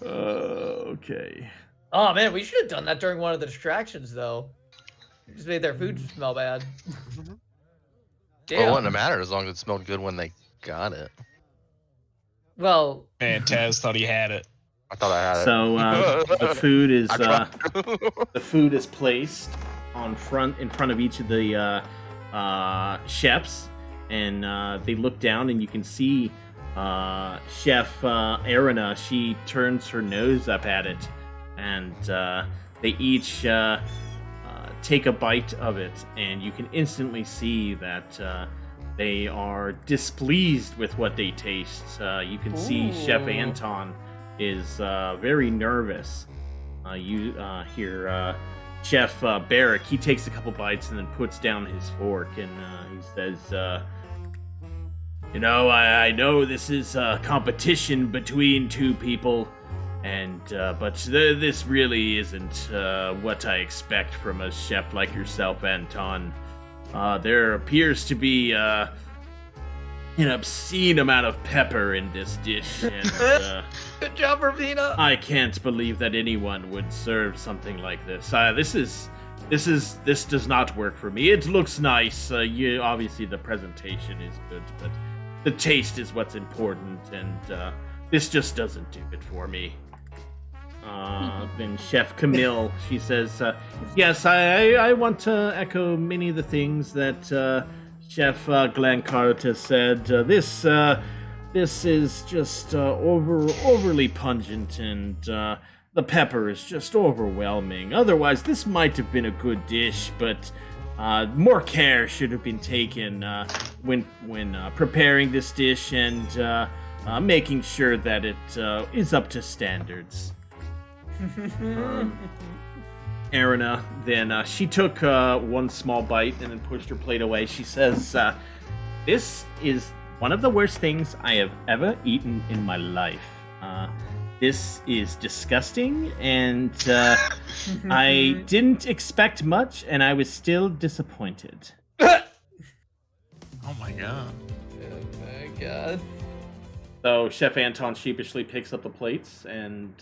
it. Okay. Oh man, we should have done that during one of the distractions though. Just made their food smell bad. Well, it Damn. wouldn't matter as long as it smelled good when they got it. Well, Man, Taz thought he had it. I thought I had it. So the food is I tried. the food is placed in front of each of the chefs, and they look down, and you can see Chef Arena. She turns her nose up at it, and they each take a bite of it, and you can instantly see that they are displeased with what they taste. You can see Chef Ooh. Anton is very nervous. You hear Chef Barrick. He takes a couple bites and then puts down his fork, and he says, "You know, I know this is a competition between two people, and but this really isn't what I expect from a chef like yourself, Anton. There appears to be an obscene amount of pepper in this dish, and good job, Ravina. I can't believe that anyone would serve something like this. This does not work for me. It looks nice. Obviously the presentation is good, but the taste is what's important, and this just doesn't do it for me." Then Chef Camille, she says, "Yes, I want to echo many of the things that Chef Glencarta said. This is just overly pungent, and the pepper is just overwhelming. Otherwise, this might have been a good dish, but more care should have been taken when preparing this dish and making sure that it is up to standards." Arena, then she took one small bite and then pushed her plate away. She says, "This is one of the worst things I have ever eaten in my life. This is disgusting, and I didn't expect much, and I was still disappointed." Oh my god. Oh my god. So Chef Anton sheepishly picks up the plates and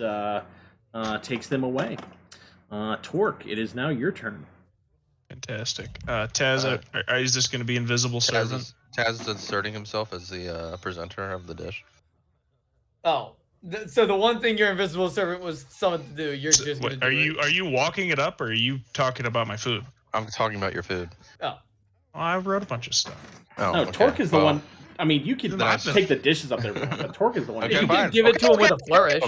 takes them away. Tork, it is now your turn. Fantastic. Taz, is this going to be invisible servant? Taz is inserting himself as the presenter of the dish. Oh, so the one thing your invisible servant was summoned to do, you're just going to do Are you walking it up, or are you talking about my food? I'm talking about your food. Oh. I wrote a bunch of stuff. Oh, No, okay. Tork is the one. I mean, you can Then take the dishes up there, but Tork is the one. Okay, You fine. can give it to him with a flourish.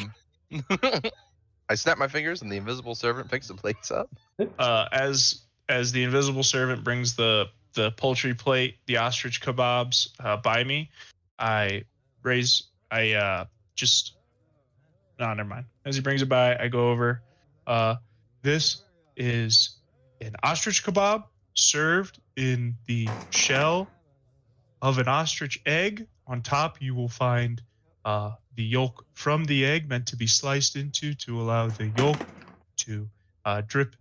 I snap my fingers and the invisible servant picks the plates up. As the invisible servant brings the poultry plate, the ostrich kebabs by me, never mind. As he brings it by, I go over. This is an ostrich kebab served in the shell of an ostrich egg. On top, you will find the yolk from the egg, meant to be sliced into to allow the yolk to drip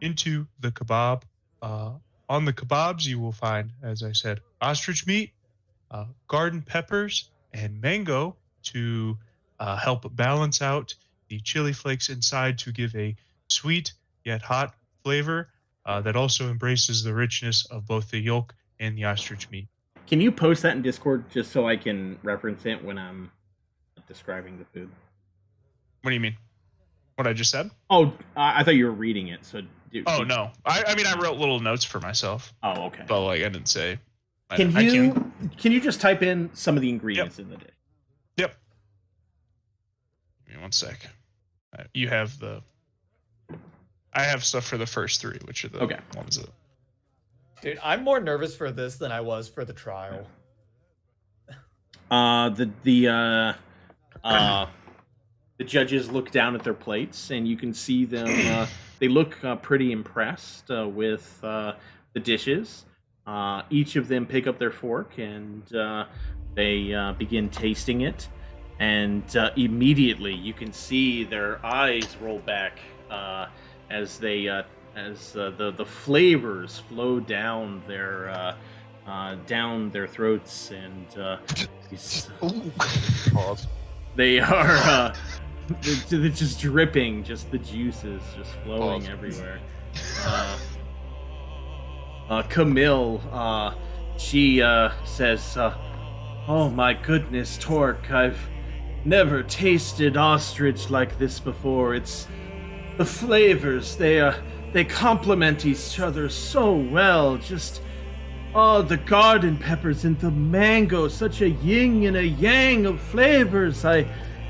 into the kebab. On the kebabs, you will find, as I said, ostrich meat, garden peppers, and mango to help balance out the chili flakes inside to give a sweet yet hot flavor that also embraces the richness of both the yolk and the ostrich meat. Can you post that in Discord just so I can reference it when I'm describing the food? What do you mean? What I just said? Oh, I thought you were reading it. So. No. I mean, I wrote little notes for myself. Oh, okay. But like, I didn't say. Can you just type in some of the ingredients in the dish? Yep. Give me 1 sec. You have the. I have stuff for the first three, which are the ones that. Dude, I'm more nervous for this than I was for the trial. The judges look down at their plates, and you can see them. They look pretty impressed with the dishes. Each of them pick up their fork, and they begin tasting it. And immediately, you can see their eyes roll back as they. As the flavors flow down their throats, and they are they're just dripping, just the juices just flowing everywhere. Camille, she says, "Oh my goodness, Tork! I've never tasted ostrich like this before. It's the flavors. They complement each other so well. Just, the garden peppers and the mango, such a yin and a yang of flavors. I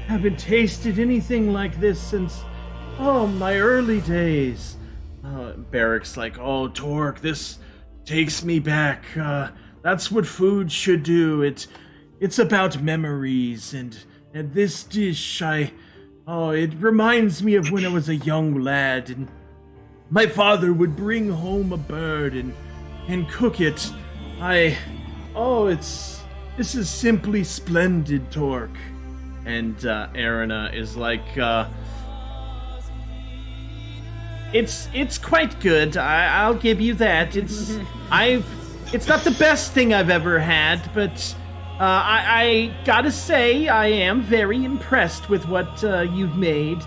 haven't tasted anything like this since, my early days." Barrack's like, "Oh, Tork, this takes me back. That's what food should do. It's about memories, and this dish, it reminds me of when I was a young lad, and my father would bring home a bird and cook it. This is simply splendid, Tork." And Arena is like, it's quite good. I'll give you that. It's not the best thing I've ever had, but I gotta say I am very impressed with what you've made.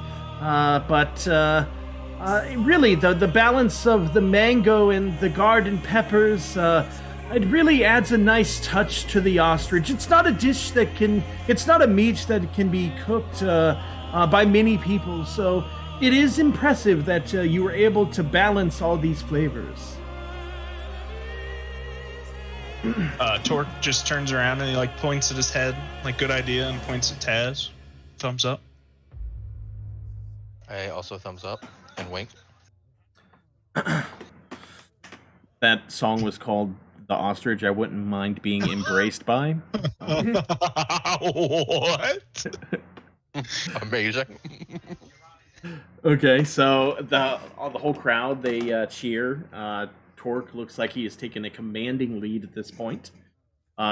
Really, the balance of the mango and the garden peppers, it really adds a nice touch to the ostrich. It's not a dish it's not a meat that can be cooked by many people, so it is impressive that you were able to balance all these flavors. Tork just turns around and he points at his head, good idea, and points at Taz. Thumbs up. I also thumbs up and wink. That song was called "The Ostrich I Wouldn't Mind Being Embraced By." What? Amazing. Okay, so the whole crowd, they cheer. Tork looks like he has taken a commanding lead at this point.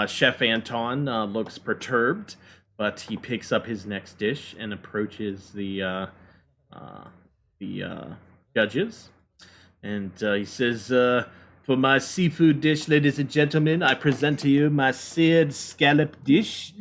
Chef Anton looks perturbed, but he picks up his next dish and approaches the judges. And he says, for my seafood dish, ladies and gentlemen, I present to you my seared scallop dish.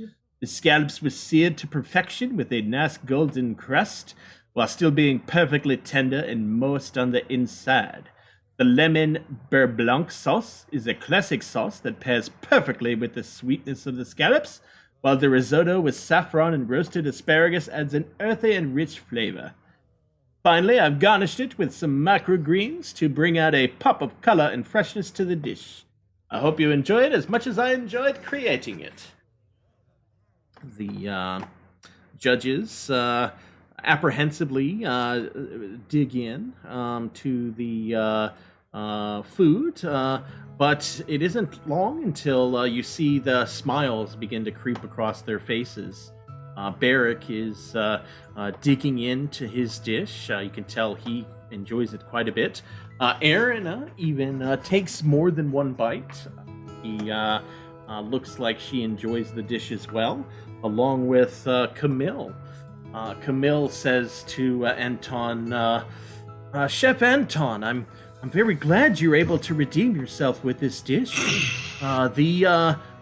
The scallops were seared to perfection with a nice golden crust, while still being perfectly tender and moist on the inside. The lemon beurre blanc sauce is a classic sauce that pairs perfectly with the sweetness of the scallops, while the risotto with saffron and roasted asparagus adds an earthy and rich flavor. Finally, I've garnished it with some microgreens to bring out a pop of color and freshness to the dish. I hope you enjoy it as much as I enjoyed creating it. The judges apprehensively dig in to the food, but it isn't long until you see the smiles begin to creep across their faces. Barrick is digging into his dish. You can tell he enjoys it quite a bit. Aaron even takes more than one bite. He looks like she enjoys the dish as well, along with Camille. Camille says to Anton, Chef Anton, I'm very glad you're able to redeem yourself with this dish.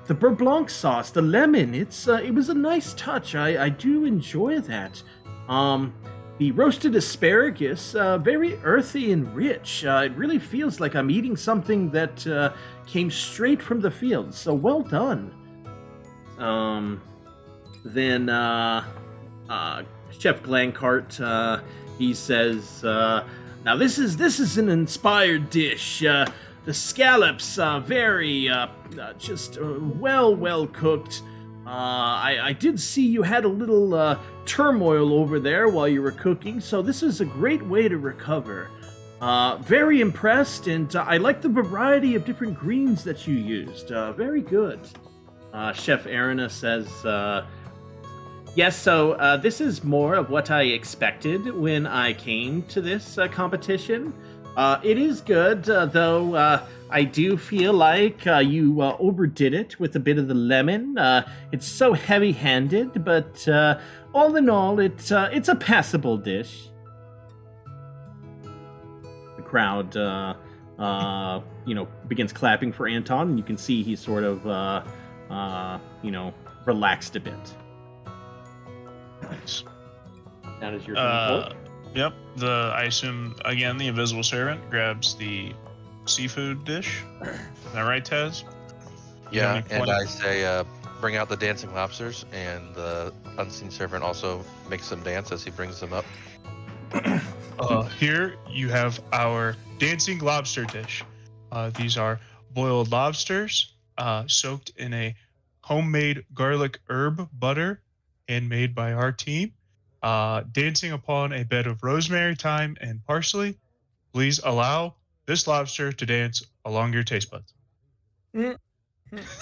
The beurre blanc sauce, the lemon, it was a nice touch. I do enjoy that. The roasted asparagus, very earthy and rich. It really feels like I'm eating something that came straight from the field. So well done. Then Chef Glancart, he says, now this is an inspired dish. The scallops are very, just well cooked. I did see you had a little turmoil over there while you were cooking, so this is a great way to recover. Very impressed, and I like the variety of different greens that you used. Very good. Chef Arena says, yes, so this is more of what I expected when I came to this competition. It is good, though I do feel like you overdid it with a bit of the lemon. It's so heavy-handed, but all in all, it's a passable dish. The crowd, begins clapping for Anton, and you can see he's sort of, relaxed a bit. Nice. That is your turn. Yep. I assume again the invisible servant grabs the seafood dish. Is that right, Tez? Yeah, and I say bring out the dancing lobsters, and the unseen servant also makes them dance as he brings them up. Here you have our dancing lobster dish. These are boiled lobsters soaked in a homemade garlic herb butter handmade by our team. Dancing upon a bed of rosemary, thyme, and parsley. Please allow this lobster to dance along your taste buds. You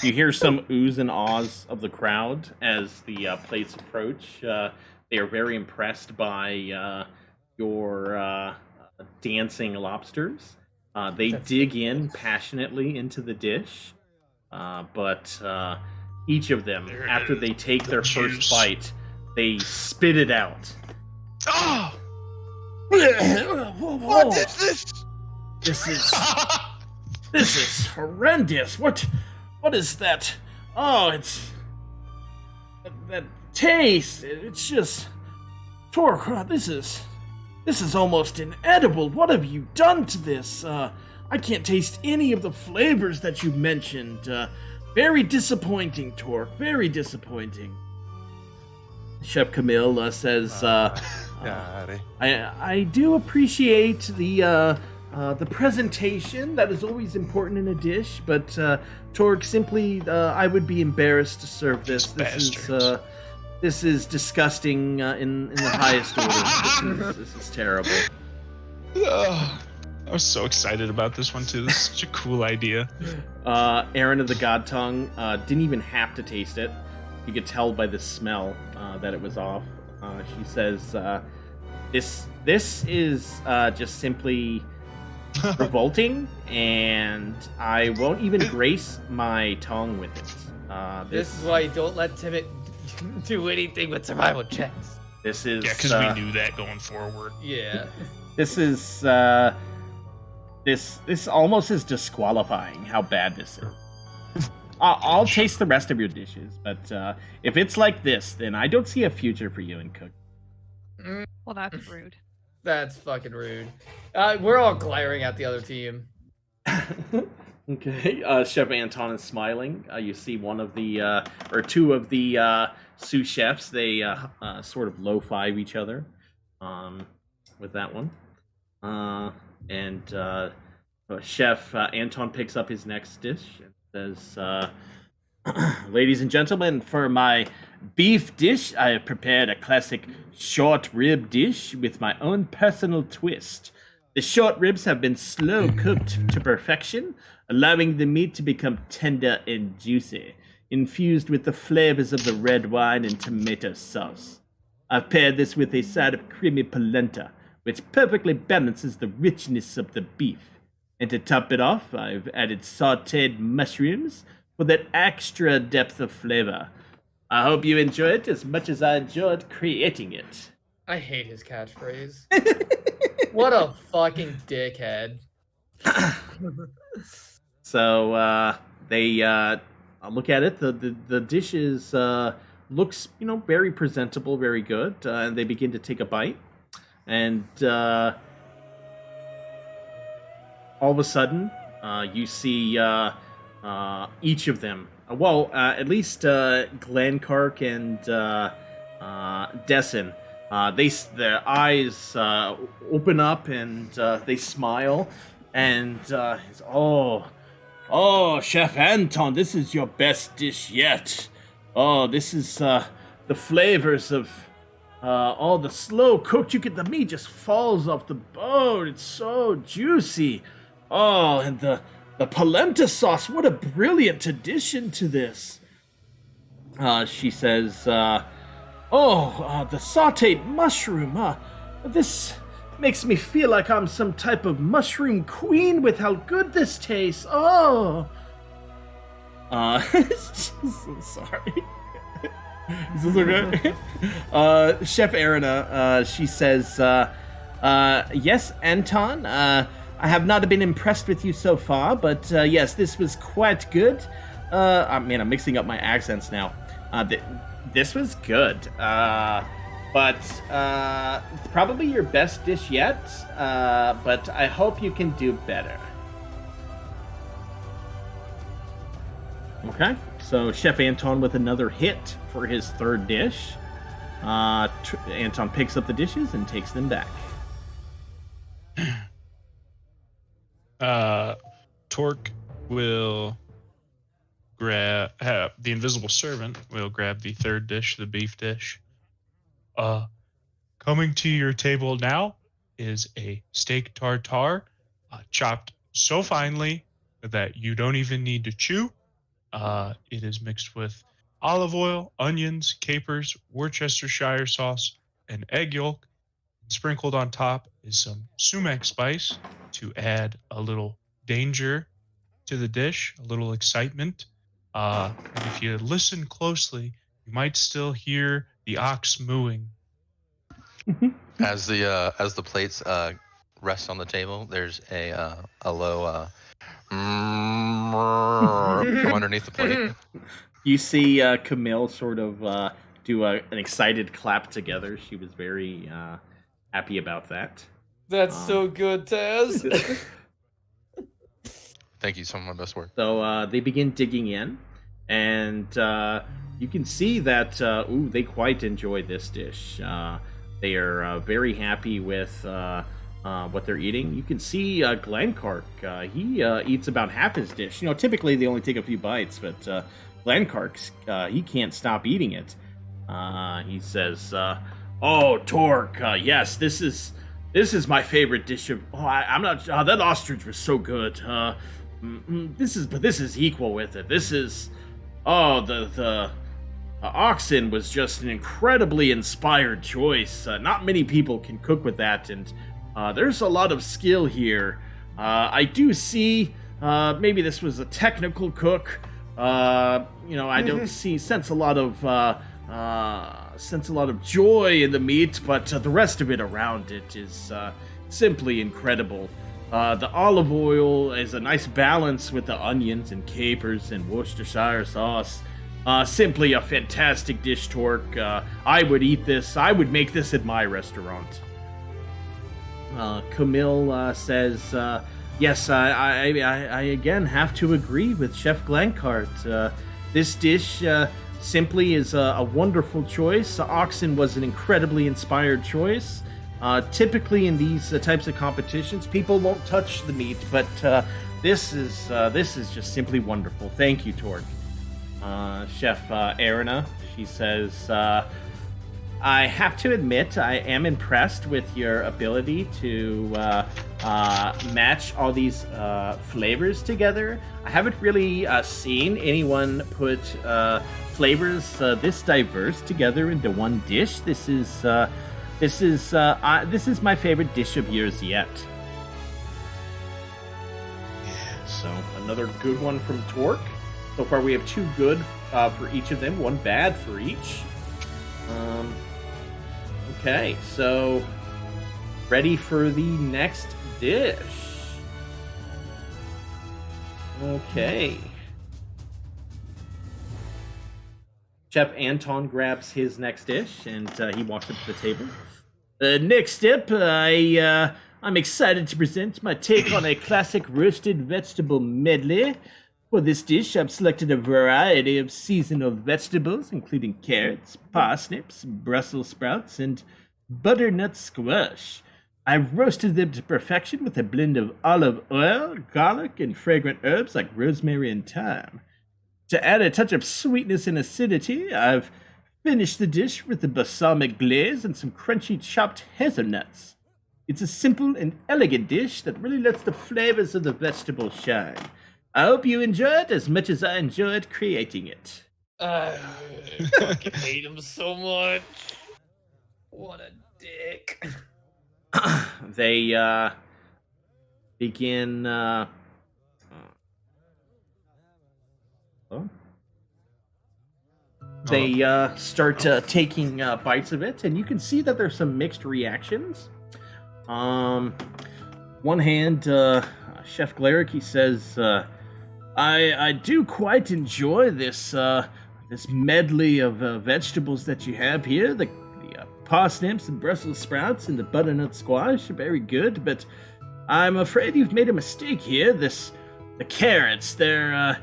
hear some oohs and ahs of the crowd as the plates approach. They are very impressed by your dancing lobsters. They dig in passionately into the dish, but each of them, after they take their first bite, they spit it out. Oh! What is this? This is horrendous. What is that? Oh, it's that taste. It's just Tork. This is almost inedible. What have you done to this? I can't taste any of the flavors that you mentioned. Very disappointing, Tork. Very disappointing. Chef Camille says, I do appreciate the presentation. That is always important in a dish, but Tork, simply, I would be embarrassed to serve this. This is disgusting in the highest order. This is terrible. I was so excited about this one too. This is such a cool idea. Aaron of the God Tongue didn't even have to taste it. You could tell by the smell that it was off. She says, This is just simply revolting, and I won't even grace my tongue with it. This is why you don't let Timid do anything with survival checks. This is because we knew that going forward. Yeah. This is this almost is disqualifying how bad this is. I'll taste the rest of your dishes, but if it's like this, then I don't see a future for you in cooking. Well, that's rude. That's fucking rude. We're all glaring at the other team. Okay, Chef Anton is smiling. You see one of the, or two of the sous chefs. They sort of low-five each other with that one. And Chef Anton picks up his next dish and says, ladies and gentlemen, for my beef dish, I have prepared a classic short rib dish with my own personal twist. The short ribs have been slow cooked to perfection, allowing the meat to become tender and juicy, infused with the flavors of the red wine and tomato sauce. I've paired this with a side of creamy polenta, which perfectly balances the richness of the beef. And to top it off, I've added sautéed mushrooms for that extra depth of flavor. I hope you enjoy it as much as I enjoyed creating it. I hate his catchphrase. What a fucking dickhead. So they look at it. The dish is looks very presentable, very good, and they begin to take a bite. And all of a sudden, you see each of them. At least Glenkark and Dessen. Their eyes open up and they smile. And Chef Anton, this is your best dish yet. Oh, this is the flavors of all the slow cooked. You get the meat just falls off the bone. It's so juicy. Oh, and the polenta sauce. What a brilliant addition to this. She says, the sautéed mushroom. This makes me feel like I'm some type of mushroom queen with how good this tastes. Oh. So sorry. Is this okay? Chef Arena, she says, yes, Anton, I have not been impressed with you so far, but yes, this was quite good. I'm mixing up my accents now. This was good, but probably your best dish yet, but I hope you can do better. Okay, so Chef Anton with another hit for his third dish. Anton picks up the dishes and takes them back. Tork will grab the invisible servant will grab the third dish, the beef dish. Coming to your table now is a steak tartare, chopped so finely that you don't even need to chew. It is mixed with olive oil, onions, capers, Worcestershire sauce, and egg yolk. Sprinkled on top is some sumac spice to add a little danger to the dish, a little excitement. And if you listen closely, you might still hear the ox mooing. As the plates rest on the table, there's a low from underneath the plate. You see Camille sort of do an excited clap together. She was very happy about that. That's so good, Taz. Thank you, some of my best work. So they begin digging in, and you can see that they quite enjoy this dish. They are very happy with what they're eating. You can see Glenkark. He eats about half his dish. Typically they only take a few bites, but Glenkark's he can't stop eating it. He says, "Oh, Tork, yes, this is my favorite dish of. Oh, I'm not. That ostrich was so good. This is equal with it. This is, the oxen was just an incredibly inspired choice. Not many people can cook with that, and there's a lot of skill here. I do see maybe this was a technical cook. I don't sense a lot of joy in the meat, but the rest of it around it is simply incredible. The olive oil is a nice balance with the onions and capers and Worcestershire sauce. Simply a fantastic dish, Tork. I would eat this. I would make this at my restaurant. Camille says, yes, I again have to agree with Chef Glancart. This dish simply is a wonderful choice. Oxen was an incredibly inspired choice. Typically in these types of competitions, people won't touch the meat, but this is just simply wonderful. Thank you, Tork. Chef Arena, she says, I have to admit, I am impressed with your ability to match all these flavors together. I haven't really seen anyone put flavors this diverse together into one dish. This is my favorite dish of yours yet. Yeah. So another good one from Tork. So far we have 2 good for each of them, 1 bad for each. Okay, so ready for the next dish. Okay. Chef Anton grabs his next dish and he walks up to the table. Next up, I'm excited to present my take on a classic roasted vegetable medley. For this dish, I've selected a variety of seasonal vegetables, including carrots, parsnips, Brussels sprouts, and butternut squash. I've roasted them to perfection with a blend of olive oil, garlic, and fragrant herbs like rosemary and thyme. To add a touch of sweetness and acidity, I've finished the dish with a balsamic glaze and some crunchy chopped hazelnuts. It's a simple and elegant dish that really lets the flavors of the vegetables shine. I hope you enjoy it as much as I enjoyed creating it. I fucking hate him so much. What a dick. They begin they start taking bites of it, and you can see that there's some mixed reactions. One hand, Chef Glaric, he says, I do quite enjoy this this medley of vegetables that you have here. The parsnips and Brussels sprouts and the butternut squash are very good, but I'm afraid you've made a mistake here. The carrots, they're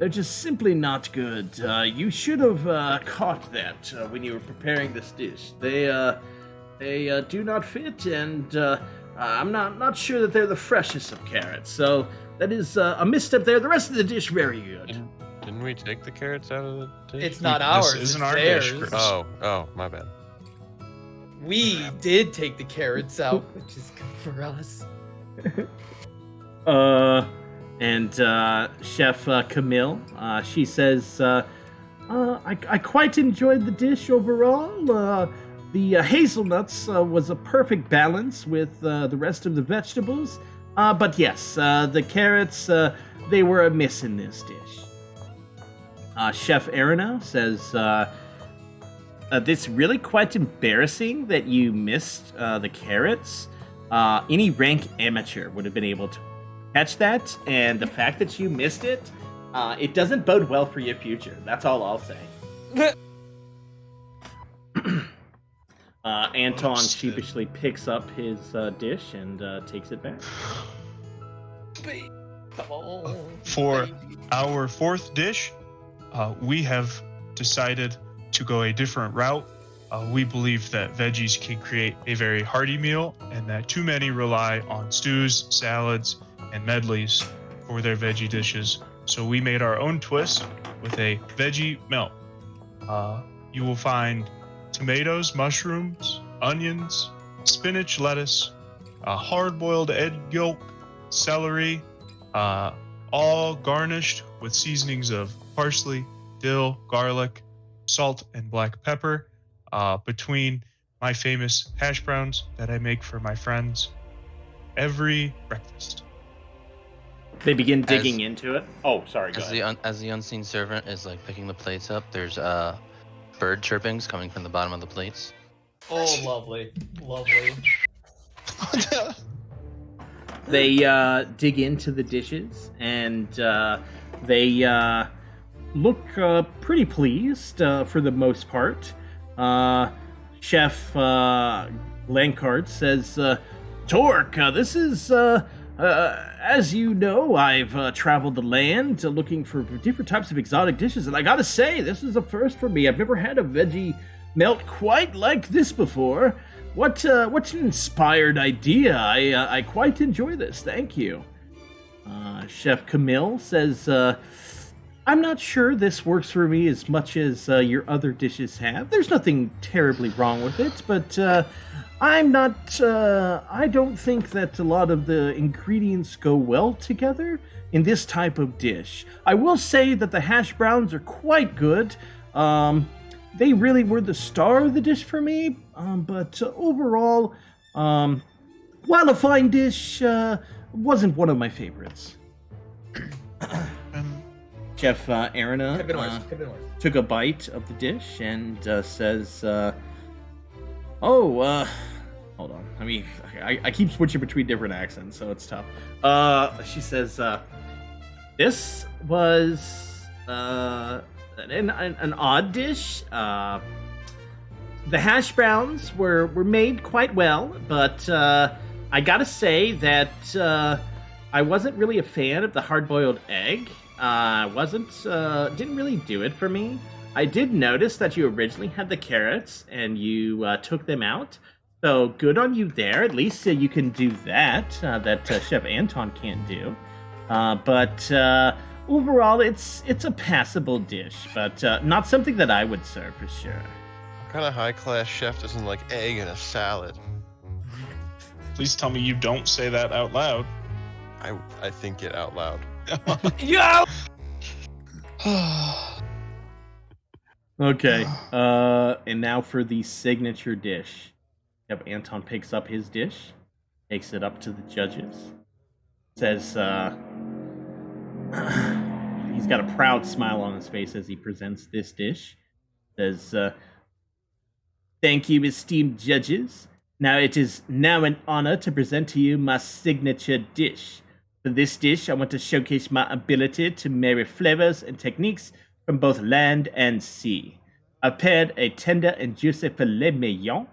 just simply not good. You should have caught that when you were preparing this dish. They do not fit, and I'm not sure that they're the freshest of carrots. So that is a misstep there. The rest of the dish, very good. Didn't we take the carrots out of the dish? It's not ours. This isn't it's our theirs. dish, Chris. Oh, my bad. We did take the carrots out, which is good for us. And Chef Camille, she says, I quite enjoyed the dish overall. The hazelnuts was a perfect balance with the rest of the vegetables. But yes, the carrots, they were a miss in this dish. Chef Arena says, it's really quite embarrassing that you missed the carrots. Any rank amateur would have been able to catch that, and the fact that you missed it, it doesn't bode well for your future. That's all I'll say. Anton sheepishly picks up his dish and takes it back. Come on. For our 4th dish, we have decided to go a different route. We believe that veggies can create a very hearty meal, and that too many rely on stews, salads, and medleys for their veggie dishes. So we made our own twist with a veggie melt. You will find tomatoes, mushrooms, onions, spinach, lettuce, hard-boiled egg yolk, celery, all garnished with seasonings of parsley, dill, garlic, salt and black pepper, between my famous hash browns that I make for my friends every breakfast. They begin digging into it. Oh, sorry. Go As ahead. as the unseen servant is like picking the plates up, there's bird chirpings coming from the bottom of the plates. Oh, lovely, lovely. They dig into the dishes, and they look pretty pleased for the most part. Chef Lancard says, Tork, this is, as you know, I've traveled the land looking for different types of exotic dishes, and I gotta say, this is a first for me. I've never had a veggie melt quite like this before. What's an inspired idea? I quite enjoy this. Thank you. Chef Camille says, I'm not sure this works for me as much as your other dishes have. There's nothing terribly wrong with it, but I don't think that a lot of the ingredients go well together in this type of dish. I will say that the hash browns are quite good. They really were the star of the dish for me, but overall, while a fine dish, wasn't one of my favorites. Chef Arena took a bite of the dish and says, hold on. I mean, I keep switching between different accents, so it's tough. She says, this was an odd dish. The hash browns were made quite well, but I gotta say that I wasn't really a fan of the hard-boiled egg. Didn't really do it for me. I did notice that you originally had the carrots and you took them out. So good on you there. At least you can do that, that Chef Anton can't do. But overall, it's a passable dish, but not something that I would serve for sure. What kind of high-class chef doesn't like egg in a salad? Please tell me you don't say that out loud. I think it out loud. Yeah. Okay. And now for the signature dish. Yep, Anton picks up his dish, takes it up to the judges, says, he's got a proud smile on his face as he presents this dish. Says, thank you, esteemed judges. Now it is now an honor to present to you my signature dish. For this dish, I want to showcase my ability to marry flavors and techniques from both land and sea. I've paired a tender and juicy filet mignon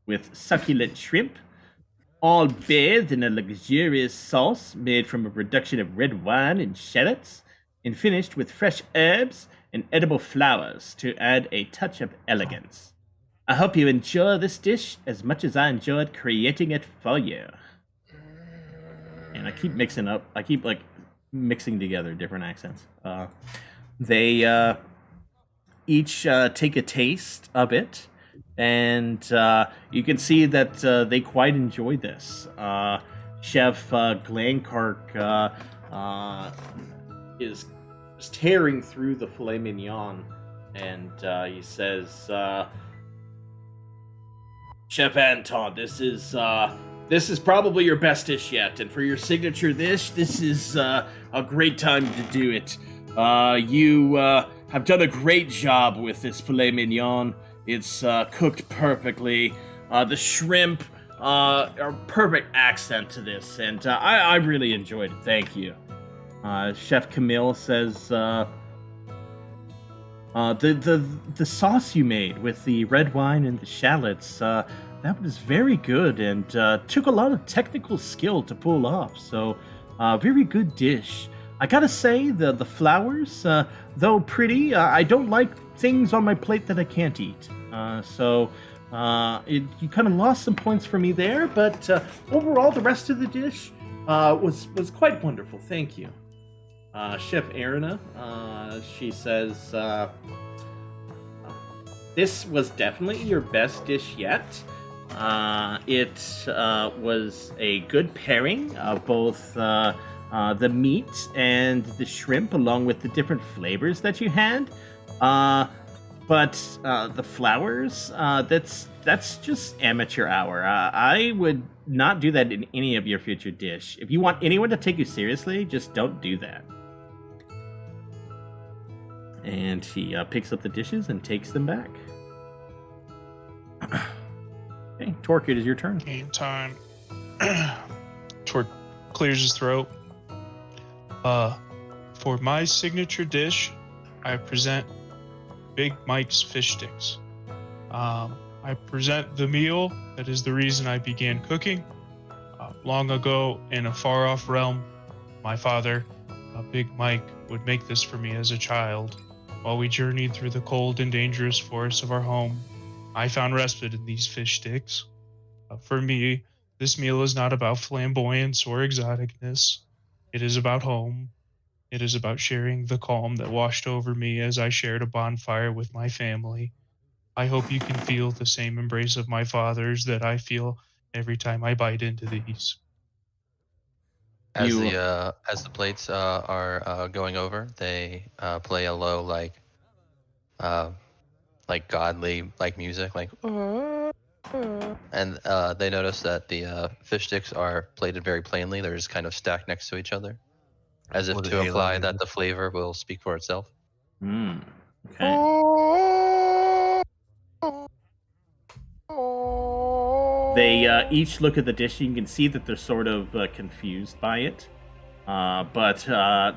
with succulent shrimp, all bathed in a luxurious sauce made from a reduction of red wine and shallots, and finished with fresh herbs and edible flowers to add a touch of elegance. I hope you enjoy this dish as much as I enjoyed creating it for you. And I keep mixing together different accents. They each take a taste of it, and you can see that they quite enjoy this. Chef Glenkark is tearing through the filet mignon, and he says, Chef Anton, this is probably your best dish yet, and for your signature dish, this is a great time to do it. You have done a great job with this filet mignon. It's cooked perfectly. The shrimp are perfect accent to this, and I really enjoyed it. Thank you. Chef Camille says, the sauce you made with the red wine and the shallots, that was very good and took a lot of technical skill to pull off. So, very good dish. I gotta say, the flowers, though pretty, I don't like things on my plate that I can't eat. You kind of lost some points for me there, but overall, the rest of the dish was quite wonderful. Thank you. Chef Arena, she says, this was definitely your best dish yet. It was a good pairing of both the meat and the shrimp, along with the different flavors that you had. But the flowers, that's just amateur hour. I would not do that in any of your future dish. If you want anyone to take you seriously, just don't do that. And he picks up the dishes and takes them back. Okay, Tork, it is your turn. Game time. Tork clears his throat. For my signature dish, I present Big Mike's fish sticks. I present the meal that is the reason I began cooking. Long ago, in a far-off realm, my father, Big Mike, would make this for me as a child. While we journeyed through the cold and dangerous forests of our home, I found respite in these fish sticks. For me, this meal is not about flamboyance or exoticness. It is about home. It is about sharing the calm that washed over me as I shared a bonfire with my family. I hope you can feel the same embrace of my father's that I feel every time I bite into these. As the plates are going over, they play a low like godly like music, like, and they notice that the fish sticks are plated very plainly. They're just kind of stacked next to each other, as if to imply that the flavor will speak for itself. Okay. They each look at the dish. You can see that they're sort of confused by it. But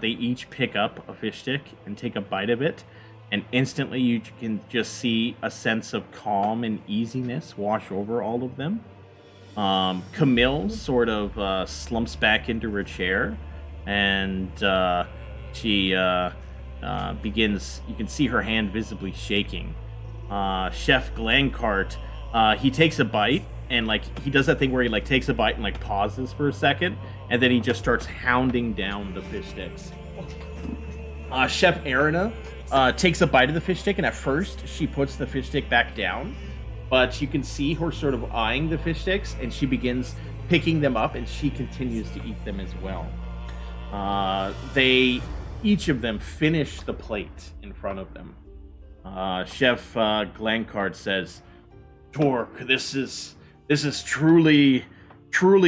they each pick up a fish stick and take a bite of it. And instantly you can just see a sense of calm and easiness wash over all of them. Camille sort of slumps back into her chair. And she begins... You can see her hand visibly shaking. Chef Glancart, he takes a bite. And he does that thing where he takes a bite and pauses for a second, and then he just starts hounding down the fish sticks. Chef Arena takes a bite of the fish stick, and at first she puts the fish stick back down, but you can see her sort of eyeing the fish sticks, and she begins picking them up, and she continues to eat them as well. Each of them finish the plate in front of them. Chef Glancart says, "Tork, this is truly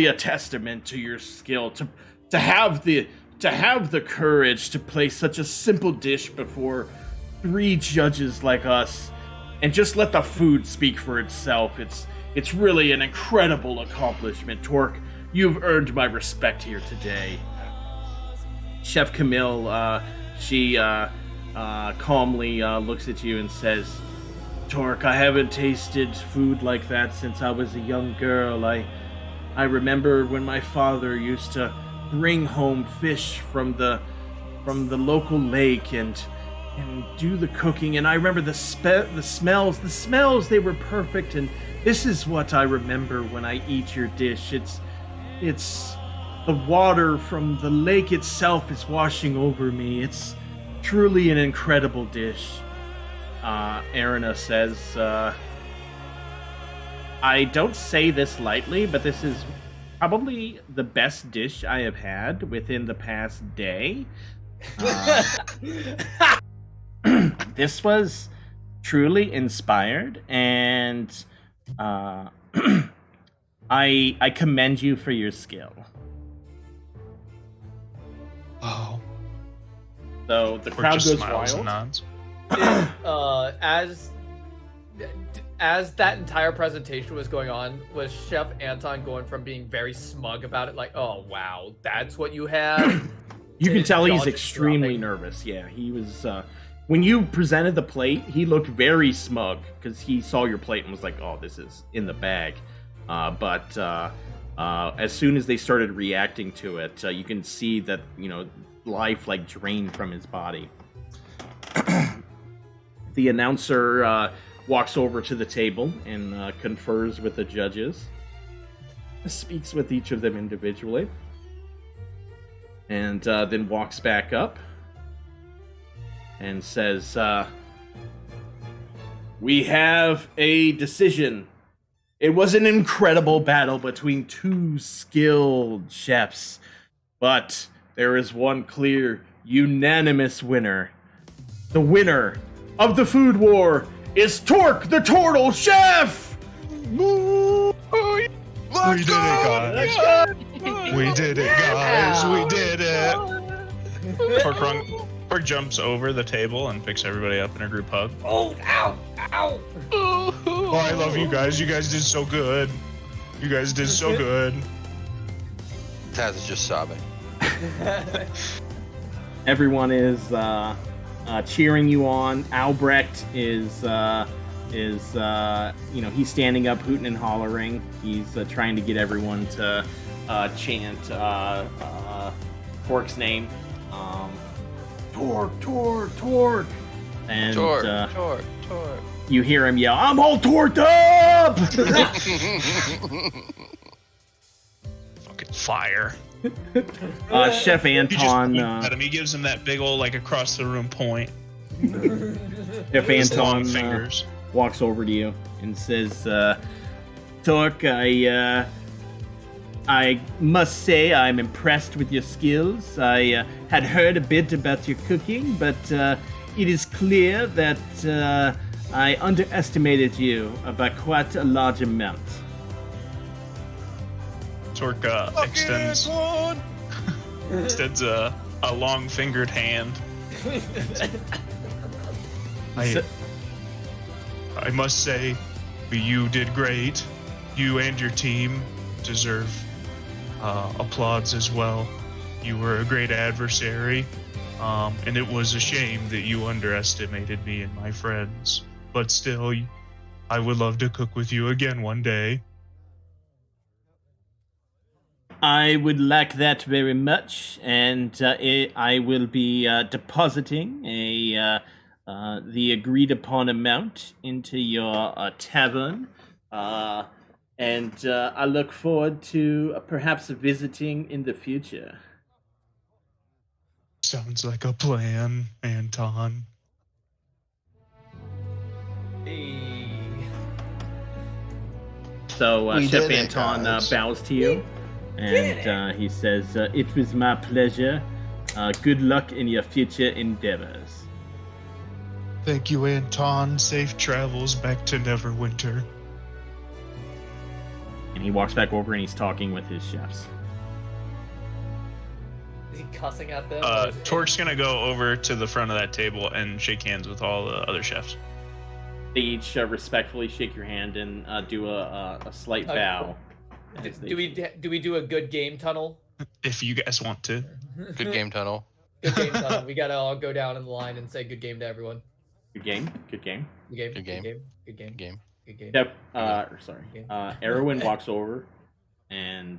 a testament to your skill to have the courage to place such a simple dish before 3 judges like us and just let the food speak for itself. It's really an incredible accomplishment, Tork. You've earned my respect here today." Chef Camille, she calmly looks at you and says, "Tork, I haven't tasted food like that since I was a young girl. I remember when my father used to bring home fish from the local lake and do the cooking, and I remember the smells, they were perfect, and this is what I remember when I eat your dish. It's the water from the lake itself is washing over me. It's truly an incredible dish." Arena says, "I don't say this lightly, but this is probably the best dish I have had within the past day. This was truly inspired, and I commend you for your skill." Oh. So the crowd goes wild. As that entire presentation was going on, was Chef Anton going from being very smug about it, like, "Oh wow, that's what you have"? You can tell he's extremely nervous. Yeah, he was. When you presented the plate, he looked very smug because he saw your plate and was like, "Oh, this is in the bag." But as soon as they started reacting to it, you can see that life drained from his body. The announcer walks over to the table and confers with the judges, speaks with each of them individually, and then walks back up and says, "We have a decision. It was an incredible battle between 2 skilled chefs, but there is one clear, unanimous winner. The winner of the food war is Tork the Turtle Chef! We did it, guys. We did it, guys. We did it. Tork jumps over the table and picks everybody up in a group hug. Oh, ow, ow. Oh, I love you guys. You guys did so good. You guys did so good. Taz is just sobbing. Everyone is cheering you on. Albrecht is he's standing up, hooting and hollering. He's trying to get everyone to chant Tork's name. Tork. And Tork. you hear him yell, "I'm all torqued up!" Fucking fire. Chef Anton. He gives him that big old, like, across the room point. Chef His long Anton fingers. walks over to you and says, "Tork, I must say I'm impressed with your skills. I had heard a bit about your cooking, but it is clear that I underestimated you by quite a large amount." Tork extends a long-fingered hand. I must say, you did great. You and your team deserve applause as well. You were a great adversary, and it was a shame that you underestimated me and my friends. But still, I would love to cook with you again one day. I would like that very much, and I will be depositing the agreed upon amount into your tavern, and I look forward to perhaps visiting in the future. Sounds like a plan, Anton. Hey. So We Chef did it, Anton guys. bows to you, and he says, "It was my pleasure. Good luck in your future endeavors." Thank you, Anton. Safe travels back to Neverwinter. And he walks back over and he's talking with his chefs. Is he cussing at them? Tork's gonna go over to the front of that table and shake hands with all the other chefs. They each respectfully shake your hand and do a slight bow. Do we do a good game tunnel? If you guys want to. Good game tunnel. Good game tunnel. We gotta all go down in the line and say good game to everyone. Good game. Good game. Good game. Good game. Good game. Good game. Good game. Yep. Sorry. Okay. Erwin walks over and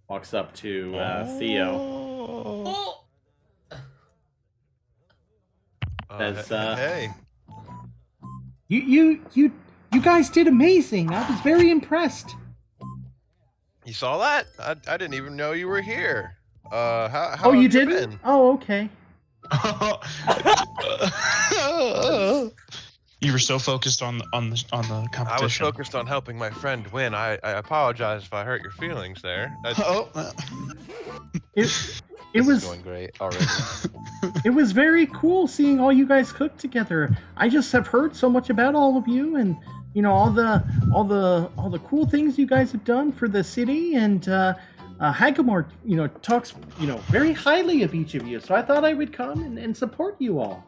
walks up to Theo. Oh! Says, hey. You guys did amazing. I was very impressed. You saw that? I didn't even know you were here. How Oh, you have didn't? been? Oh, okay. You were so focused on the competition. I was focused on helping my friend win. I apologize if I hurt your feelings there. It This was is going great already. it was very cool seeing all you guys cook together. I just have heard so much about all of you, and all the cool things you guys have done for the city. And Hagamore, talks very highly of each of you. So I thought I would come and support you all.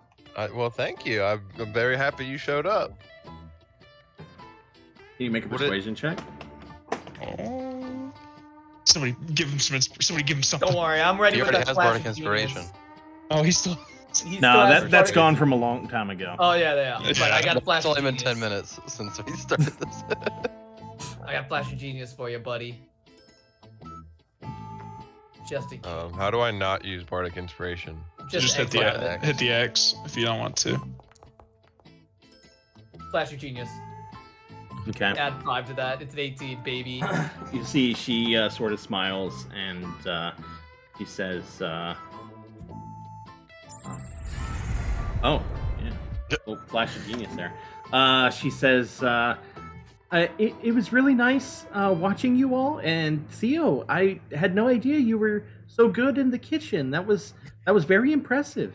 Well, thank you. I'm very happy you showed up. Can you make a persuasion check? Somebody give him something. Don't worry, I'm ready He with already that has flash bardic of inspiration. genius. Oh, he's still. He No, still has that's bardic- gone from a long time ago. Oh yeah. But I got a flash It's of only been genius. 10 minutes since we started this. I got flash of genius for you, buddy. Just in case. How do I not use bardic inspiration? Just hit X. the X if you don't want to. Flash of genius. Okay. Add 5 to that. It's an 18, baby. You see, she sort of smiles and he says, "Oh, yeah, little flash of genius there." She says, "It was really nice watching you all, and Theo, I had no idea you were so good in the kitchen. That was very impressive."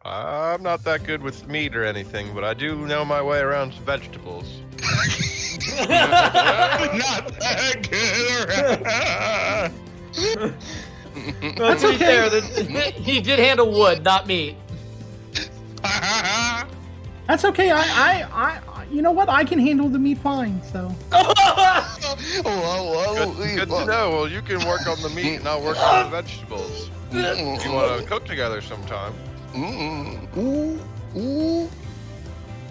I'm not that good with meat or anything, but I do know my way around vegetables. Not that good. That's okay. Fair, he did handle wood, not meat. That's okay. I you know what? I can handle the meat fine. So. Good to know. Well, you can work on the meat and I'll work on the vegetables. You want to cook together sometime?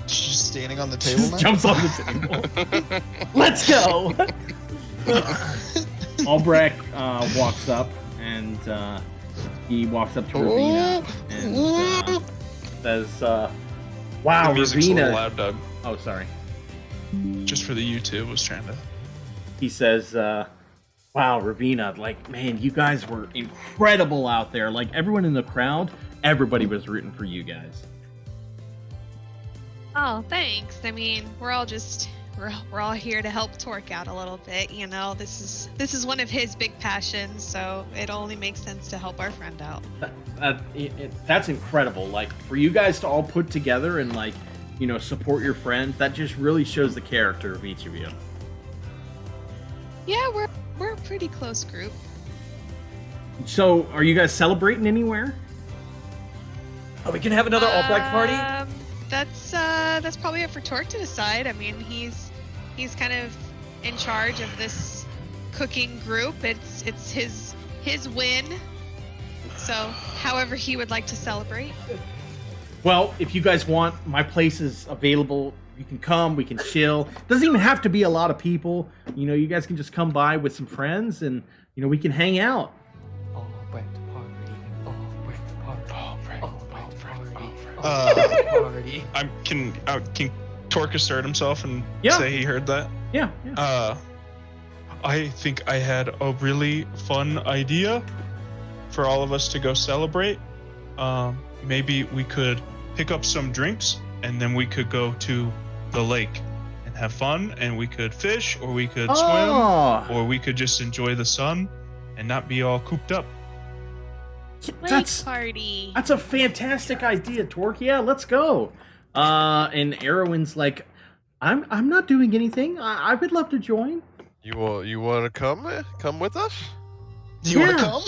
Just standing on the table now? Jumps on the table. Let's go. Albrecht walks up and he walks up to Ravina and says, "Wow, The music's a little Ravina." loud, Doug. Oh, sorry. Just for the YouTube, was trying to. He says, "Wow, Ravina, like, man, you guys were incredible out there. Like, everyone in the crowd, everybody was rooting for you guys." Oh, thanks. I mean, we're all here to help Tork out a little bit. You know, this is one of his big passions, so it only makes sense to help our friend out. That's incredible. Like, for you guys to all put together and, like, you know, support your friend, that just really shows the character of each of you. Yeah, we're a pretty close group. So, are you guys celebrating anywhere? Oh, we can have another Albrecht party? That's probably up for Tork to decide. I mean, he's kind of in charge of this cooking group. It's his win. So, however he would like to celebrate. Well, if you guys want, my place is available. You can come, we can chill. Doesn't even have to be a lot of people. You know, you guys can just come by with some friends and, you know, we can hang out. Albrecht party. Can Tork assert himself and Yeah. say he heard that? Yeah. I think I had a really fun idea for all of us to go celebrate. Maybe we could pick up some drinks and then we could go to the lake and have fun, and we could fish, or we could swim, or we could just enjoy the sun and not be all cooped up. Lake party. That's a fantastic idea, Tork. Yeah, let's go. And Erwin's like, I'm not doing anything. I would love to join. You want to come with us? You want to come?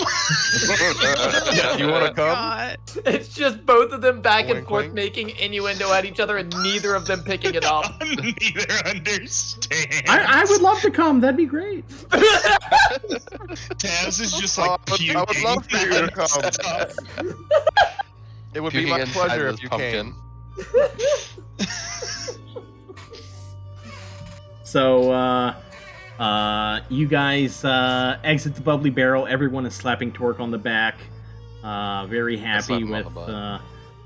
You want to come? God. It's just both of them back and Wink, forth wink. making innuendo at each other and neither of them picking it up. Neither understand. I would love to come. That'd be great. Taz is just like I would love for you to come. It would be Puking my inside pleasure this if you pumpkin. came. So, you guys exit the bubbly barrel. Everyone is slapping Tork on the back. Very happy slap him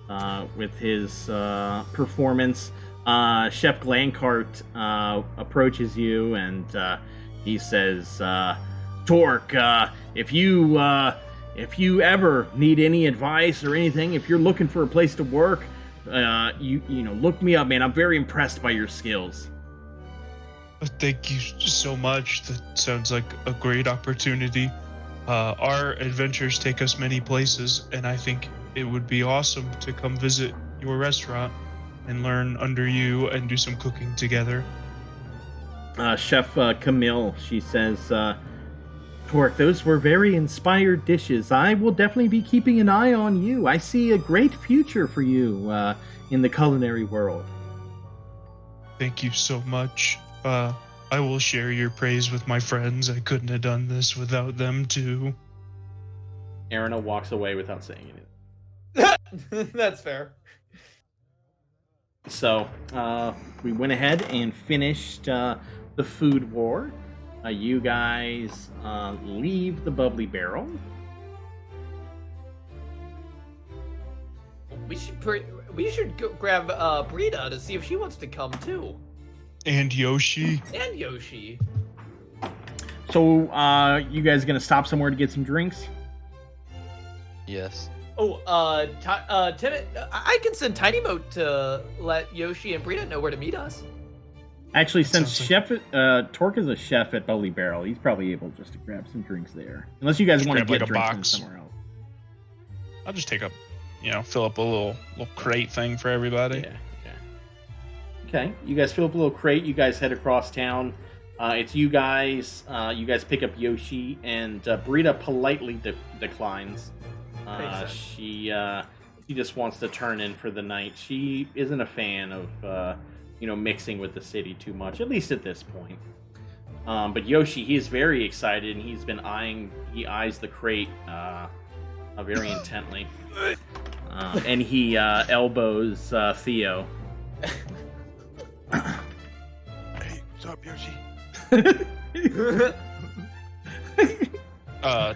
on with his performance. Chef Glancart approaches you and he says, "Tork, if you ever need any advice or anything, if you're looking for a place to work, you know, look me up, man. I'm very impressed by your skills." Thank you so much. That sounds like a great opportunity. Our adventures take us many places, and I think it would be awesome to come visit your restaurant and learn under you and do some cooking together. Chef Camille, she says, "Tork, those were very inspired dishes. I will definitely be keeping an eye on you. I see a great future for you in the culinary world." Thank you so much. I will share your praise with my friends. I couldn't have done this without them too. Arena walks away without saying anything. That's fair. So, we went ahead and finished the food war. You guys leave the bubbly barrel. We should go grab Brita to see if she wants to come too. And Yoshi. And Yoshi. So, you guys gonna stop somewhere to get some drinks? Yes. Oh, Tim, I can send Tiny Moat to let Yoshi and Brita know where to meet us. Actually, since Sounds Tork is a chef at Bubbly Barrel, he's probably able just to grab some drinks there. Unless you guys Just want to grab, get like, a drinks from box. somewhere else. I'll just take a fill up a little crate thing for everybody. Yeah. Okay. You guys fill up a little crate. You guys head across town. It's you guys. You guys pick up Yoshi, and Brita politely declines. She just wants to turn in for the night. She isn't a fan of mixing with the city too much, at least at this point. But Yoshi, he is very excited, and he's been he eyes the crate very intently. And he elbows Theo. Hey, what's up, Yoshi?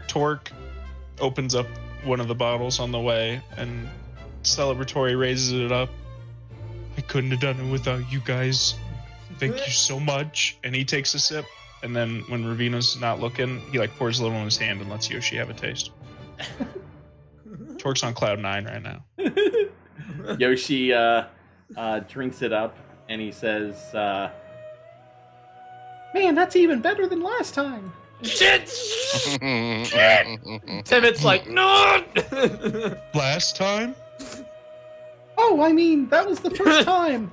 Tork opens up one of the bottles on the way and celebratory raises it up. I couldn't have done it without you guys. Thank you so much. And he takes a sip, and then when Ravina's not looking, he pours a little in his hand and lets Yoshi have a taste. Tork's on cloud 9 right now. Yoshi drinks it up, and he says, "Man, that's even better than last time." Shit! Timot's like, no! Last time? Oh, I mean, that was the first time.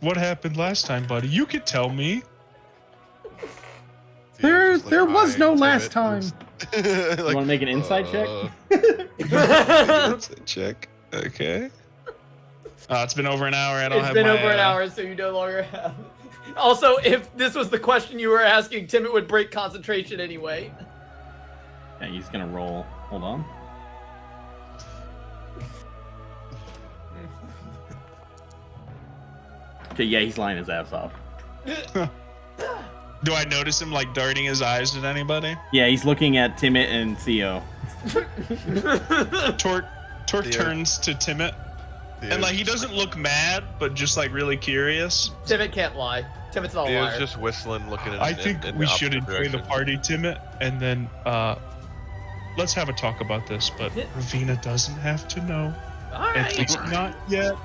What happened last time, buddy? You could tell me. There was no last time. You Want to make an insight check? Insight check. Okay. It's been over an hour. I don't It's have been my, over an hour, so you no longer have. Also, if this was the question you were asking, Tim, it would break concentration anyway. Yeah, he's gonna roll. Hold on. Okay, yeah, he's lying his ass off. Do I notice him darting his eyes at anybody? Yeah, he's looking at Timit and Theo. Tork Theo. turns to Timit, and he doesn't look mad, but just really curious. Timot can't lie. Timit's not a Theo's liar. just whistling, looking at. I think we should enjoy the party, Timit, and then let's have a talk about this. But Ravina doesn't have to know. All At right. least not yet.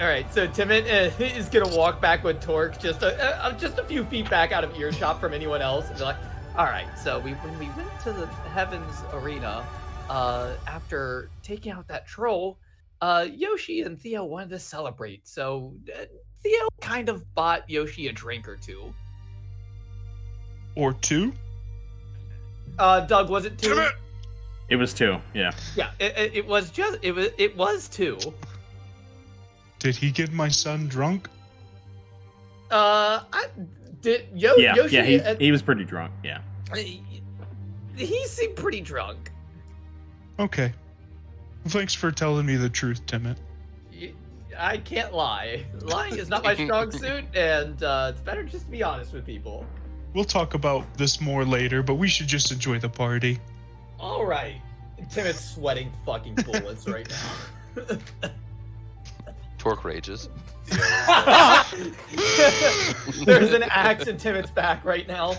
All right, so Timot is gonna walk back with Tork just a few feet back out of earshot from anyone else, and be like, "All right, so when we went to the Heavens Arena, after taking out that troll, Yoshi and Theo wanted to celebrate. So Theo kind of bought Yoshi a drink or two. Or two? Doug, was it two? It was 2, yeah. Yeah, it was two. Did he get my son drunk? Yoshi. He was pretty drunk, yeah. He seemed pretty drunk. Okay. Thanks for telling me the truth, Timit. I can't lie. Lying is not my strong suit, and it's better just to be honest with people. We'll talk about this more later, but we should just enjoy the party. All right. Timit's sweating fucking bullets right now. Tork rages. There's an axe in Timit's back right now.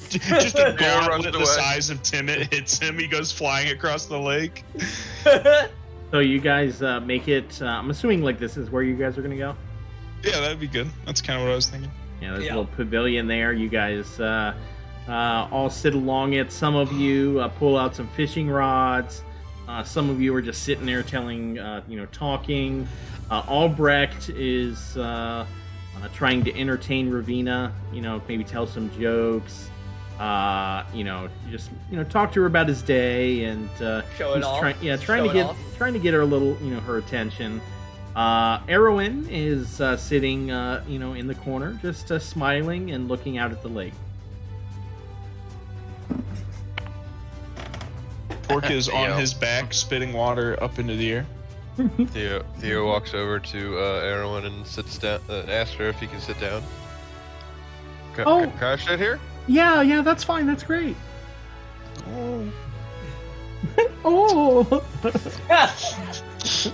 Just a Yeah, gauntlet the away. size of Timit hits him. He goes flying across the lake. So you guys make it, I'm assuming this is where you guys are going to go? Yeah, that'd be good. That's kind of what I was thinking. Yeah, there's a little pavilion there. You guys all sit along it. Some of you pull out some fishing rods. Some of you are just sitting there telling, talking. Albrecht is trying to entertain Ravina, maybe tell some jokes. Just talk to her about his day and Show it off. trying to get her a little, her attention. Erwin is sitting, in the corner, just smiling and looking out at the lake. Tork is on Theo. his back, spitting water up into the air. Theo walks over to Erwin and sits down. Asks her if he can sit down. Can I sit here? Yeah, that's fine. That's great. Oh.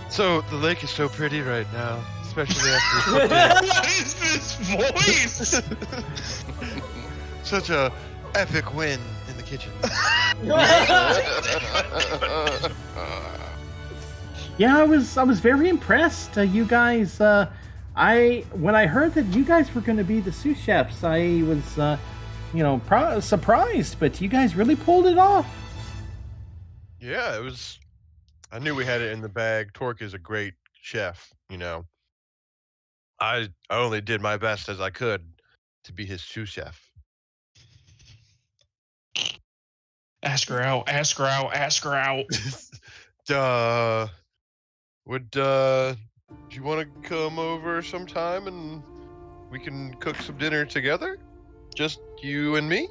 So the lake is so pretty right now, especially after we put the- What is this voice? such a epic win in the kitchen. Yeah, I was very impressed. You guys, when I heard that you guys were going to be the sous chefs, I was surprised, but you guys really pulled it off. Yeah, it was. I knew we had it in the bag. Tork is a great chef. I only did my best as I could to be his sous chef. Ask her out. Ask her out. Ask her out. Would you want to come over sometime and we can cook some dinner together? Just you and me?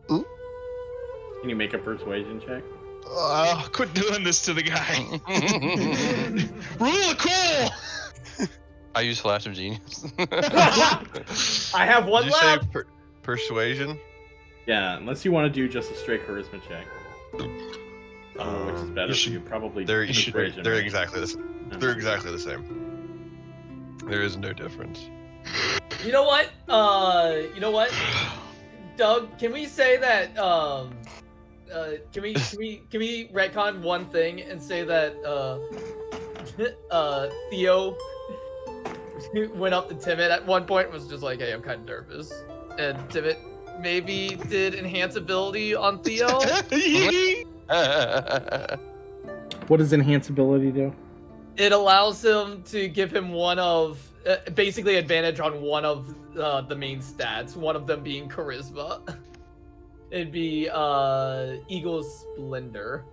Can you make a persuasion check? Quit doing this to the guy. Rule of cool. I use Flash of Genius. I have one Did you left. say persuasion? Yeah, unless you want to do just a straight charisma check. I don't know which is better for you. Probably They're persuasion. they're right? exactly the same. They're exactly the same. There is no difference. You know what? Doug, can we say that? Can we retcon one thing and say that Theo went up to Timid at one point and was just like, "Hey, I'm kind of nervous," and Timid maybe did enhance ability on Theo. What does enhance ability do? It allows him to give him one of basically advantage on one of the main stats, one of them being charisma. It'd be Eagle's Splendor.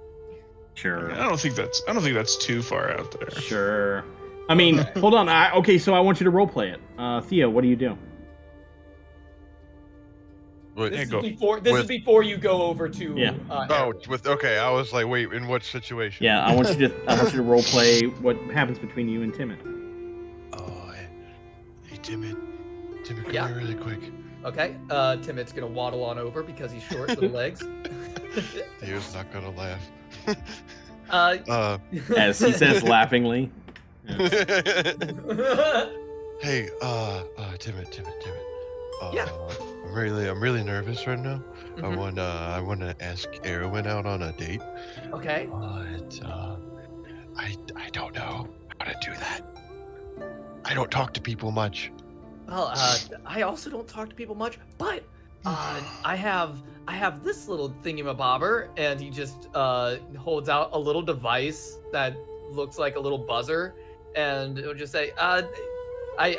Sure. I don't think that's too far out there. Sure. I mean, hold on. Okay, so I want you to roleplay it. Theo, what do you do? This is before you go over to. Yeah. Okay. I was like, wait, in what situation? Yeah, I want you to roleplay what happens between you and Timid. Oh, hey, Timid, come Yeah. here really quick. Okay. Timid's gonna waddle on over because he's short with legs. Theo's not gonna laugh. As he says laughingly. Hey, Timid. Yeah. I'm really nervous right now. Mhm. I wanna ask Erwin out on a date. Okay. But I don't know how to do that. I don't talk to people much. Well, I also don't talk to people much, but I have this little thingamabobber, and he just holds out a little device that looks like a little buzzer, and it'll just say, I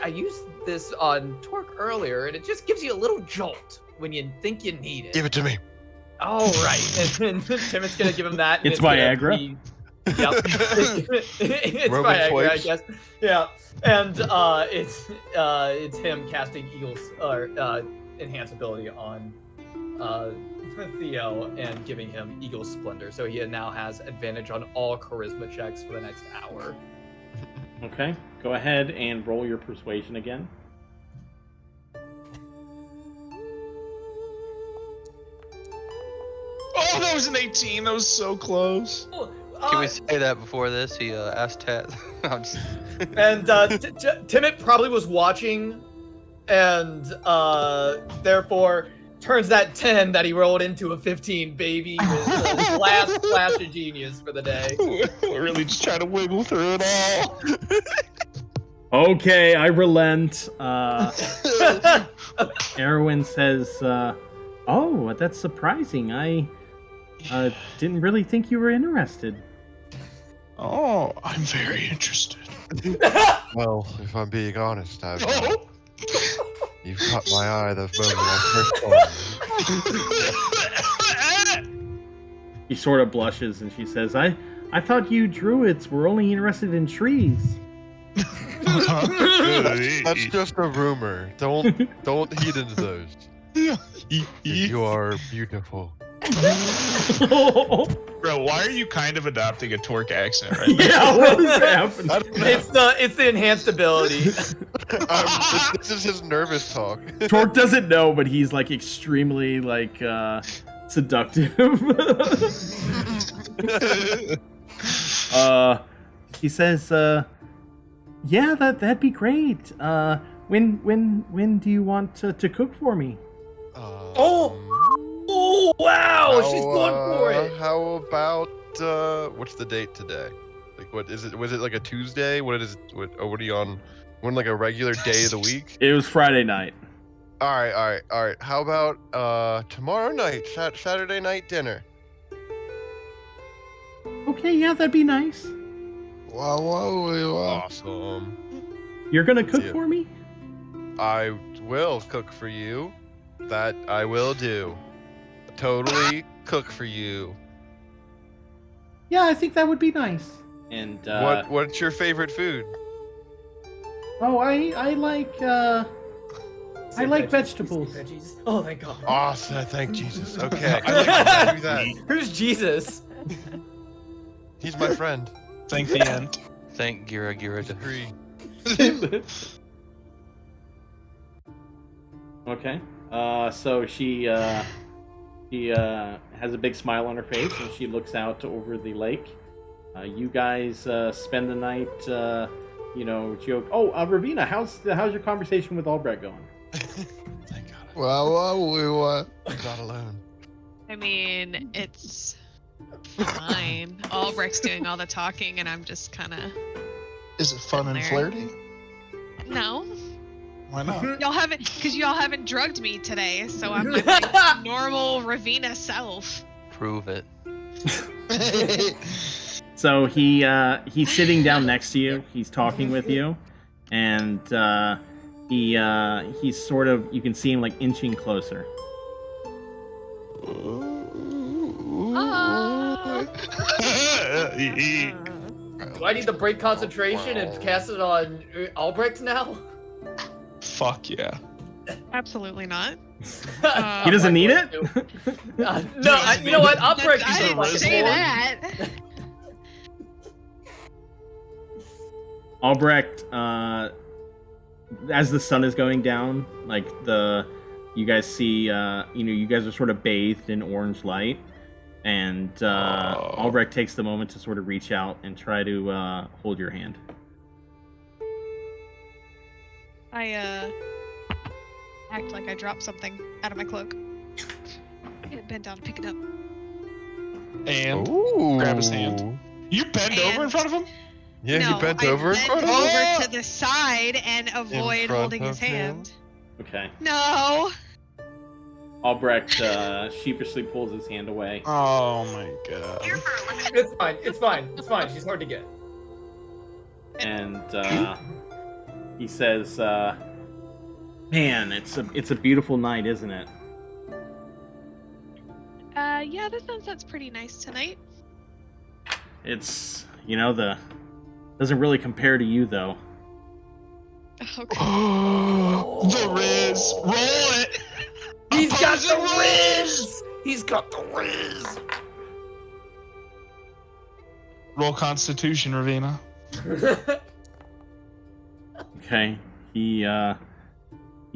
used this on Tork earlier, and it just gives you a little jolt when you think you need it. Give it to me. All right, and Timot's gonna give him that. And It's Viagra? Yep. It's Roman Viagra, I swipes. guess. Yeah, and it's him casting Eagle's enhance ability on Theo and giving him Eagle's Splendor, so he now has advantage on all charisma checks for the next hour. Okay, go ahead and roll your persuasion again. Oh, that was an 18. That was so close. Can we say that before this? He asked Tat. I'm just... And Timid probably was watching, and therefore turns that 10 that he rolled into a 15, baby, with his last flash of genius for the day. We're really just trying to wiggle through it all. Okay, I relent. Erwin says, "Oh, that's surprising. I didn't really think you were interested." Oh, I'm very interested. Well, if I'm being honest, Oh. you've caught my eye the moment I first saw you. He sort of blushes and she says, I thought you druids were only interested in trees." That's just a rumor. Don't heed into those. You are beautiful. Bro, why are you kind of adopting a Tork accent right now? Yeah, what is happening? I don't know. It's the enhanced ability. This is his nervous talk. Tork doesn't know, but he's like extremely like seductive. He says, "Yeah, that'd be great. When do you want to cook for me?" Oh wow, she's going for it. How about what's the date today? Like, what is it? Was it like a Tuesday? What is? What are you on? One like a regular day of the week? It was Friday night. All right. How about tomorrow night, Saturday night dinner? Okay, yeah, that'd be nice. Wow. Awesome. You're gonna cook Yeah. for me? I will cook for you. That I will do. Totally cook for you. Yeah, I think that would be nice. And What's your favorite food? Oh, I like I like vegetables. Veggies. Oh, thank God. Awesome. Thank Jesus. Okay. I do that. Who's Jesus? He's my friend. Thank the end. Thank Gira. Agree. Okay. So she has a big smile on her face and she looks out over the lake. You guys spend the night, joke. Oh, Ravina, how's your conversation with Albrecht going? Thank God. Wow. I'm not alone. I mean, it's fine. Albrecht's doing all the talking, and I'm just kind of. Is it fun and There. flirty? No, Why not? y'all haven't drugged me today, so I'm my normal Ravina self. Prove it. So he's sitting down next to you. He's talking with you, and he's sort of, you can see him like inching closer. Do I need to break concentration and cast it on Albrecht now? Fuck yeah. Absolutely not. He doesn't need it. You know what? Albrecht I is didn't fucking say bored. that. Albrecht, as the sun is going down, like you guys see, you guys are sort of bathed in orange light, and Albrecht takes the moment to sort of reach out and try to hold your hand. I act like I dropped something out of my cloak. I bent down to pick it up. And Ooh. grab his hand. You bend over in front of him? Yeah, no, he bent I over in bent front of over him. to the side and avoid front holding his of him? hand. Okay. No. Albrecht sheepishly pulls his hand away. Oh my god. It's fine. She's hard to get. And he says, "Man, it's a beautiful night, isn't it?" Yeah, the sunset's pretty nice tonight. It's doesn't really compare to you though. Okay. The Riz. Roll it. He's got the Riz. He's got the Riz. Roll Constitution, Ravina. Okay, he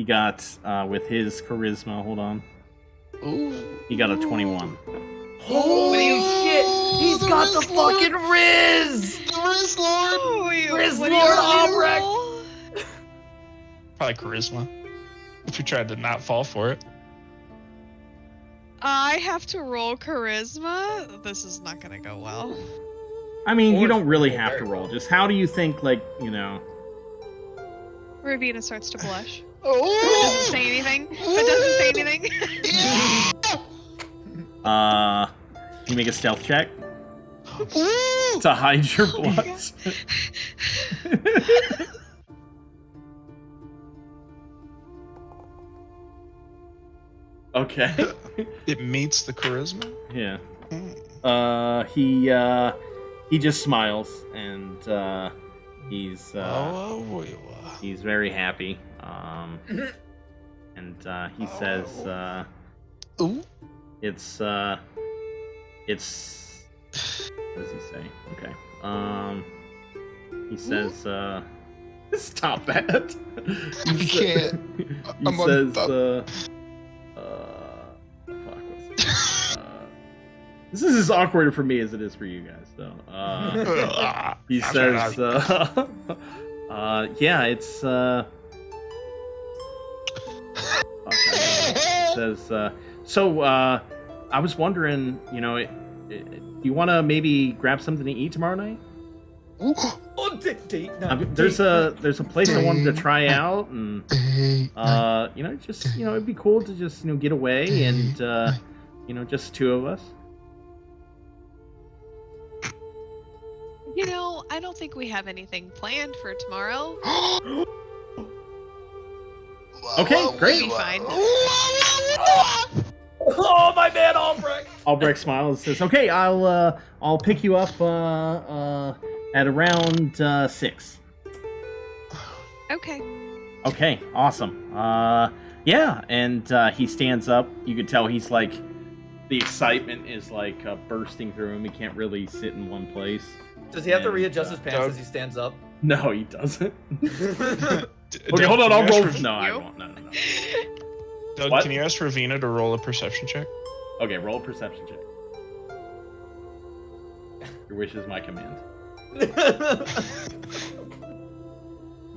got with his charisma. Hold on. Ooh. He got a 21. Holy shit! He's got the fucking Riz. The Riz Lord! Oh, wait, Riz what do Lord you Albrecht. roll? Probably charisma. If you tried to not fall for it. I have to roll charisma. This is not gonna go well. I mean, you Or don't really roll have to very roll. well. Just how do you think, Ravina starts to blush. Oh! Doesn't say anything. But doesn't say anything. You make a stealth check Ooh! to hide your blush. Okay. It meets the charisma. Yeah. He just smiles and he's he's very happy. And he says, Ooh. it's what does he say? Okay. He says, stop that. I can't. He I'm says, on fuck, what's it? This is as awkward for me as it is for you guys, so he says, yeah, it's he says, so I was wondering, do you want to maybe grab something to eat tomorrow night? Ooh. Oh date night. There's a place I wanted to try out, and it'd be cool to just get away and just two of us. I don't think we have anything planned for tomorrow. Okay, great. We'll be fine. Oh, my man, Albrecht! Albrecht smiles and says, "Okay, I'll pick you up at around 6." Okay. Okay, awesome. Yeah, and he stands up. You could tell he's like, the excitement is like bursting through him. He can't really sit in one place. Does he have to And, readjust his pants as he stands up? No, he doesn't. Okay, hold on. I'll roll. No, I won't. No. Doug, What? can you ask Ravina to roll a perception check? Okay, roll a perception check. Your wish is my command.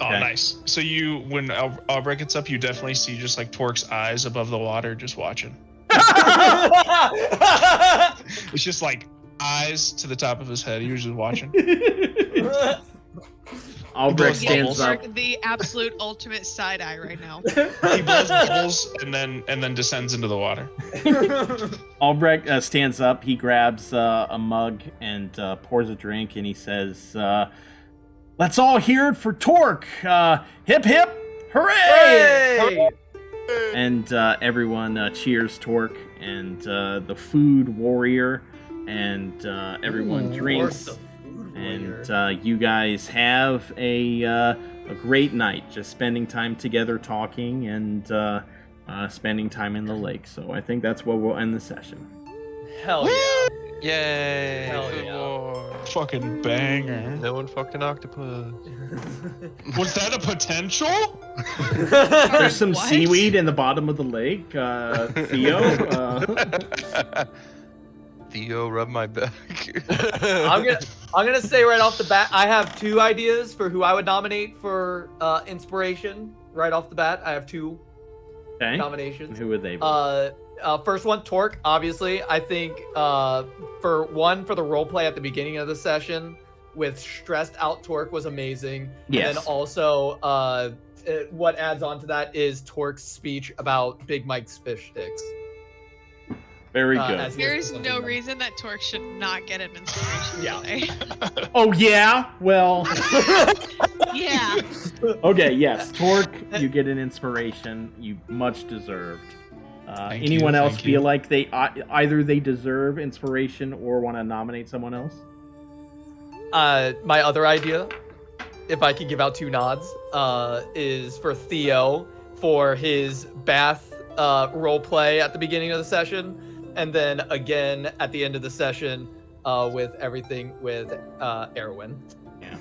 Oh, Okay. nice. So when Albrecht gets up, you definitely see just like Tork's eyes above the water, just watching. It's just like eyes to the top of his head. He was just watching. Albrecht He stands blows up. The absolute ultimate side eye right now. He blows bubbles and then descends into the water. Albrecht stands up. He grabs a mug and pours a drink, and he says, "Let's all hear it for Tork! Hip hip, hooray!" Hey! And everyone cheers Tork and the food warrior, and everyone drinks. And you guys have a great night, just spending time together, talking, and spending time in the lake. So I think that's where we'll end the session. Hell yeah. Yay! Hell Food yeah. war. Fucking banger. No one fucked an octopus. Was that a potential? There's some What? seaweed in the bottom of the lake. Theo, Theo, rub my back. I'm gonna say right off the bat, I have 2 ideas for who I would nominate for inspiration. Right off the bat, I have 2 okay. nominations. Who would they be? First one, Tork. Obviously, I think for the role play at the beginning of the session with stressed out Tork was amazing. Yes. And then also, what adds on to that is Tork's speech about Big Mike's fish sticks. Very good. as he There was is no presenting them. reason that Tork should not get an inspiration Yeah. today. Oh yeah. Well. Yeah. Okay. Yes. Tork, you get an inspiration. You much deserved. Thank Anyone you, else thank feel you. like they either they deserve inspiration or want to nominate someone else? My other idea, if I could give out 2 nods, is for Theo for his bath role play at the beginning of the session, and then again at the end of the session with everything with Erwin. Yeah.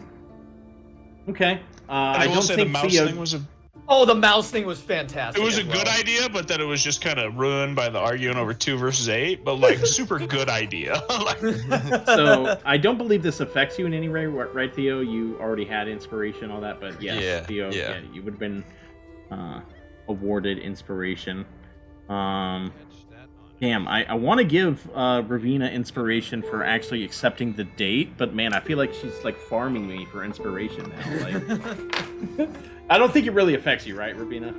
Okay. I I will don't say the think mouse Theo. thing was Oh, the mouse thing was fantastic. it was a as good well. idea, but then it was just kind of ruined by the arguing over 2 versus 8. But like super good idea. Like, So I don't believe this affects you in any way, right, Theo? You already had inspiration, all that, but yes, Yeah, Theo, yeah. you would have been awarded inspiration. Damn, I want to give Ravina inspiration for actually accepting the date, but man, I feel like she's like farming me for inspiration now. Like, I don't think it really affects you, right, Ravina?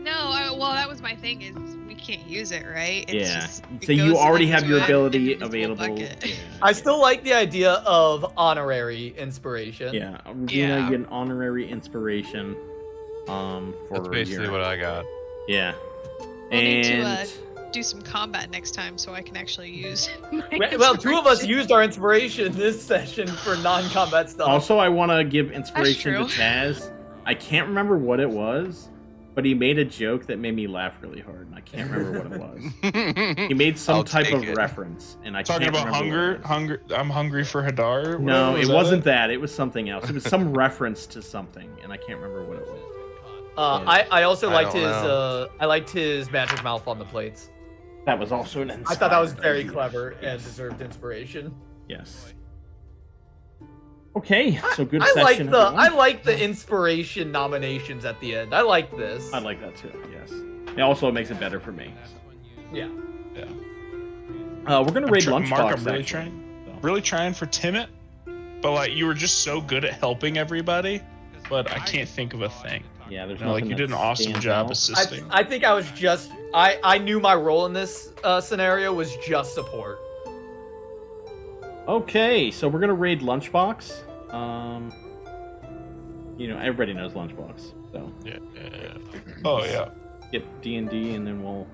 No, well, that was my thing. Is we can't use it, right? Yeah. Just, it So you goes already have into your an ability individual available. bucket. Yeah. I still like the idea of honorary inspiration. Yeah, Ravina, Yeah. you get an honorary inspiration. For That's basically your- what I got. Yeah. We'll need to And do some combat next time so I can actually use. Well, 2 of us used our inspiration this session for non-combat stuff. also, I want to give inspiration to true. Taz. I can't remember what it was, but he made a joke that made me laugh really hard, and I can't remember what it was. He made some I'll type take of it. reference, and I talking can't about remember what it was. hunger. I'm hungry for Hadar. No, Was it that wasn't that. It was something else. It was some reference to something, and I can't remember what it was. I also I liked don't his know. I liked his magic mouth on the plates. That was also an I thought that was inspired very idea. clever and Yes. deserved inspiration. Yes. Okay, so good I like session. the everyone. inspiration nominations at the end. I like this. I like that too. Yes. It also makes it better for me. Yeah. We're gonna raid Mark, Lunchbox. I'm really actually. trying. So. Really trying for Timmet. but like you were just so good at helping everybody. But I can't think of a thing. Yeah, there's Like nothing you did an that awesome stands job out. assisting. I think I was just I knew my role in this scenario was just support. Okay, so we're gonna raid Lunchbox. Everybody knows Lunchbox, so Yeah. Oh yeah. skip D&D and then we'll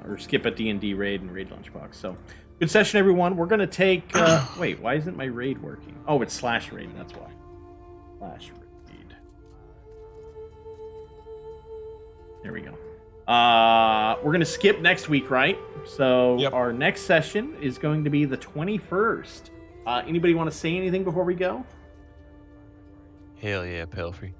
or skip a D&D raid and raid Lunchbox. So good session, everyone. We're gonna take. Wait, why isn't my raid working? Oh, it's /raid. That's why. /raid. There we go. We're gonna skip next week, right? So Yep. our next session is going to be the 21st. Anybody want to say anything before we go? Hell yeah, Pelfrey.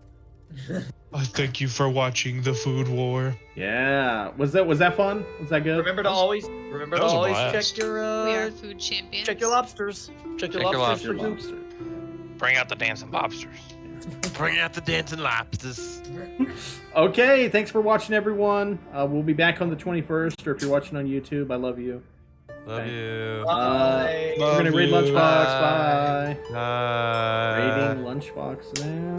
Thank you for watching the Food War. Yeah. Was that fun? Was that good? Remember to always that was a blast. check your We are food champions. check your lobsters. Check your lobsters for goop. Bring out the dancing lobsters. Bring out the dancing lobsters. Okay, thanks for watching, everyone. We'll be back on the 21st, or if you're watching on YouTube, I love you. Love you. Bye. We're gonna raid you. Lunchbox. Bye. Bye. Raiding Lunchbox now.